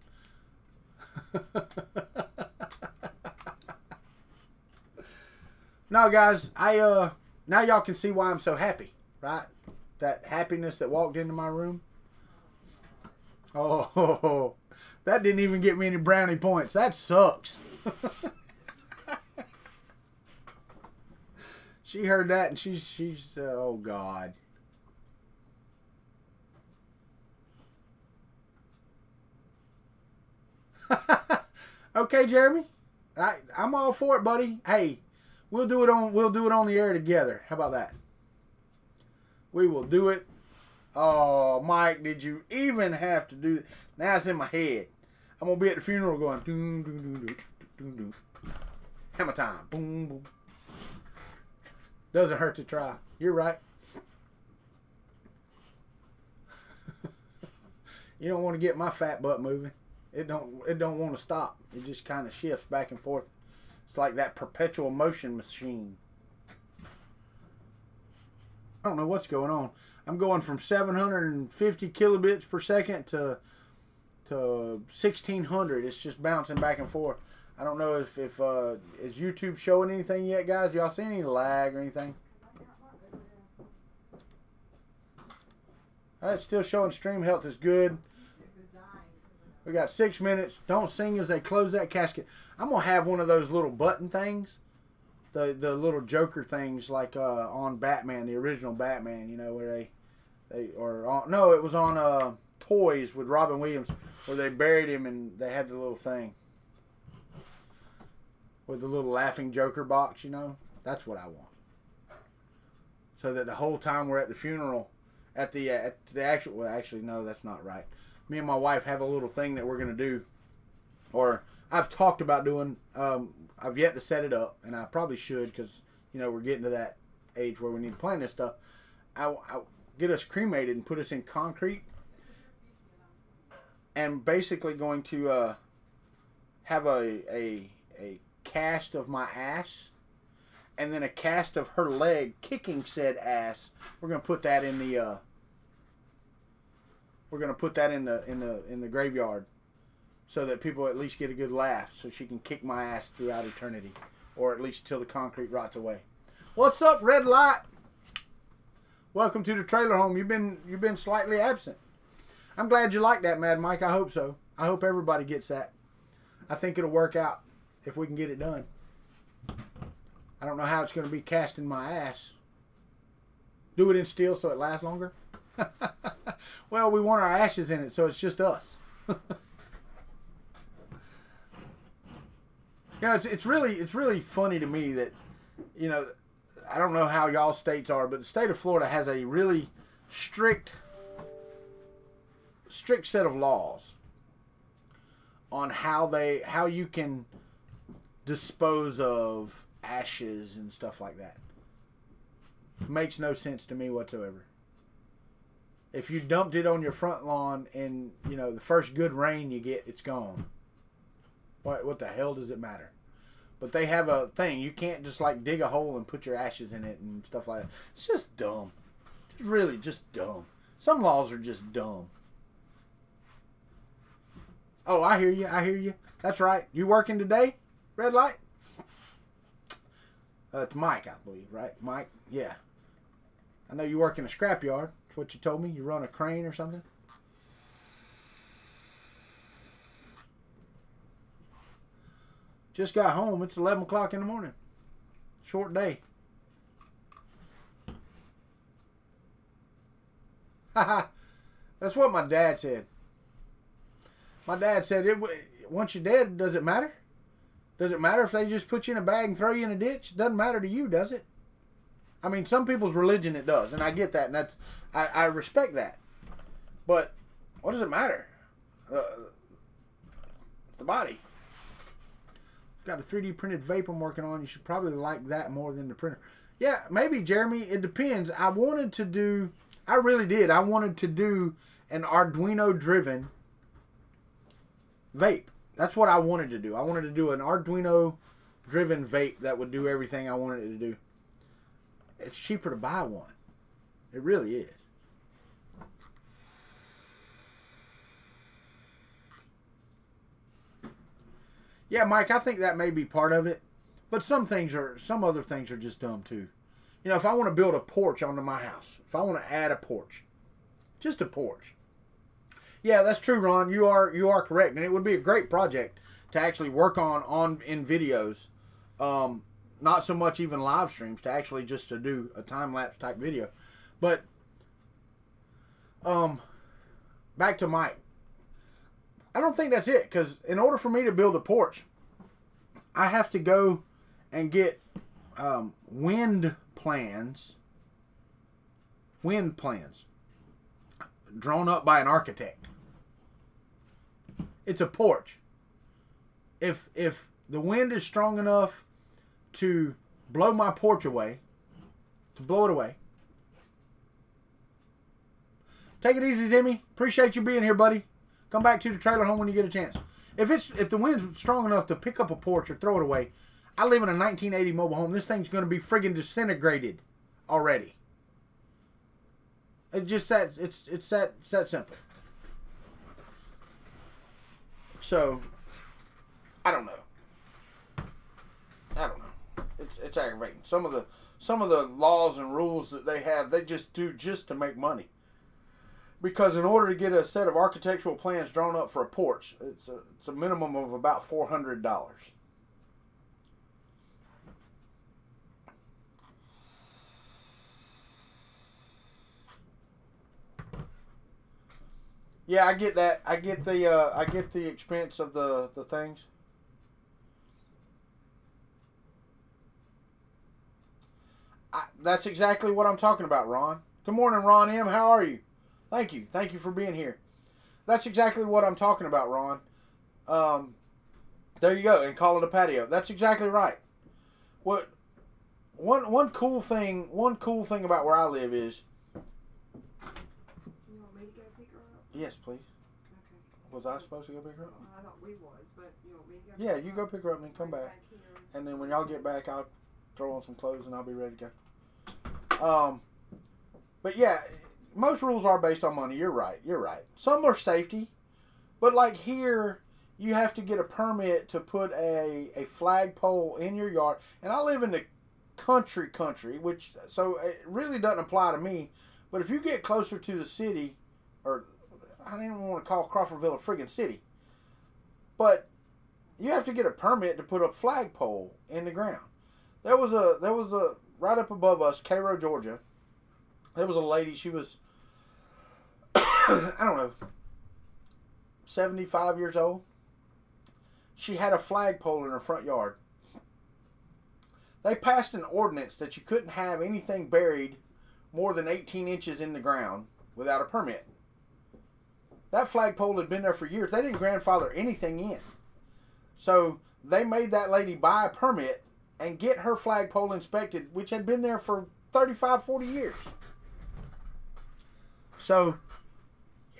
No, guys, now y'all can see why I'm so happy, right? That happiness that walked into my room. Oh, that didn't even get me any brownie points. That sucks. She heard that and she's oh God. Okay, Jeremy, I'm all for it, buddy. Hey, we'll do it on the air together. How about that? We will do it. Oh, Mike, did you even have to do it? Now it's in my head. I'm gonna be at the funeral going doom doom doom doom doom doom. Hammer time. Boom boom. Doesn't hurt to try. You're right. You don't want to get my fat butt moving. It don't want to stop. It just kind of shifts back and forth. It's like that perpetual motion machine. I don't know what's going on. I'm going from 750 kilobits per second to 1600. It's just bouncing back and forth. I don't know if is YouTube showing anything yet, guys? Y'all seen any lag or anything? It's still showing stream health is good. We got 6 minutes. Don't sing as they close that casket. I'm gonna have one of those little button things, the little Joker things, like on Batman, the original Batman. You know, where they or on, no, it was on Toys with Robin Williams, where they buried him and they had the little thing with the little laughing Joker box. You know, that's what I want. So that the whole time we're at the funeral, at the actual, well, actually no, that's not right. Me and my wife have a little thing that we're going to do, or I've talked about doing. I've yet to set it up, and I probably should, because, you know, we're getting to that age where we need to plan this stuff. I'll get us cremated and put us in concrete, and basically going to have a cast of my ass, and then a cast of her leg kicking said ass. We're going to put that in the in the graveyard, so that people at least get a good laugh, so she can kick my ass throughout eternity, or at least till the concrete rots away. What's up, Red Light? Welcome to the trailer home. You've been slightly absent. I'm glad you like that, Mad Mike. I hope so. I hope everybody gets that. I think it'll work out if we can get it done. I don't know how it's going to be cast in my ass. Do it in steel so it lasts longer. Well, we want our ashes in it, so it's just us. You know, it's really funny to me that, you know, I don't know how y'all states are, but the state of Florida has a really strict set of laws on how you can dispose of ashes and stuff like that. Makes no sense to me whatsoever. If you dumped it on your front lawn and, you know, the first good rain you get, it's gone. What the hell does it matter? But they have a thing. You can't just like dig a hole and put your ashes in it and stuff like that. It's just dumb. It's really just dumb. Some laws are just dumb. Oh, I hear you. I hear you. That's right. You working today? Red Light? It's Mike, I believe, right? Mike? Yeah. I know you work in a scrapyard. That's what you told me. You run a crane or something? Just got home. It's 11 o'clock in the morning. Short day. Haha. That's what my dad said. My dad said, once you're dead, does it matter? Does it matter if they just put you in a bag and throw you in a ditch? Doesn't matter to you, does it? I mean, some people's religion it does, and I get that, and I respect that. But what does it matter? The body. Got a 3D printed vape I'm working on. You should probably like that more than the printer. Yeah, maybe, Jeremy. It depends. I really did. I wanted to do an Arduino driven vape. That's what I wanted to do. I wanted to do an Arduino driven vape that would do everything I wanted it to do. It's cheaper to buy one. It really is. Yeah, Mike, I think that may be part of it. But some other things are just dumb too. You know, if I want to build a porch onto my house, if I want to add a porch, just a porch. Yeah, that's true, Ron. You are correct, and it would be a great project to actually work on in videos. Not so much even live streams, to actually just to do a time-lapse type video. But back to Mike. I don't think that's it, because in order for me to build a porch, I have to go and get wind plans drawn up by an architect. It's a porch. If the wind is strong enough to blow my porch away, to blow it away. Take it easy, Zimmy. Appreciate you being here, buddy. Come back to the trailer home when you get a chance. If the wind's strong enough to pick up a porch or throw it away, I live in a 1980 mobile home. This thing's going to be friggin' disintegrated already. It's that simple. So, I don't know. It's aggravating. Some of the laws and rules that they have, they just do just to make money. Because in order to get a set of architectural plans drawn up for a porch, it's a minimum of about $400. Yeah, I get that. I get the expense of the things. That's exactly what I'm talking about, Ron. Good morning, Ron M. How are you? Thank you. Thank you for being here. That's exactly what I'm talking about, Ron. There you go. And call it a patio. That's exactly right. One cool thing about where I live is. You want me to go pick her up? Yes, please. Okay. Was I supposed to go pick her up? I thought we was, but you want me to go? Yeah, you go pick her up and then come back. And then when y'all get back, I'll throw on some clothes and I'll be ready to go. But yeah, most rules are based on money. You're right. Some are safety. But like here, you have to get a permit to put a flagpole in your yard. And I live in the country, which, so it really doesn't apply to me. But if you get closer to the city, or I don't even want to call Crawfordville a friggin' city, but you have to get a permit to put a flagpole in the ground. There was a right up above us, Cairo, Georgia. There was a lady. She was I don't know, 75 years old. She had a flagpole in her front yard. They passed an ordinance that you couldn't have anything buried more than 18 inches in the ground without a permit. That flagpole had been there for years. They didn't grandfather anything in. So they made that lady buy a permit and get her flagpole inspected, which had been there for 35, 40 years. So,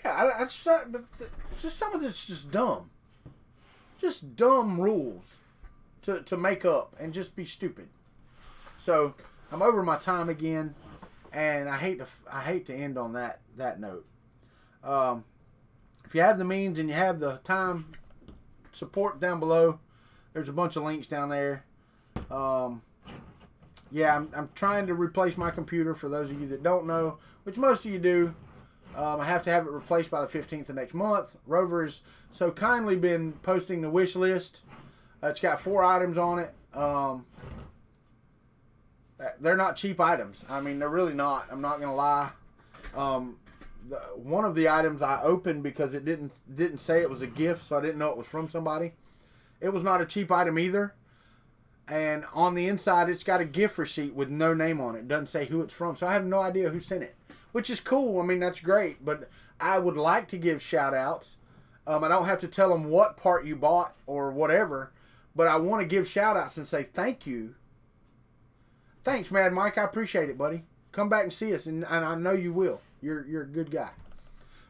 yeah, just some of this is just dumb. Just dumb rules to make up and just be stupid. So, I'm over my time again, and I hate to end on that note. If you have the means and you have the time, support down below. There's a bunch of links down there. Yeah, I'm trying to replace my computer, for those of you that don't know, which most of you do. I have to have it replaced by the 15th of next month. Rover has so kindly been posting the wish list. It's got 4 items on it. They're not cheap items. I mean, they're really not. I'm not gonna lie. One of the items I opened because it didn't say it was a gift, so I didn't know it was from somebody. It was not a cheap item either. And on the inside, it's got a gift receipt with no name on it. It doesn't say who it's from, so I have no idea who sent it, which is cool. I mean, that's great, but I would like to give shout-outs. I don't have to tell them what part you bought or whatever, but I want to give shout-outs and say thank you. Thanks, Mad Mike. I appreciate it, buddy. Come back and see us, and I know you will. You're a good guy.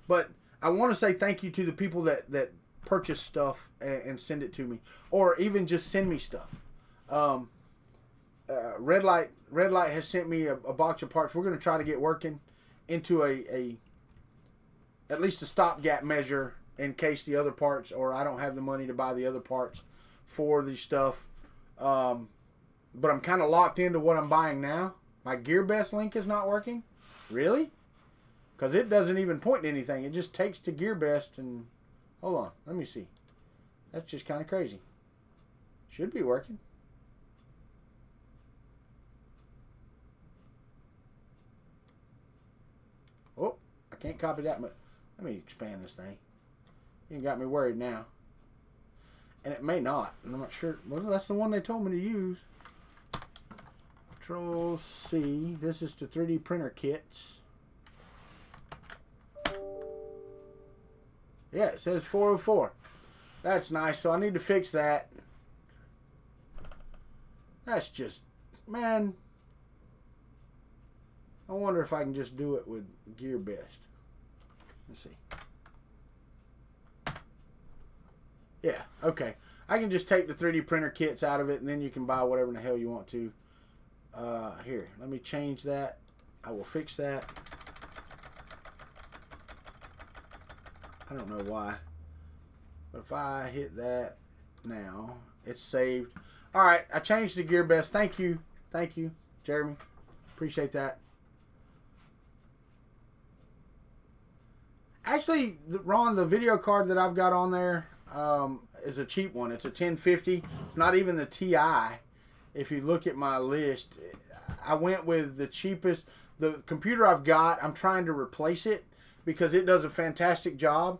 But I want to say thank you to the people that purchase stuff and send it to me, or even just send me stuff. Red Light has sent me a box of parts. We're going to try to get working into at least a stopgap measure in case the other parts, or I don't have the money to buy the other parts for the stuff. But I'm kind of locked into what I'm buying now. My Gearbest link is not working. Really? Because it doesn't even point to anything. It just takes to Gearbest and... Hold on. Let me see. That's just kind of crazy. Should be working. Oh, I can't copy that much. Let me expand this thing. You got me worried now. And it may not. I'm not sure. Well, that's the one they told me to use. Control C. This is to 3D printer kits. Yeah, it says 404. That's nice. So I need to fix that. That's just, man. I wonder if I can just do it with Gearbest. Let's see. Yeah, okay. I can just take the 3D printer kits out of it, and then you can buy whatever in the hell you want to. Here, let me change that. I will fix that. I don't know why. But if I hit that now, it's saved. Alright, I changed the Gearbest. Thank you. Thank you, Jeremy. Appreciate that. Actually, Ron, the video card that I've got on there is a cheap one. It's a 1050. It's not even the TI. If you look at my list, I went with the cheapest. The computer I've got, I'm trying to replace it because it does a fantastic job.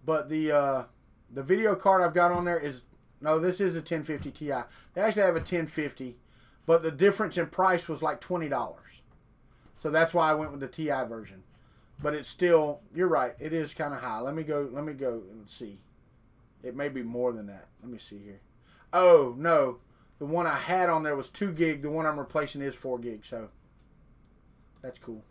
But the video card I've got on there is, no, this is a 1050 Ti. They actually have a 1050, but the difference in price was like $20. So that's why I went with the TI version. But it's still, you're right, it is kind of high. Let me go and see. It may be more than that. Let me see here. Oh, no. The one I had on there was 2 gig. The one I'm replacing is 4 gig. So that's cool.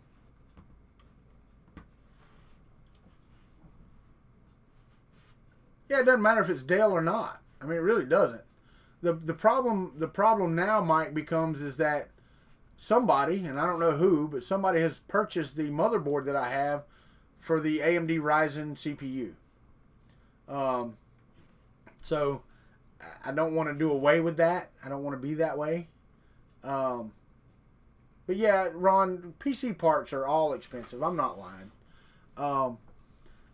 Yeah, it doesn't matter if it's Dell or not. I mean, it really doesn't. The problem now, Mike, becomes is that somebody, and I don't know who, but somebody has purchased the motherboard that I have for the AMD Ryzen CPU. So I don't want to do away with that. I don't want to be that way. But yeah, Ron, PC parts are all expensive. I'm not lying.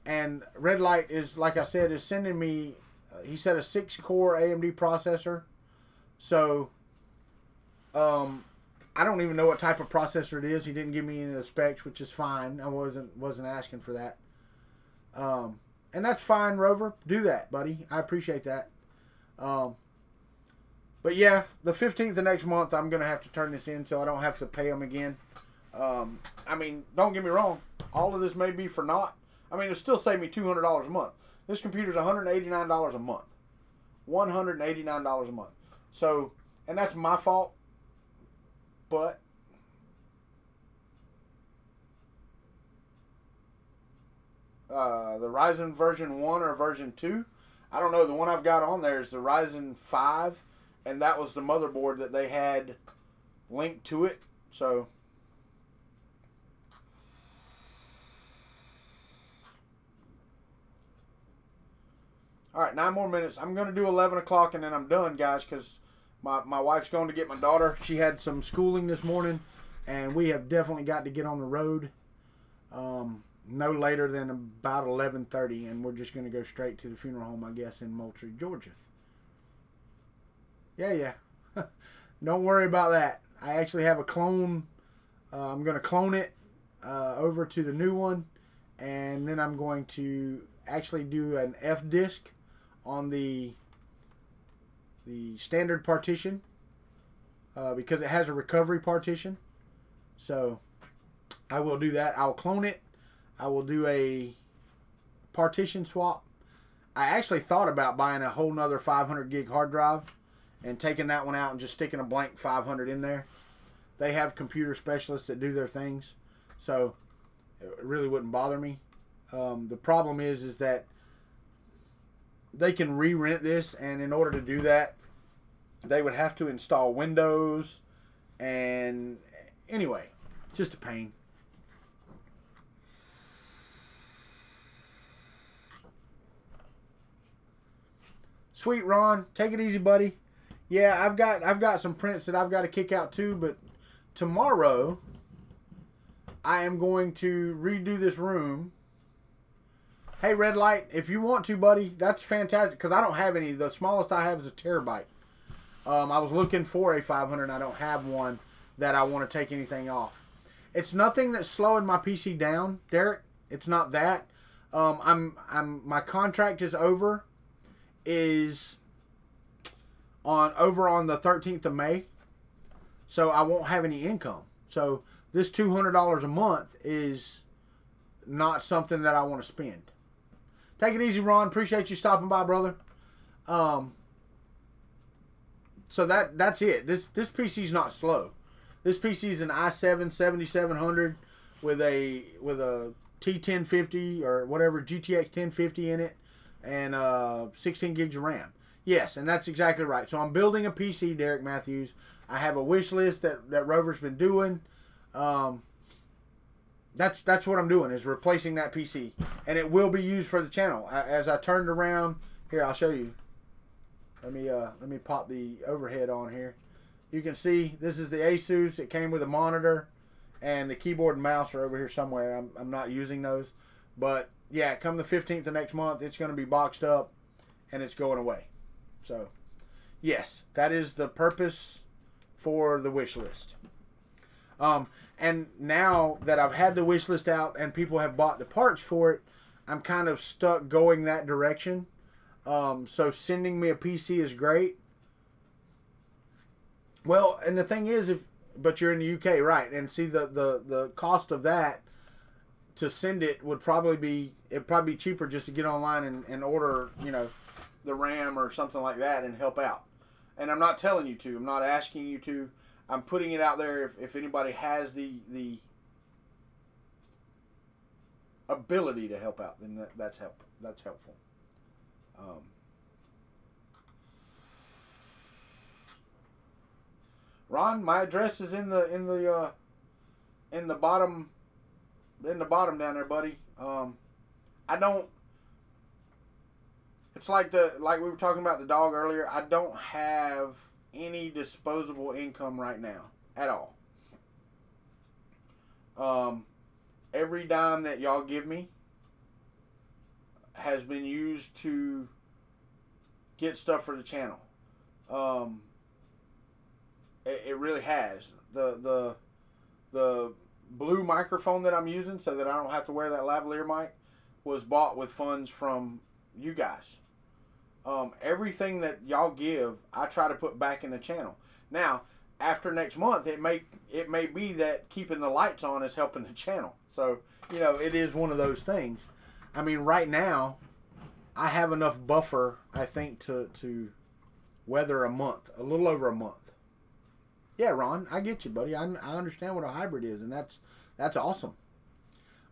And Red Light is, like I said, is sending me, he said a 6-core AMD processor. So, I don't even know what type of processor it is. He didn't give me any of the specs, which is fine. I wasn't asking for that. And that's fine, Rover. Do that, buddy. I appreciate that. But yeah, the 15th of next month, I'm going to have to turn this in so I don't have to pay them again. I mean, don't get me wrong. All of this may be for naught. I mean, it'll still save me $200 a month. This computer's $189 a month. $189 a month. So, and that's my fault. But the Ryzen version 1 or version 2, I don't know. The one I've got on there is the Ryzen 5, and that was the motherboard that they had linked to it. So, all right, 9 more minutes. I'm going to do 11 o'clock, and then I'm done, guys, because my wife's going to get my daughter. She had some schooling this morning, and we have definitely got to get on the road no later than about 11:30, and we're just going to go straight to the funeral home, I guess, in Moultrie, Georgia. Yeah. Don't worry about that. I actually have a clone. I'm going to clone it over to the new one, and then I'm going to actually do an F disk on the standard partition because it has a recovery partition. So I will do that. I'll clone it. I will do a partition swap. I actually thought about buying a whole nother 500 gig hard drive and taking that one out and just sticking a blank 500 in there. They have computer specialists that do their things, so it really wouldn't bother me. The problem is that they can re-rent this, and in order to do that, they would have to install Windows, and anyway, just a pain. Sweet Ron, take it easy, buddy. Yeah, I've got some prints that I've got to kick out too, but tomorrow I am going to redo this room. Hey, Red Light, if you want to, buddy, that's fantastic, because I don't have any. The smallest I have is a terabyte. I was looking for a 500, and I don't have one that I want to take anything off. It's nothing that's slowing my PC down, Derek. It's not that. My contract is over. Is over on the 13th of May, so I won't have any income. So this $200 a month is not something that I want to spend. Take it easy, Ron. Appreciate you stopping by, brother. So that's it. This PC's not slow. This PC is an i7 7700 with a T1050 or whatever GTX 1050 in it, and 16 gigs of RAM. Yes, and that's exactly right. So I'm building a PC, Derek Matthews. I have a wish list that Rover's been doing. That's what I'm doing, is replacing that PC, and it will be used for the channel. As I turned around here, I'll show you. Let me pop the overhead on here. You can see this is the Asus. It came with a monitor, and the keyboard and mouse are over here somewhere. I'm not using those, but yeah, come the 15th of next month, it's going to be boxed up, and it's going away. So, yes, that is the purpose for the wish list. And now that I've had the wish list out and people have bought the parts for it, I'm kind of stuck going that direction. So sending me a PC is great. Well, and the thing is, but you're in the UK, right? And see, the cost of that to send it would probably be cheaper just to get online and order, the RAM or something like that and help out. And I'm not telling you to. I'm not asking you to. I'm putting it out there. If anybody has the ability to help out, then that's helpful. Ron, my address is in the bottom down there, buddy. I don't. It's like we were talking about the dog earlier. I don't have any disposable income right now at all. Every dime that y'all give me has been used to get stuff for the channel. It really has. The blue microphone that I'm using so that I don't have to wear that lavalier mic was bought with funds from you guys. Everything that y'all give, I try to put back in the channel. Now, after next month, it may be that keeping the lights on is helping the channel. So, it is one of those things. I mean, right now, I have enough buffer, I think, to weather a month, a little over a month. Yeah, Ron, I get you, buddy. I understand what a hybrid is, and that's awesome.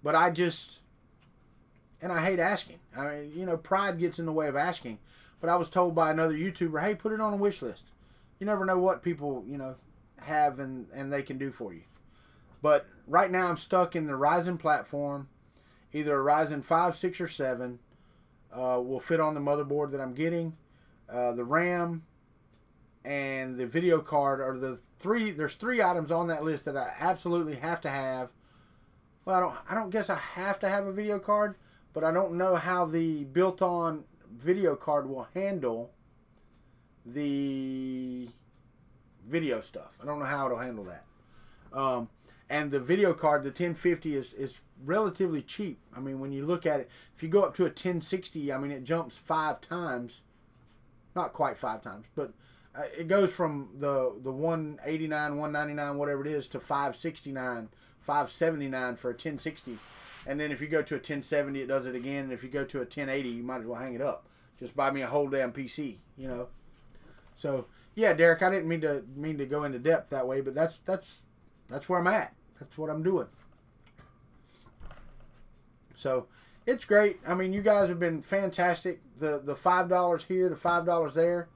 But I hate asking. I mean, pride gets in the way of asking. But I was told by another YouTuber, hey, put it on a wish list. You never know what people, have and they can do for you. But right now I'm stuck in the Ryzen platform. Either a Ryzen 5, 6, or 7 will fit on the motherboard that I'm getting. The RAM and the video card are there's three items on that list that I absolutely have to have. Well, I don't guess I have to have a video card, but I don't know how the built-on video card will handle the video stuff. I don't know how it'll handle that. And the video card, the 1050 is relatively cheap. I mean, when you look at it, if you go up to a 1060, I mean, it jumps 5 times. Not quite 5 times, but it goes from the 189, 199, whatever it is, to 569, 579 for a 1060. And then if you go to a 1070, it does it again. And if you go to a 1080, you might as well hang it up. Just buy me a whole damn PC, you know. So yeah, Derek, I didn't mean to go into depth that way, but that's where I'm at. That's what I'm doing. So it's great. I mean, you guys have been fantastic. The $5 here, the $5 there.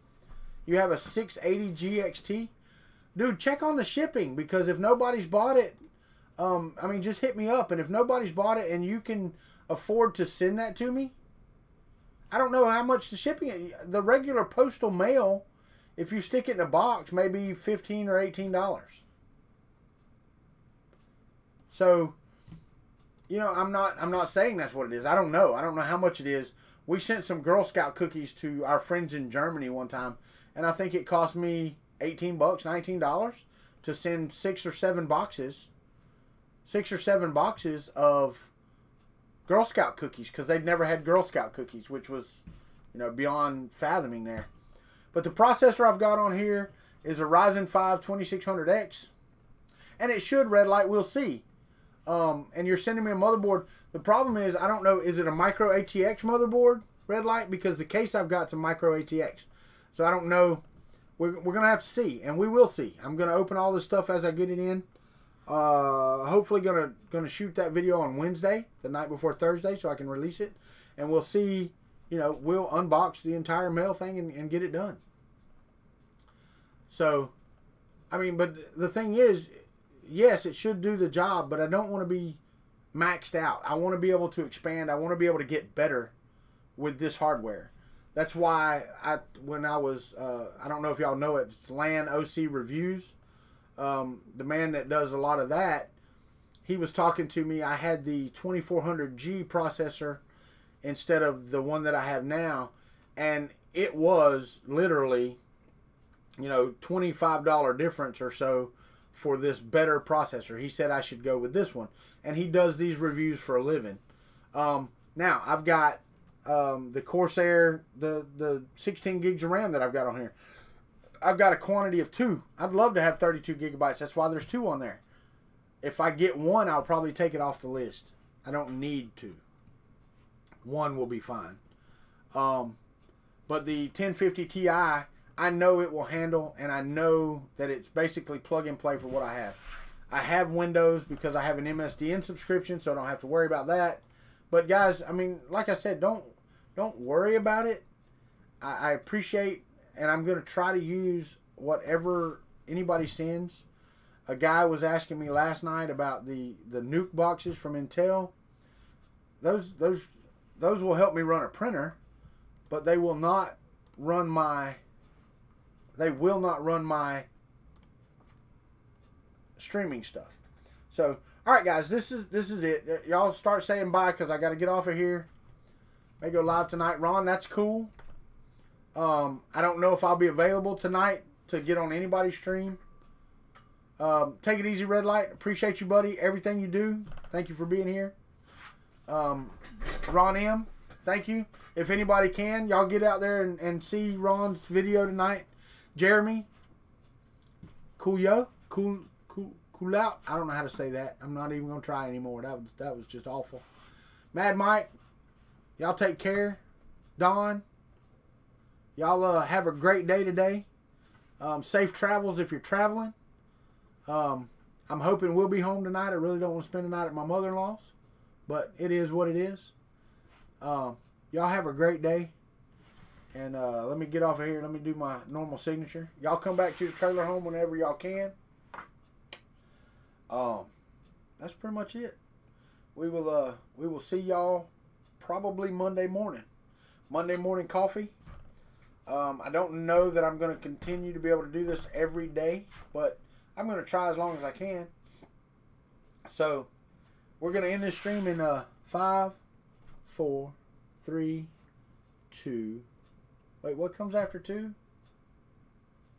You have a 680 GXT. Dude, check on the shipping, because if nobody's bought it, I mean, just hit me up. And if nobody's bought it and you can afford to send that to me, I don't know how much the shipping is. The regular postal mail, if you stick it in a box, maybe $15 or $18. So, you know, I'm not saying that's what it is. I don't know. I don't know how much it is. We sent some Girl Scout cookies to our friends in Germany one time, and I think it cost me $18, $19 to send 6 or 7 boxes. 6 or 7 boxes of Girl Scout cookies, because they'd never had Girl Scout cookies, which was, you know, beyond fathoming there. But the processor I've got on here is a Ryzen 5 2600X, and it should red light. We'll see. And you're sending me a motherboard. The problem is, I don't know, is it a micro ATX motherboard, red light? Because the case I've got is a micro ATX. So I don't know. We're going to have to see, and we will see. I'm going to open all this stuff as I get it in. Hopefully gonna shoot that video on Wednesday, the night before Thursday, so I can release it. And we'll see, you know, we'll unbox the entire mail thing and get it done. So, I mean, but the thing is, yes, it should do the job, but I don't want to be maxed out. I want to be able to expand. I want to be able to get better with this hardware. That's why when I was, I don't know if y'all know it, it's LAN OC Reviews. The man that does a lot of that, he was talking to me. I had the 2400G processor instead of the one that I have now, and it was literally, you know, $25 difference or so for this better processor. He said I should go with this one, and he does these reviews for a living. Now I've got the Corsair, the 16 gigs of RAM that I've got on here. I've got a quantity of 2. I'd love to have 32 gigabytes. That's why there's 2 on there. If I get 1, I'll probably take it off the list. I don't need 2. 1 will be fine. But the 1050 Ti, I know it will handle, and I know that it's basically plug and play for what I have. I have Windows because I have an MSDN subscription, so I don't have to worry about that. But guys, I mean, like I said, don't worry about it. I appreciate, and I'm going to try to use whatever anybody sends. A guy was asking me last night about the Nuke boxes from Intel. Those will help me run a printer, but they will not run my streaming stuff. So, all right, guys, this is it. Y'all start saying bye because I got to get off of here. May go live tonight. Ron, that's cool. I don't know if I'll be available tonight to get on anybody's stream. Take it easy, Red Light. Appreciate you, buddy. Everything you do. Thank you for being here. Ron M, thank you. If anybody can, y'all get out there and see Ron's video tonight. Jeremy, cool out. I don't know how to say that. I'm not even gonna try anymore. That was just awful. Mad Mike, y'all take care. Don, y'all have a great day today. Safe travels if you're traveling. I'm hoping we'll be home tonight. I really don't want to spend the night at my mother-in-law's, but it is what it is. Y'all have a great day. And let me get off of here. Let me do my normal signature. Y'all come back to the trailer home whenever y'all can. That's pretty much it. We will see y'all probably Monday morning. Monday morning coffee. I don't know that I'm going to continue to be able to do this every day, but I'm going to try as long as I can. So, we're going to end this stream in 5, 4, 3, 2. Wait, what comes after 2?